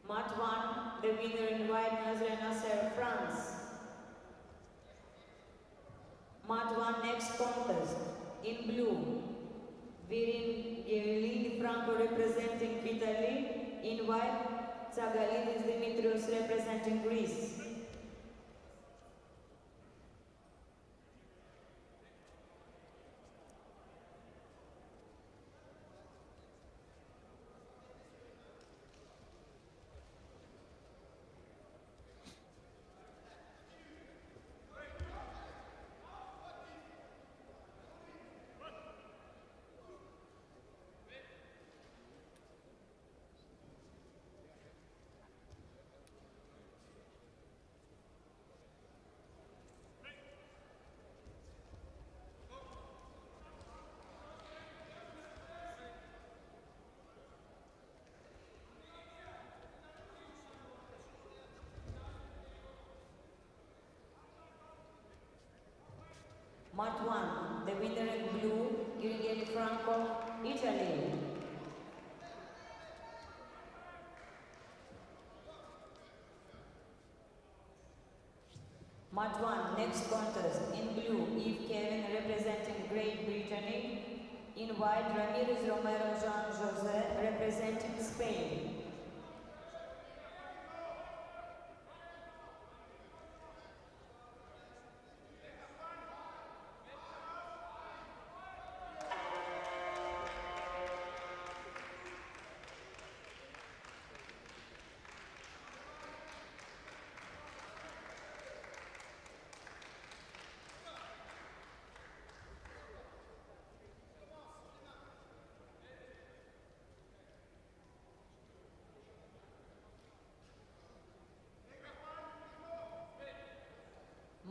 Match 1, the winner in white, Nazir Nasser, France. Match 1, next contest in blue, Virin Gerlini Franco representing Italy. In white, Tsagalidis Dimitrios representing Greece. Mat 1, the winner in blue, Iridiani Franco, Italy. Mat 1, next contest, in blue, Eve Kevin representing Great Britain. In white, Ramirez Romero Jean Jose representing Spain.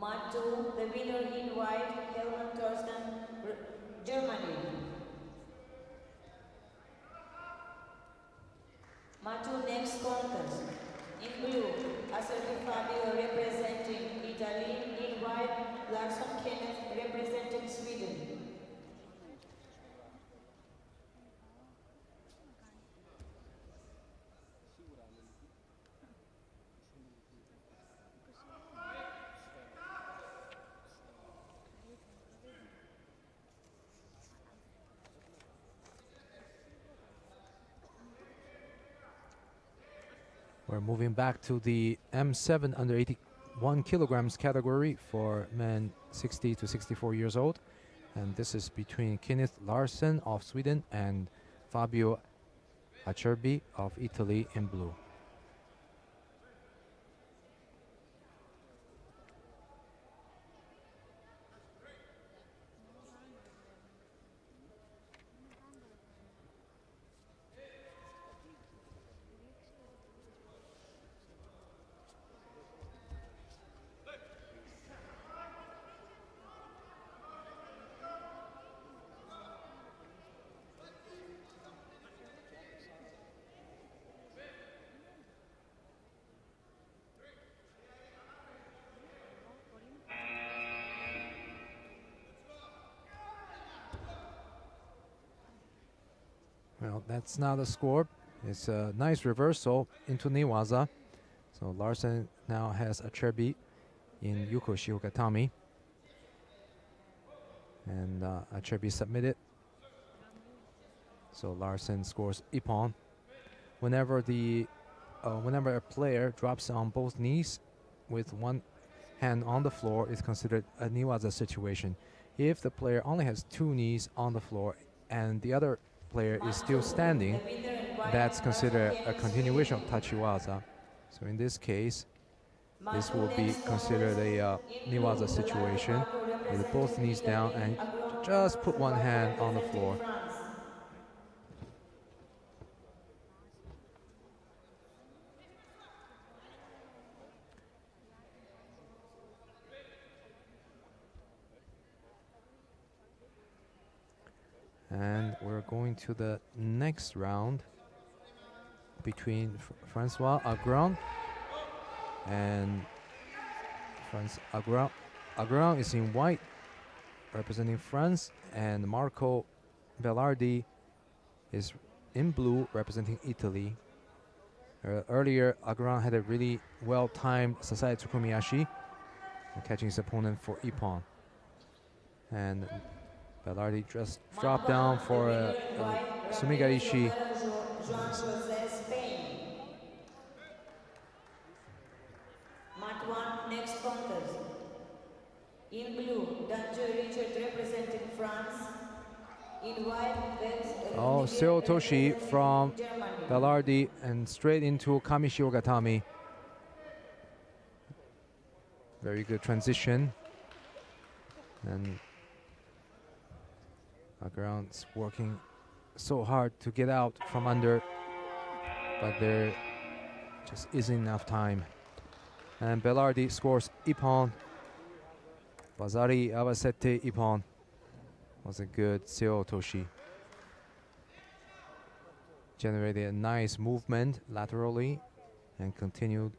Mat 2, the winner in white, Helmut Thorsten, Germany. Mat 2, next contest. In blue, Acerbi Fabio representing Italy. In white, Larsson Kenneth representing Sweden. We're moving back to the M7 under 81 kilograms category for men 60 to 64 years old. And this is between Kenneth Larsson of Sweden and Fabio Acerbi of Italy in blue. Well, that's not a score. It's a nice reversal into Newaza. So Larsson now has Acerbi in Yuko Shiokatami. And Acerbi submitted. So Larsson scores Ippon. Whenever a player drops on both knees with one hand on the floor, it's considered a Newaza situation. If the player only has two knees on the floor and the other player is still standing, that's considered a continuation of Tachiwaza. So in this case, this will be considered a Newaza situation with both knees down and just put one hand on the floor. And we're going to the next round between Francois Agron and Agron is in white, representing France, and Marco Bellardi is in blue, representing Italy. Earlier, Agron had a really well-timed Sasai Tsukumiyashi, catching his opponent for Ippon. And Bellardi just dropped down for Sumigaishi. next contest. In blue, Danjo Richard representing France. In white, Bex Oh, Seo Toshi from Germany. Bellardi and straight into Kamishi Ogatami. Very good transition. And Aguirre's working so hard to get out from under, but there just isn't enough time. And Bellardi scores Ippon. Bazari Awasete Ippon. Was a good Seo Toshi. Generated a nice movement laterally and continued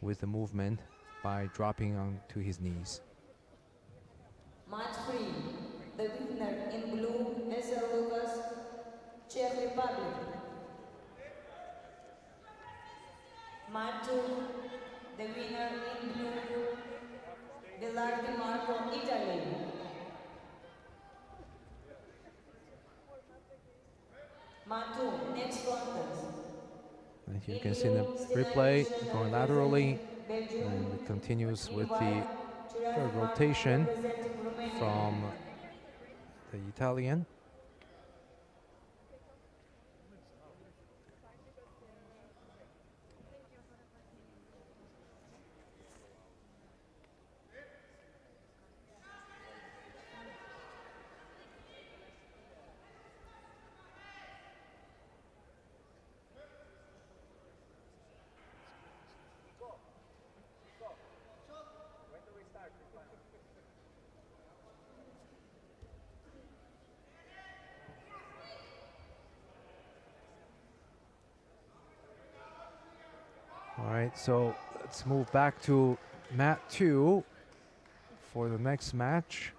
with the movement by dropping onto his knees. Match 3. The winner in blue, Esel Lucas, Czech Republic. Match 2. The winner in blue, Bellardi Marco, Italy. Match 2. Next contest. And you can see the replay going laterally, and it continues with the rotation from the Italian. All right, so let's move back to mat 2 for the next match.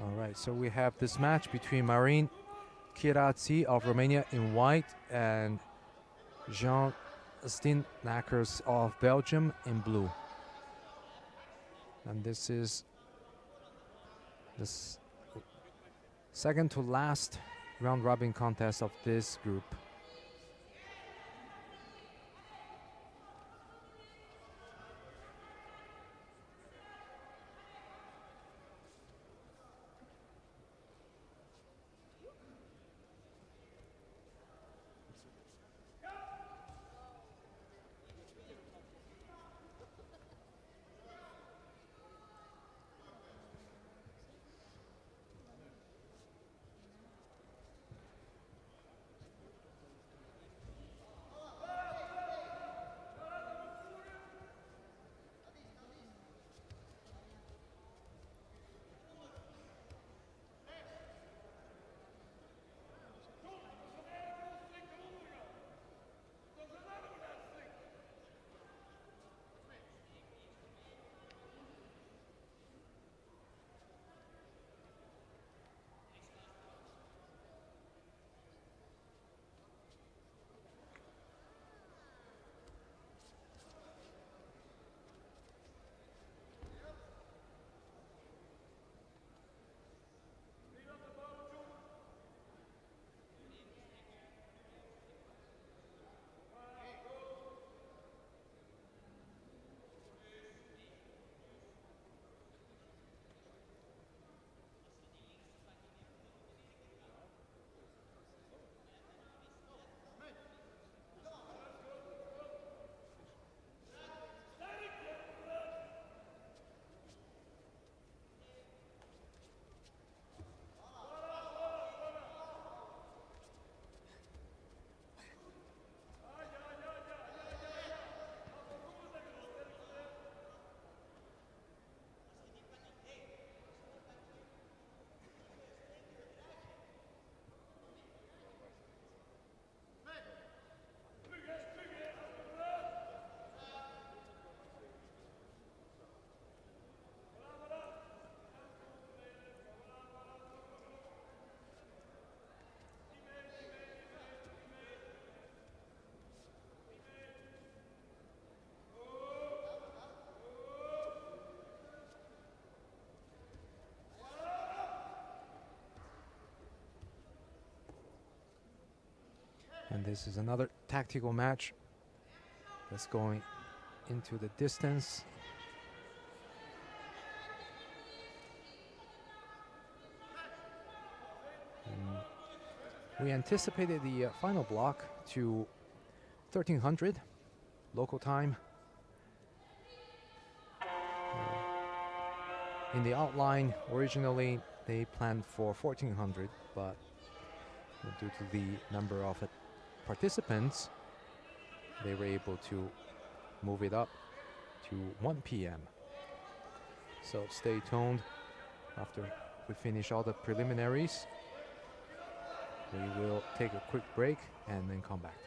All right, so we have this match between Marin Chirazzi of Romania in white and Jean Steenakers of Belgium in blue. And this is the second to last round robin contest of this group. And this is another tactical match that's going into the distance. And we anticipated the final block to 1300 local time. In the outline, originally they planned for 1400, but due to the number of participants, they were able to move it up to 1 p.m. So stay tuned. After we finish all the preliminaries, we will take a quick break and then come back.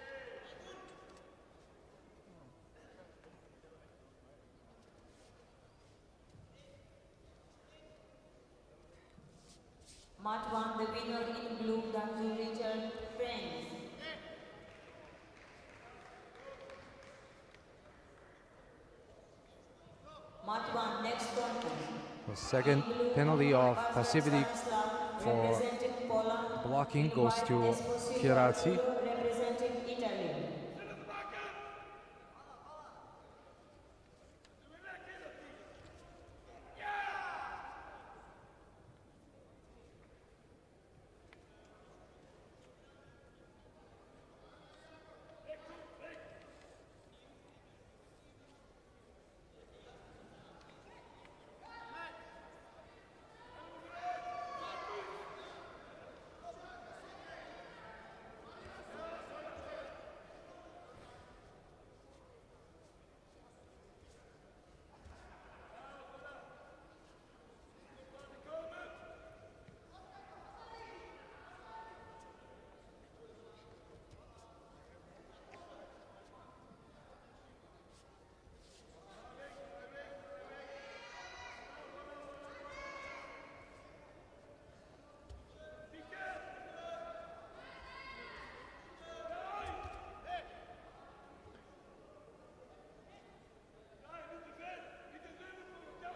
Mat 1, the winner in blue, Dr. Richard Friends. Mat 1, next contest. The second penalty of passivity for Representing Poland. blocking In goes white, to Esposito Heraklion. representing Italy.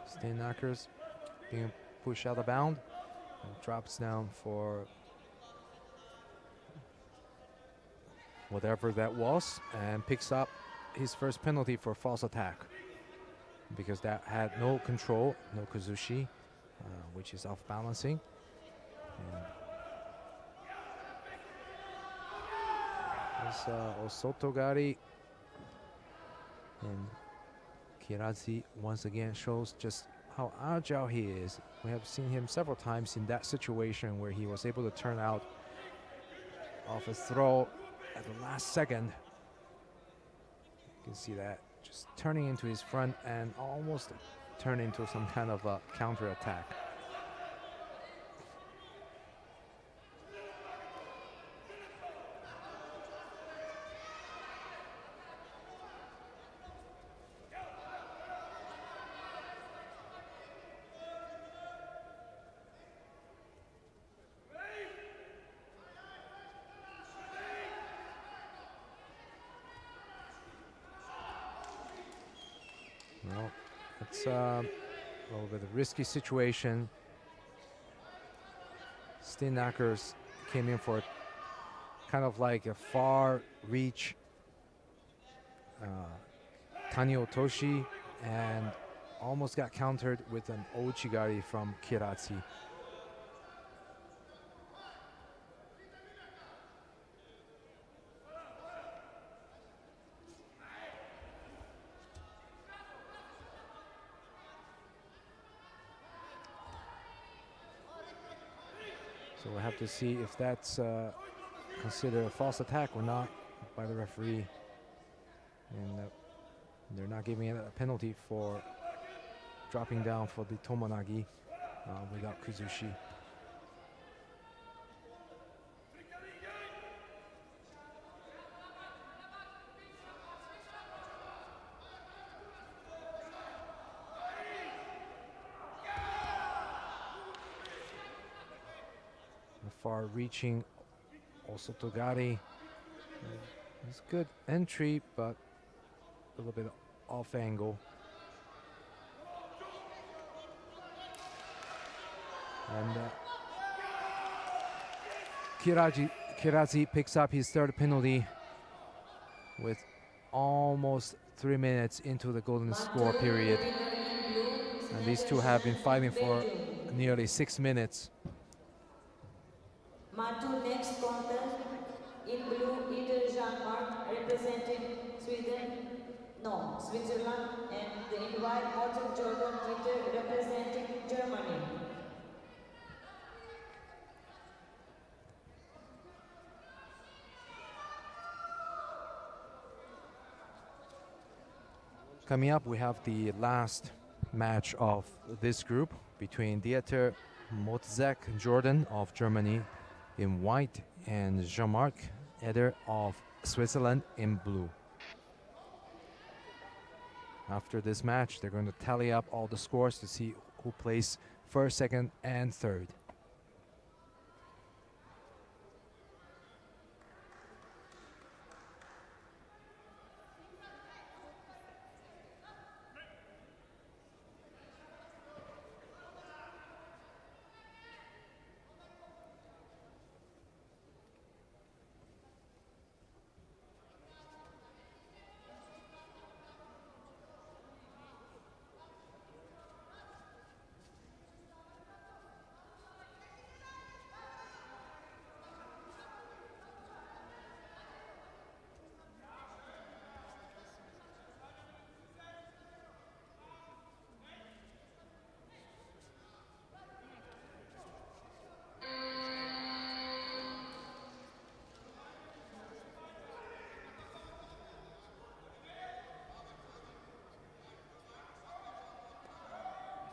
Steinknackers being pushed out of bound and drops down for whatever that was and picks up his first penalty for false attack because that had no control, no kazushi, which is off balancing. And this Osotogari and Kirazi once again shows just how agile he is. We have seen him several times in that situation where he was able to turn out off a throw at the last second. You can see that just turning into his front and almost turn into some kind of a counter attack. Well, it's a little bit of a risky situation. Steinknackers came in for kind of like a far reach Tani Otoshi and almost got countered with an Ouchigari from Kirazi. So we'll have to see if that's considered a false attack or not by the referee. And they're not giving it a penalty for dropping down for the Tomonagi without Kuzushi. Far-reaching Osotogari. It's good entry, but a little bit off angle. And Kirazi picks up his third penalty with almost 3 minutes into the golden score period. And these two have been fighting for nearly 6 minutes. Matu next contest in blue, Peter Jean-Marc representing Switzerland, and in white, Otto Jordan Dieter representing Germany. Coming up, we have the last match of this group between Dieter Motzek Jordan of Germany in white and Jean-Marc Eder of Switzerland in blue. After this match, they're going to tally up all the scores to see who plays first, second, and third.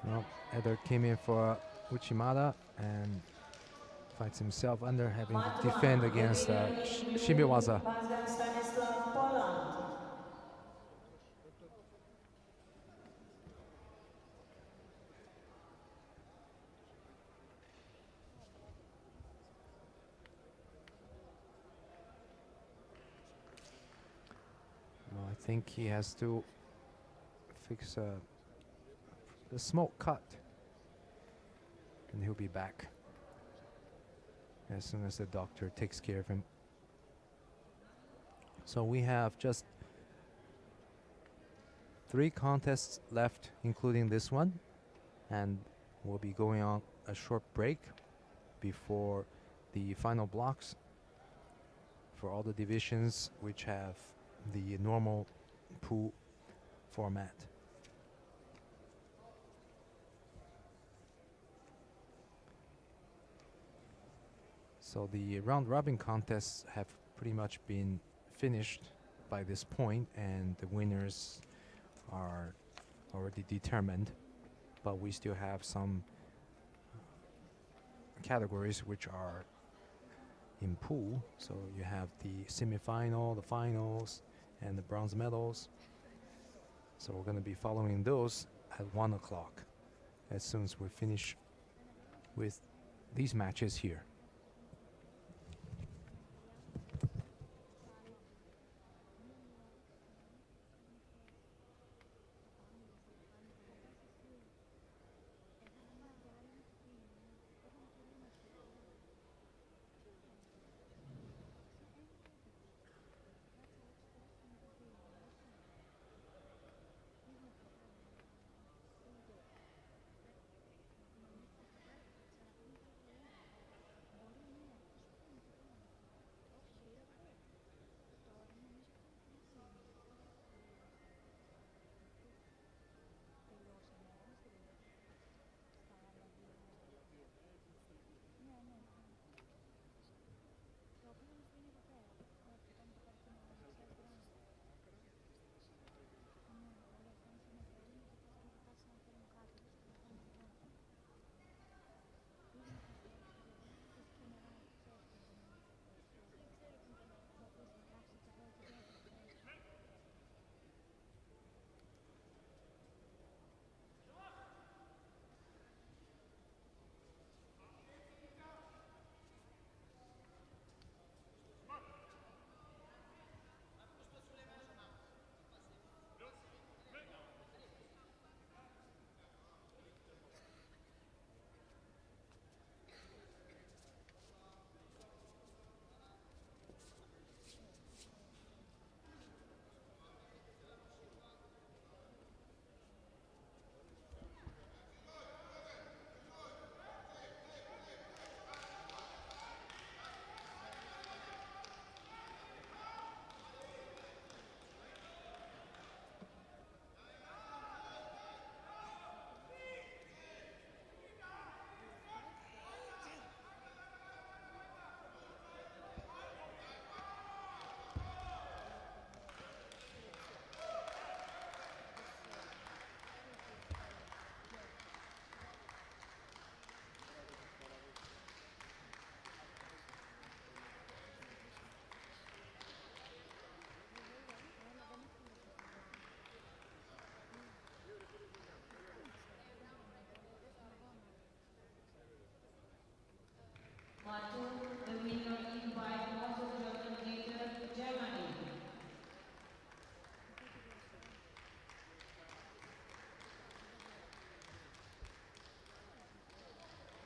Well, Eder came in for Uchimata and fights himself under, having to defend against Shimiwaza. Well, I think he has to fix the smoke cut, and he'll be back as soon as the doctor takes care of him. So we have just 3 contests left, including this one, and we'll be going on a short break before the final blocks for all the divisions which have the normal pool format. So the round robin contests have pretty much been finished by this point, and the winners are already determined, but we still have some categories which are in pool. So you have the semi-final, the finals, and the bronze medals. So we're going to be following those at 1 o'clock as soon as we finish with these matches here.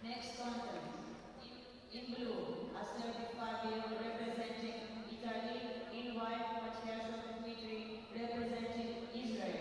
Next contest, in blue, Acerbi Fabio representing Italy, in white, Mathias Dmitry representing Israel.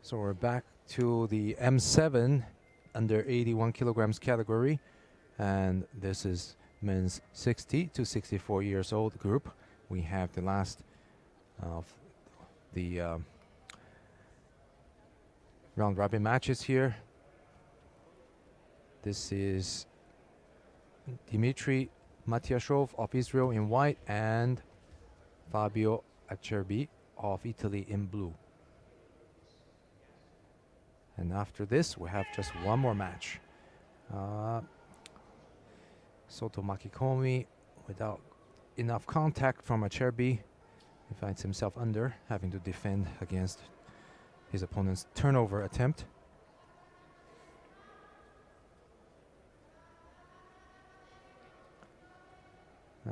So we're back to the M7 under 81 kilograms category, and this is men's 60 to 64 years old group. We have the last of the round robin matches here. This is Dmitry Matiashov of Israel in white and Fabio Acerbi of Italy in blue. And after this, we have just one more match. Soto Makikomi, without enough contact from Acerbi, he finds himself under, having to defend against his opponent's turnover attempt.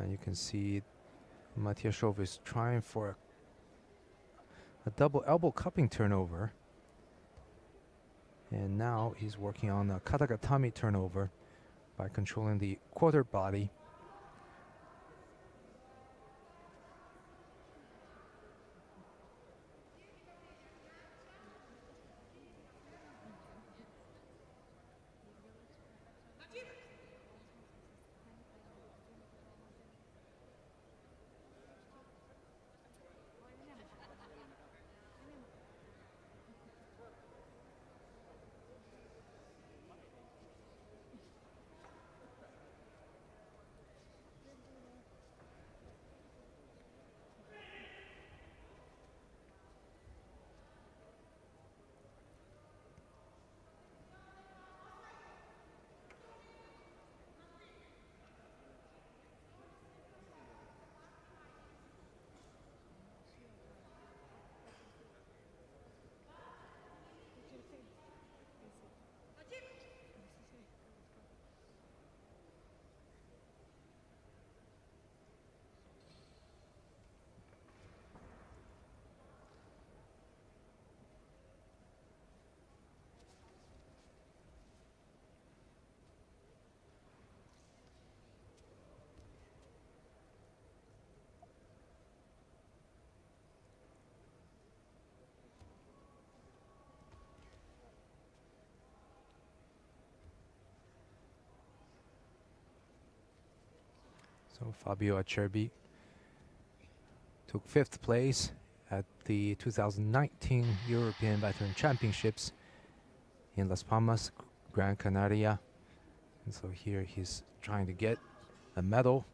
You can see Matiashov is trying for a double elbow cupping turnover. And now he's working on a katagatami turnover by controlling the quarter body. So Fabio Acerbi took 5th place at the 2019 European Veteran Championships in Las Palmas, Gran Canaria. And so here he's trying to get a medal.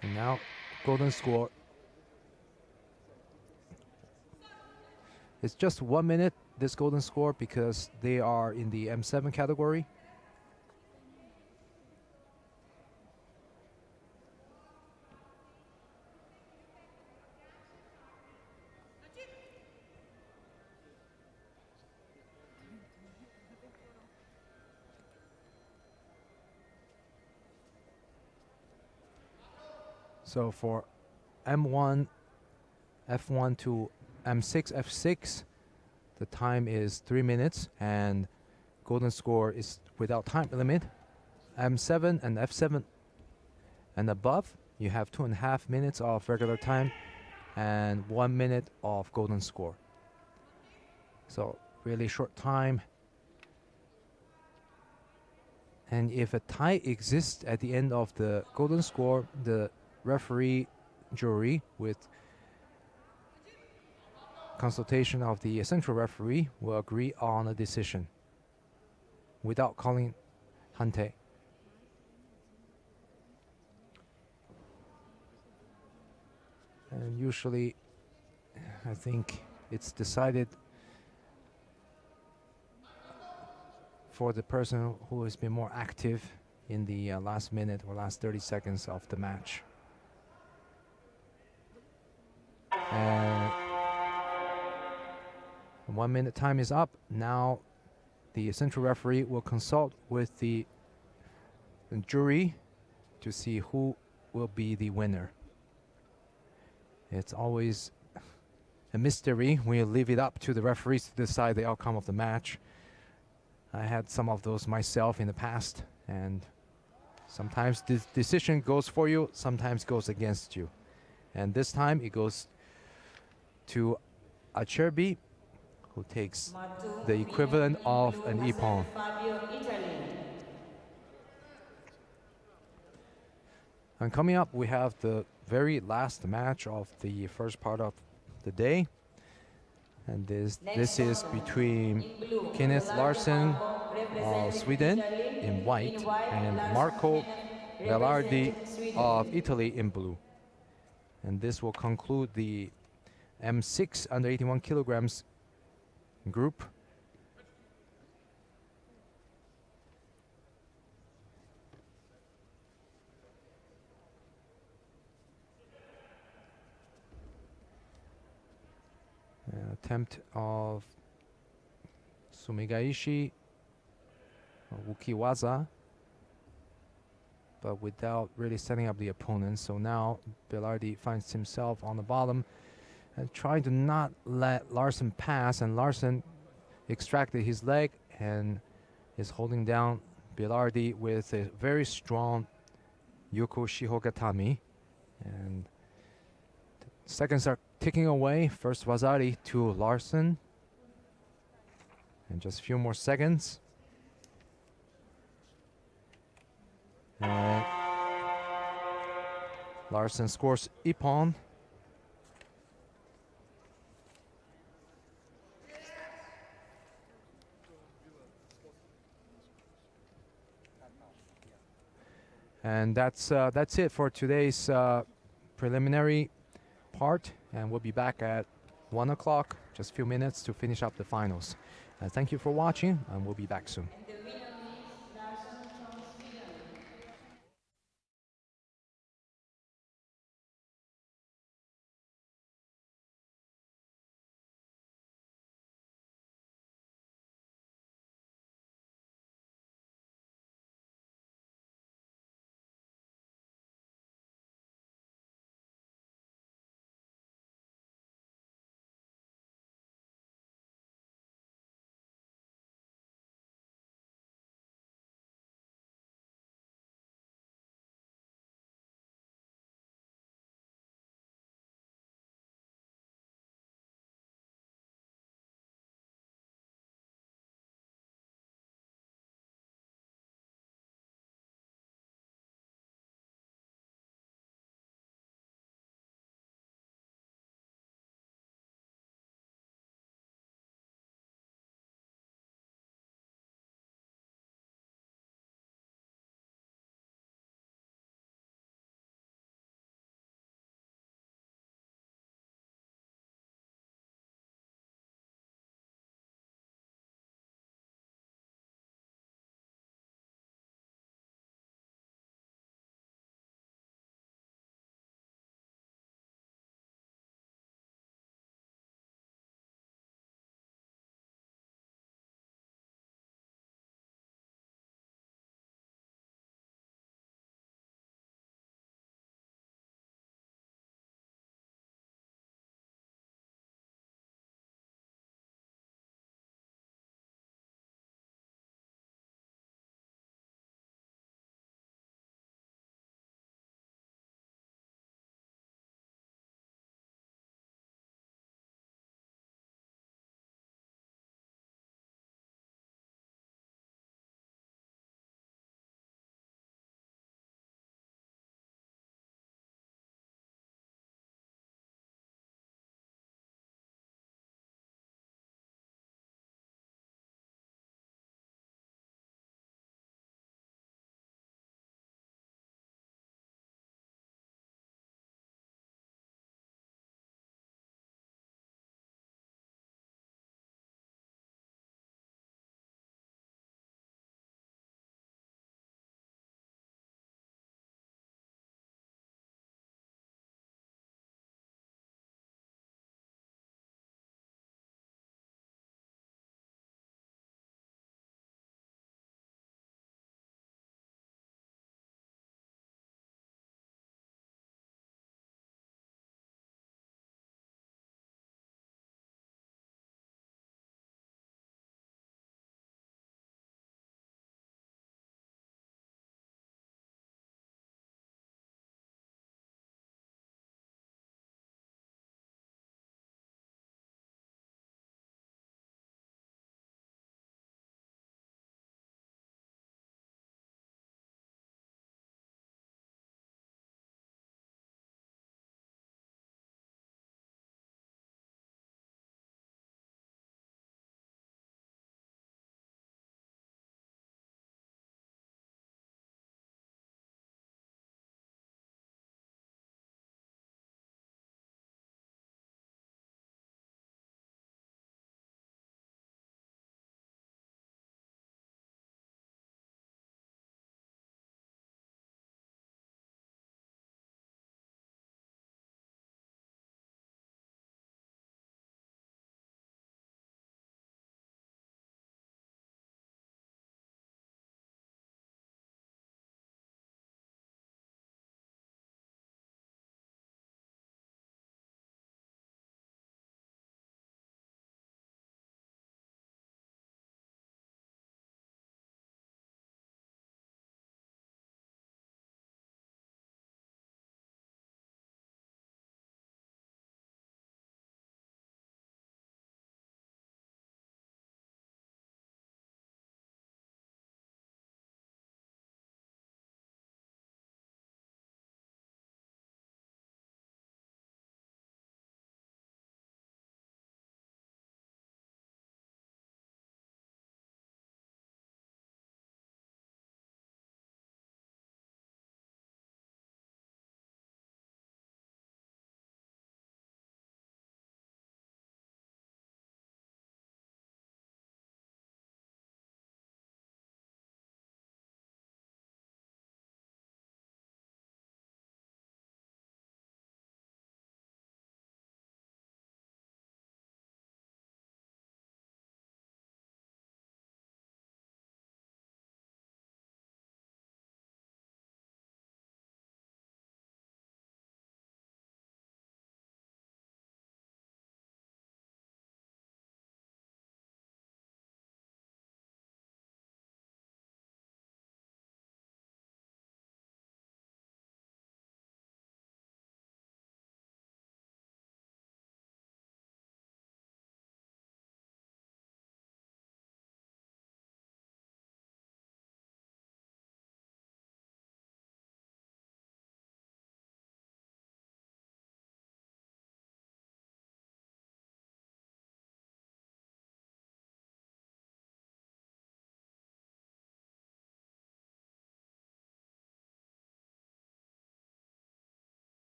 And now, golden score. It's just 1 minute, this golden score, because they are in the M7 category. So for M1, F1 to M6, F6, the time is 3 minutes, and golden score is without time limit. M7 and F7 and above, you have 2.5 minutes of regular time and 1 minute of golden score. So really short time. And if a tie exists at the end of the golden score, the referee jury, with consultation of the central referee, will agree on a decision without calling hante. And usually, I think it's decided for the person who has been more active in the last minute or last 30 seconds of the match. And 1 minute time is up. Now the central referee will consult with the jury to see who will be the winner. It's always a mystery. We'll leave it up to the referees to decide the outcome of the match. I had some of those myself in the past, and sometimes the decision goes for you, sometimes goes against you. And this time it goes to Acerbi, who takes the equivalent of an ippon. And coming up, we have the very last match of the first part of the day. And this is between Kenneth Larsson of Sweden in white and Marco Velardi of Italy in blue. And this will conclude the M6 under 81 kilograms group. Attempt of Sumigaishi, Ukiwaza, but without really setting up the opponent. So now Velardi finds himself on the bottom and trying to not let Larsson pass, and Larsson extracted his leg and is holding down Velardi with a very strong Yoko Shihogatami. And seconds are ticking away. First Wazari to Larsson. And just a few more seconds. And Larsson scores ippon. And that's it for today's preliminary part, and we'll be back at 1 o'clock, just a few minutes to finish up the finals. Thank you for watching, and we'll be back soon.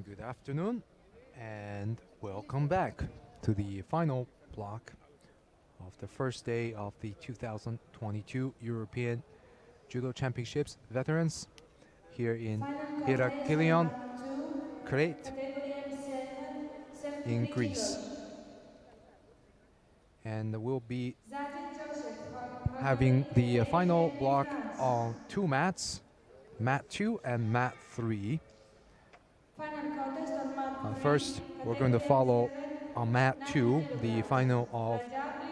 Good afternoon and welcome back to the final block of the first day of the 2022 European Judo Championships Veterans here in Heraklion, Crete in Greece. And we'll be having the final block on two mats, mat 2 and mat 3. First, we're going to follow on mat 2 the final of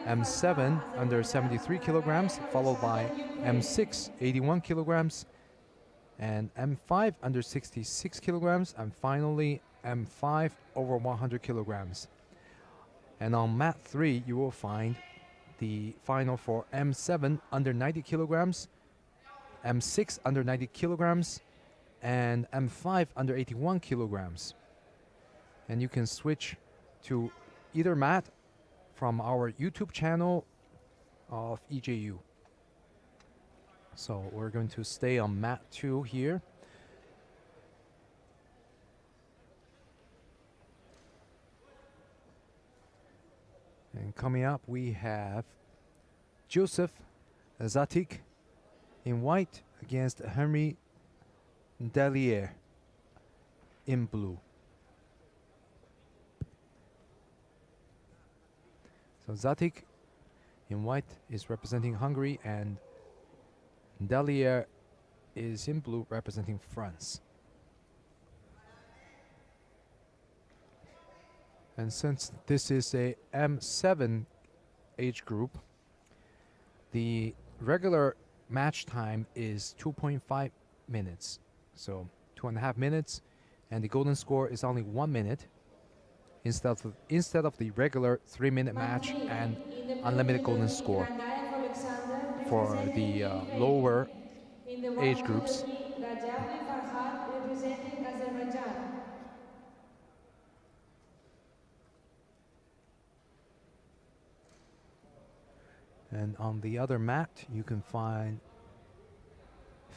M7 under 73 kilograms, followed by M6 81 kilograms, and M5 under 66 kilograms, and finally M5 over 100 kilograms. And on mat 3, you will find the final for M7 under 90 kilograms, M6 under 90 kilograms, and M5 under 81 kilograms. And you can switch to either mat from our YouTube channel of EJU. So we're going to stay on mat 2 here. And coming up, we have Joseph Zatik in white against Henry Delier in blue. So Zatik in white is representing Hungary, and Delier is in blue representing France. And since this is a M7 age group, the regular match time is 2.5 minutes. So 2.5 minutes, and the golden score is only 1 minute instead of the regular 3-minute match and unlimited golden score for the lower age groups. And on the other mat, you can find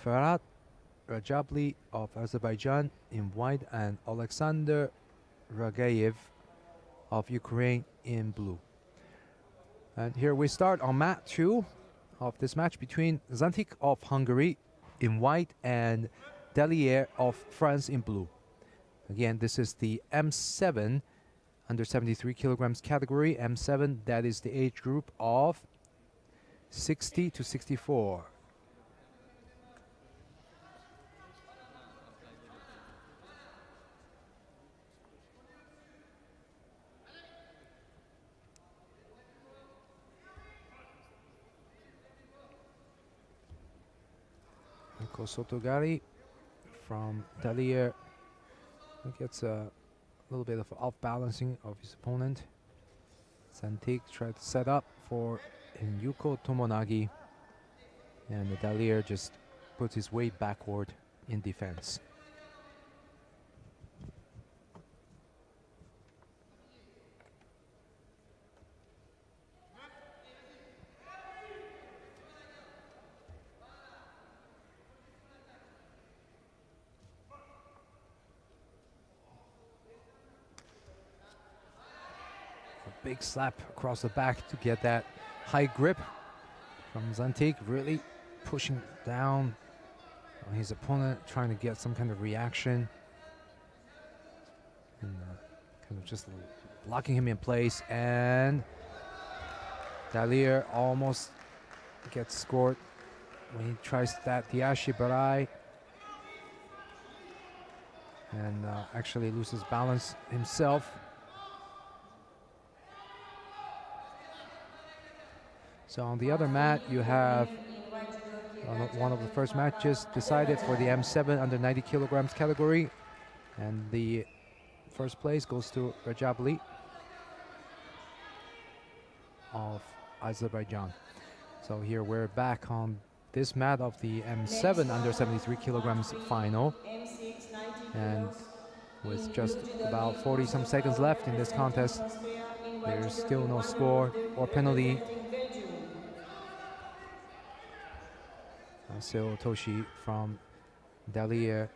Ferhat Rajabli of Azerbaijan in white and Alexander Ragayev of Ukraine in blue. And here we start on mat 2 of this match between Zantik of Hungary in white and Delier of France in blue. Again, this is the M7 under 73 kilograms category. M7, that is the age group of 60 to 64. Sotogari from Delier gets a little bit of off-balancing of his opponent. Zantik tried to set up for Yuko Tomonagi, and Delier just puts his weight backward in defense. Big slap across the back to get that high grip from Zantik, really pushing down on his opponent, trying to get some kind of reaction, and kind of just locking him in place. And Delier almost gets scored when he tries that Diashi Barai, and actually loses balance himself. So on the other mat, you have one of the first matches decided for the M7 under 90 kilograms category, and the first place goes to Rajabli of Azerbaijan. So here we're back on this mat of the M7 under 73 kilograms final, and with just about 40 some seconds left in this contest, there's still no score or penalty. Seo Toshi from Delier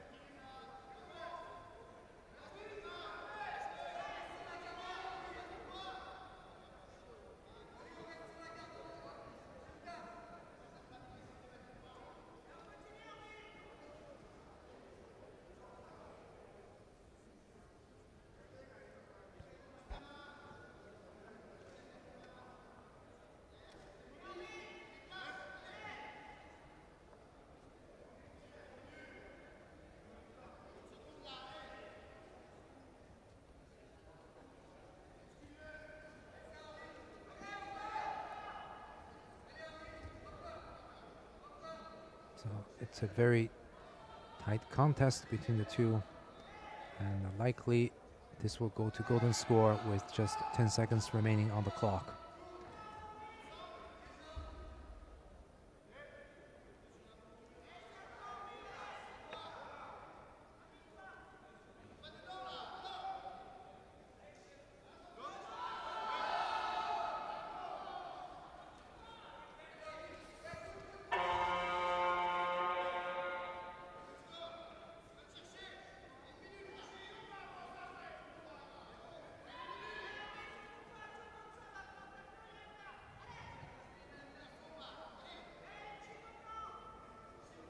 So it's a very tight contest between the two, and likely this will go to golden score with just 10 seconds remaining on the clock.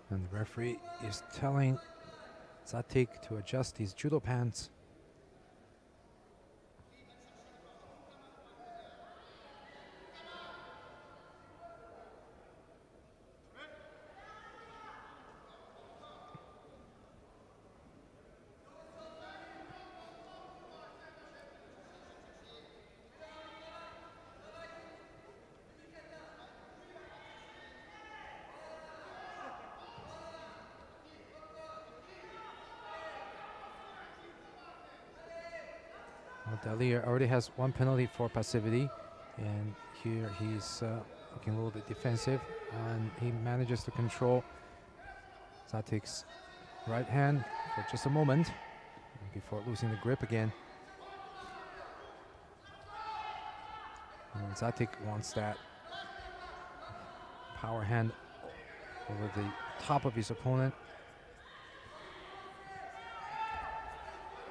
And the referee is telling Zatik to adjust his judo pants. Dalir already has one penalty for passivity, and here he's looking a little bit defensive, and he manages to control Zatik's right hand for just a moment before losing the grip again. And Zatik wants that power hand over the top of his opponent.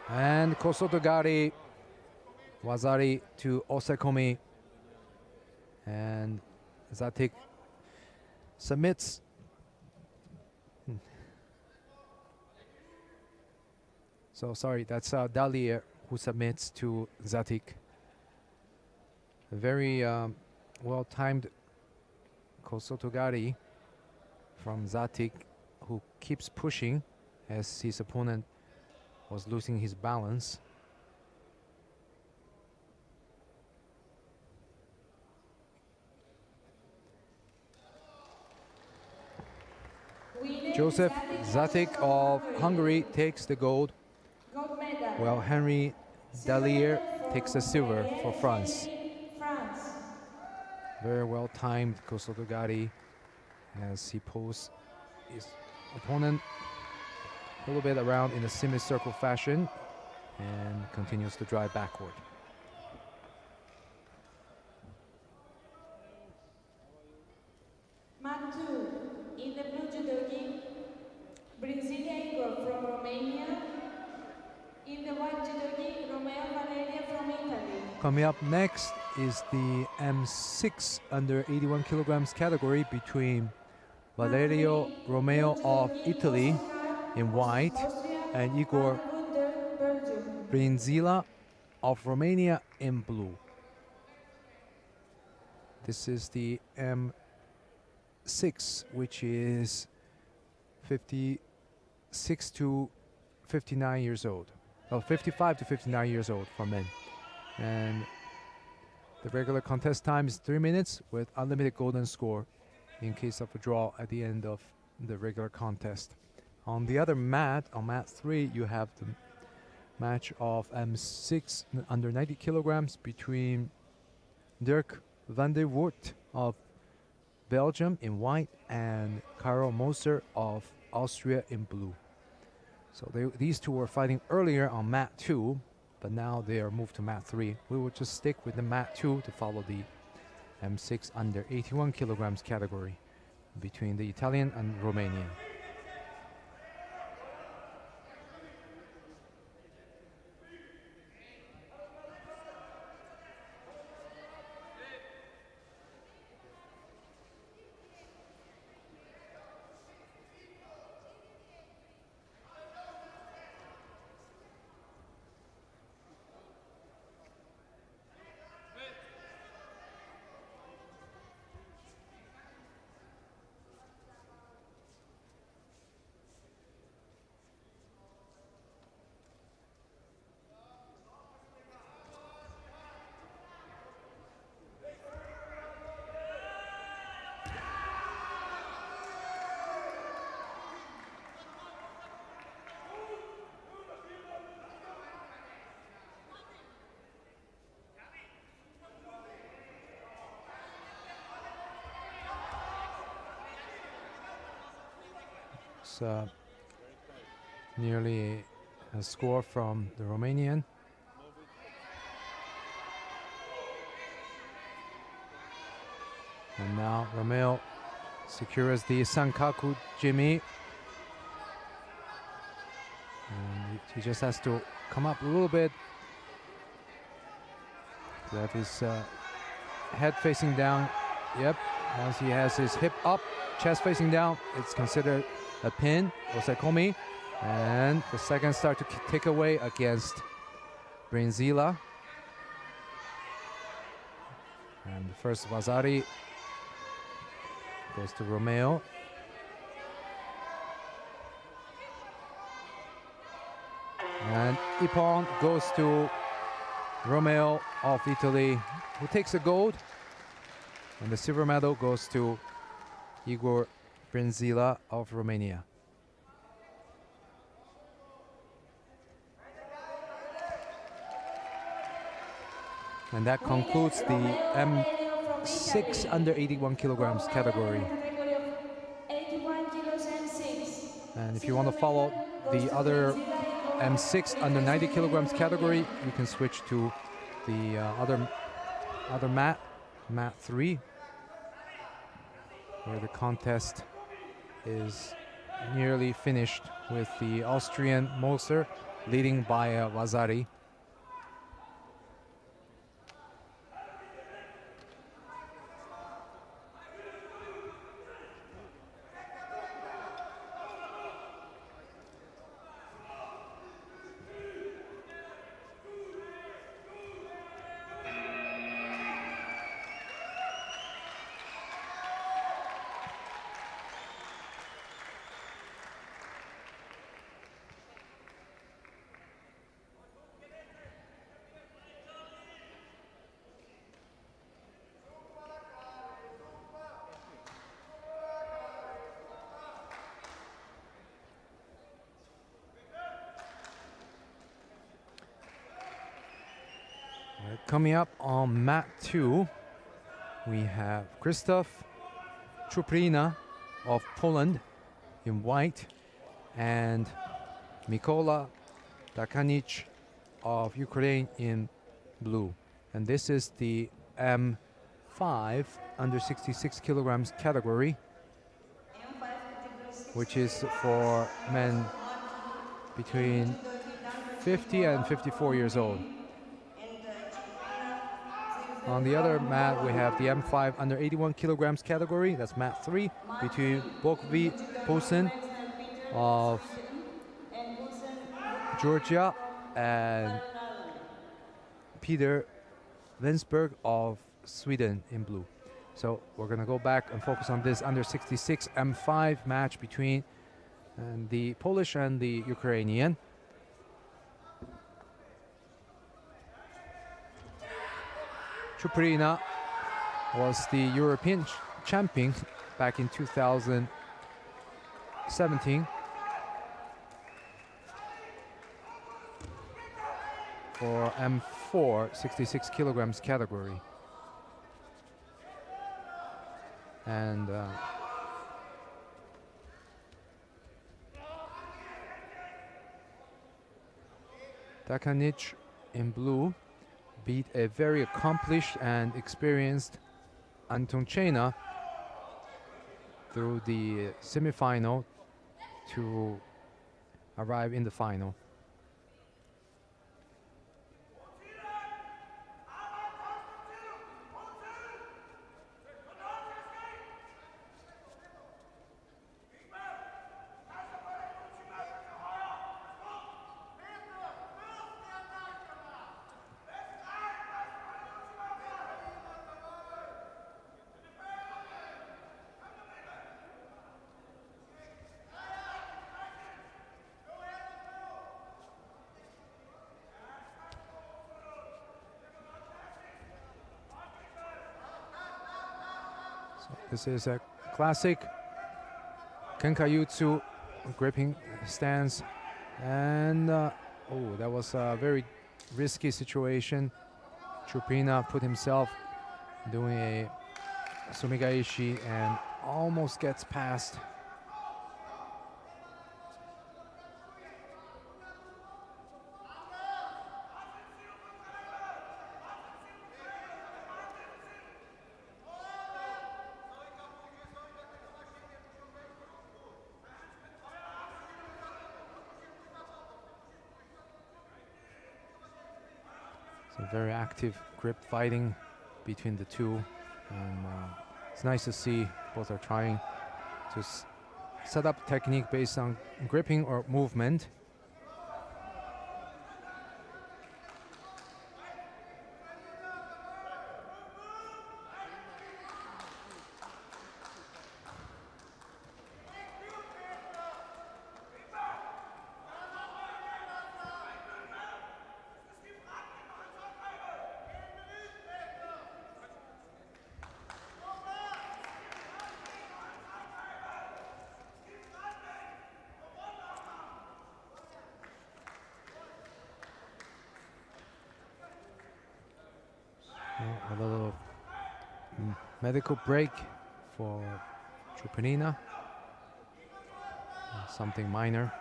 And Kosotogari Wazari to Osekomi, and Zatik submits. So sorry, that's Dalir who submits to Zatik. A very well-timed Kosotogari from Zatik, who keeps pushing as his opponent was losing his balance. Joseph Zatik of Hungary takes the gold, while Henry Dalir takes the silver for France. Very well timed Kosotogari as he pulls his opponent a little bit around in a semicircle fashion and continues to drive backward. Mat 2, in the blue judogi, Brinzilia Igor from Romania. In the white judogi, Romeo Valeria from Italy. Coming up next is the M6 under 81 kilograms category between Valerio Romeo of Italy in white and Igor Brinzila of Romania in blue. This is the M6, which is 56 to 59 years old. Oh, 55 to 59 years old for men. And the regular contest time is 3 minutes with unlimited golden score in case of a draw at the end of the regular contest. On the other mat, on mat 3, you have the match of M6 under 90 kilograms between Dirk van der Woert of Belgium in white and Karel Moser of Austria in blue. So these two were fighting earlier on mat 2, but now they are moved to mat 3. We will just stick with the mat 2 to follow the M6 under 81 kilograms category between the Italian and Romanian. was nearly a score from the Romanian. And now Romeo secures the Sankaku Jimmy. And he just has to come up a little bit. To have his head facing down. Yep, once he has his hip up, chest facing down, it's considered a pin, osaikomi. And the second start to take away against Brinzila. And the first Vazari goes to Romeo. And Ippon goes to Romeo of Italy, who takes the gold. And the silver medal goes to Igor Brinzila of Romania. And that concludes the M6 under 81 kilograms category. And if you want to follow the other M6 under 90 kilograms category, you can switch to the other mat 3, where the contest is nearly finished with the Austrian Moser leading by Vazari. Coming up on mat 2, we have Krzysztof Czuprina of Poland in white and Mikola Takanic of Ukraine in blue. And this is the M5 under 66 kilograms category, which is for men between 50 and 54 years old. On the other mat, we have the M5 under 81 kilograms category. That's mat 3 between Bokvi Posen of Georgia and Peter Lensberg of Sweden in blue. So we're going to go back and focus on this under 66 M5 match between the Polish and the Ukrainian. Czuprina was the European champion back in 2017 for M4 66 kilograms category. And Takanic in blue beat a very accomplished and experienced Antonchena through the semi-final to arrive in the final. This is a classic Kenkayutsu gripping stance, and oh, that was a very risky situation. Czuprina put himself doing a sumigaishi and almost gets past. So very active grip fighting between the two, and it's nice to see both are trying to set up technique based on gripping or movement. A little medical break for Chupanina. Something minor.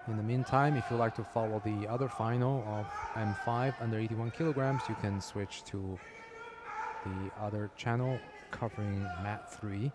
In the meantime, if you'd like to follow the other final of M5 under 81 kilograms, you can switch to the other channel covering mat 3.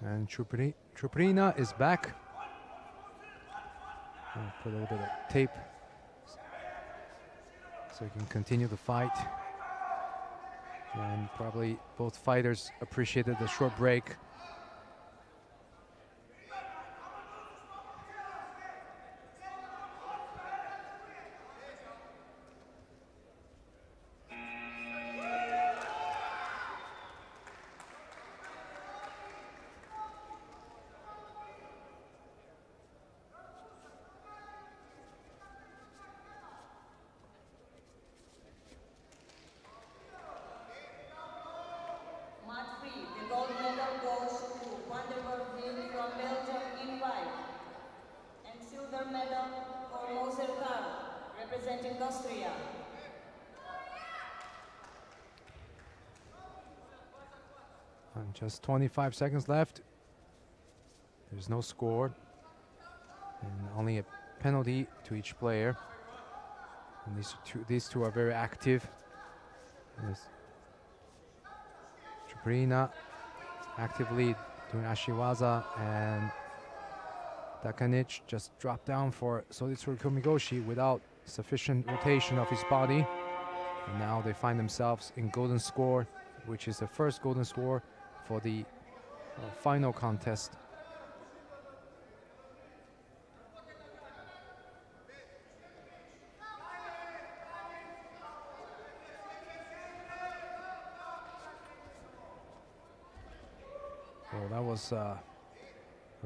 And Chuprina is back. I'll put a little bit of tape so you can continue the fight. And probably both fighters appreciated the short break. Representing Austria. And just 25 seconds left. There's no score. And only a penalty to each player. And these two are very active. Chuprina actively doing ashiwaza, and Takanic just dropped down for Solitsuru Komigoshi without sufficient rotation of his body. And now they find themselves in golden score, which is the first golden score for the final contest. Well, that was a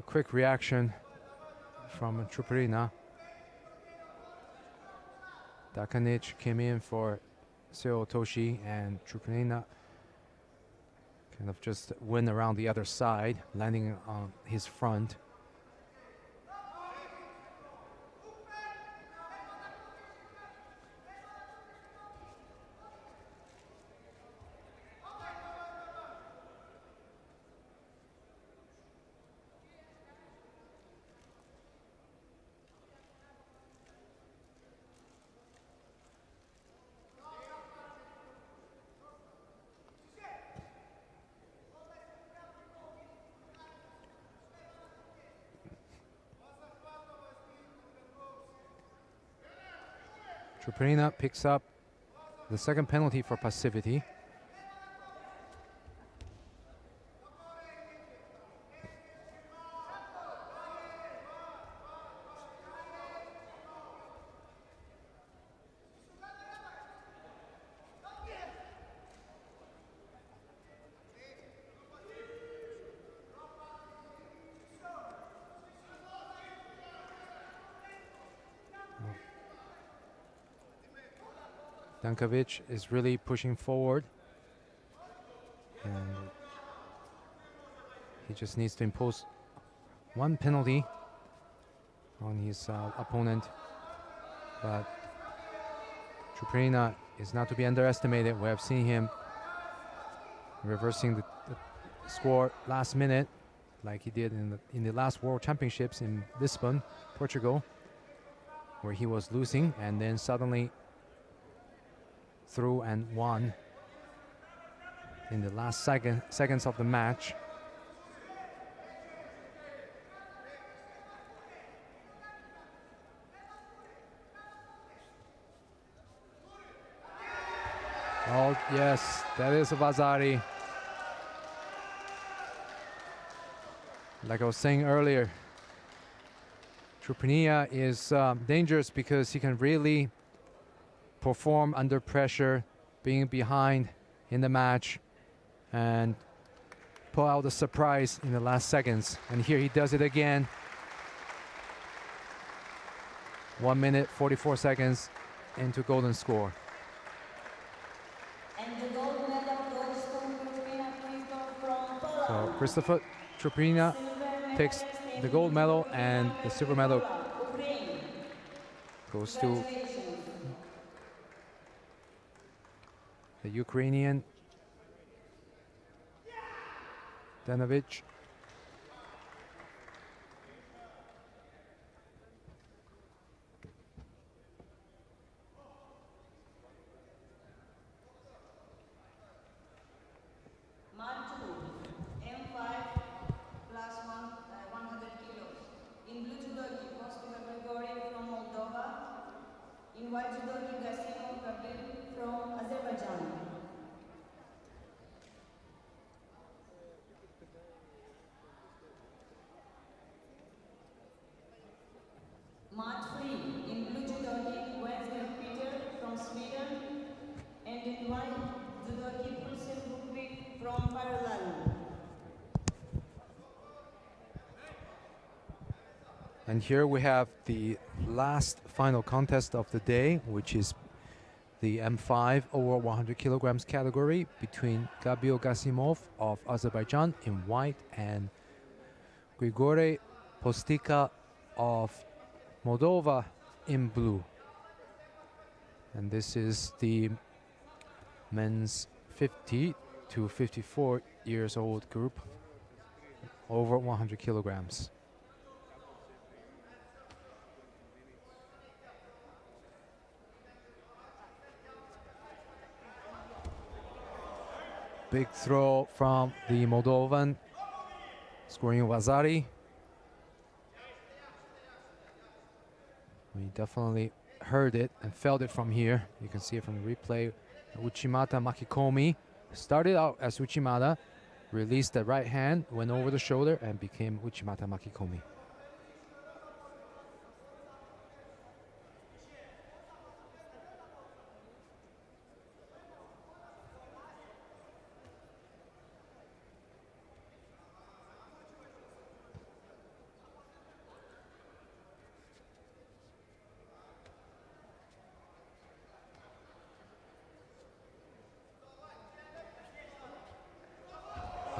quick reaction from Chuprina. Takanic came in for Seo Otoshi, and Chuprina kind of just went around the other side, landing on his front. Chuprina picks up the second penalty for passivity. Dankovic is really pushing forward. And he just needs to impose one penalty on his opponent. But Chuprina is not to be underestimated. We have seen him reversing the score last minute, like he did in the last World Championships in Lisbon, Portugal, where he was losing and then suddenly threw and won in the last seconds of the match. Oh yes, that is a Vasari. Like I was saying earlier, Chuprina is dangerous because he can really perform under pressure, being behind in the match, and pull out the surprise in the last seconds. And here he does it again. 1 minute, 44 seconds into golden score. And the gold medal goes to Chuprina from Poland. So Christopher Chuprina takes the gold medal, and the silver medal goes to the Ukrainian Danovic. From Azerbaijan. March 3 in blue judogi Wednesday Peter from Sweden, and in white judogi Pulsen Bukvik from Ireland. And here we have the last final contest of the day, which is the M5 over 100 kilograms category between Gabriel Gasimov of Azerbaijan in white and Grigore Postica of Moldova in blue. And this is the men's 50 to 54 years old group over 100 kilograms. Big throw from the Moldovan, scoring Vasari. We definitely heard it and felt it from here. You can see it from the replay. Uchimata Makikomi started out as Uchimata, released the right hand, went over the shoulder, and became Uchimata Makikomi.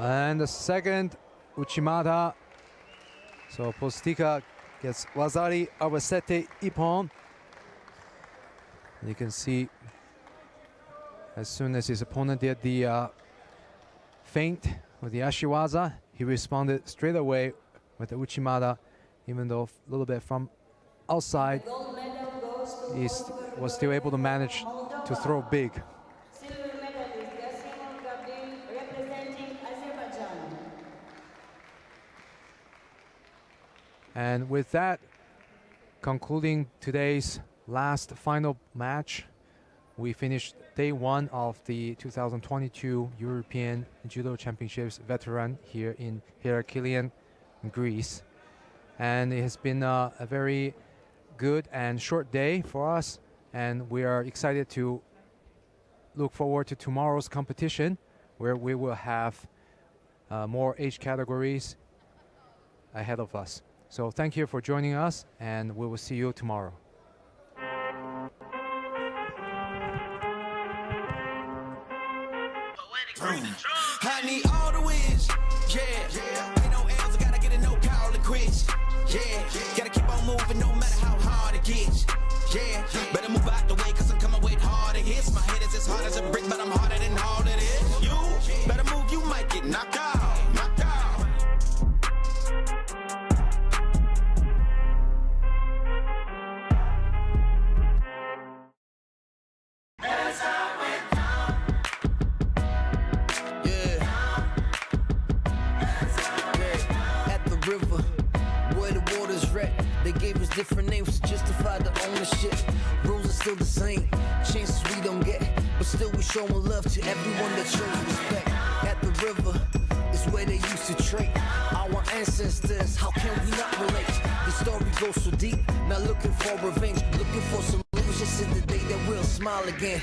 And the second, Uchimata. So Postica gets Vasari, Avasete, Ippon. You can see as soon as his opponent did the feint with the Ashiwaza, he responded straight away with the Uchimata, even though a little bit from outside, he was still able to manage to throw big. And with that, concluding today's last final match, we finished day one of the 2022 European Judo Championships veteran here in Heraklion, Greece. And it has been a very good and short day for us, and we are excited to look forward to tomorrow's competition, where we will have more age categories ahead of us. So thank you for joining us, and we will see you tomorrow. I need all the wins, yeah. Ain't no L's, I gotta get it, no call it quits, yeah. Gotta keep on moving no matter how hard it gets, yeah. Better move out the way, cause I'm coming with harder hits. My head is as hard as a brick, but I'm harder than all it is. You better move, you might get knocked out, knocked out. River, where the water's red. They gave us different names to justify the ownership. Rules are still the same, chances we don't get, but still we showing love to everyone that shows respect. At the river is where they used to trade. Our ancestors, how can we not relate? The story goes so deep, not looking for revenge, looking for solutions in the day that we'll smile again.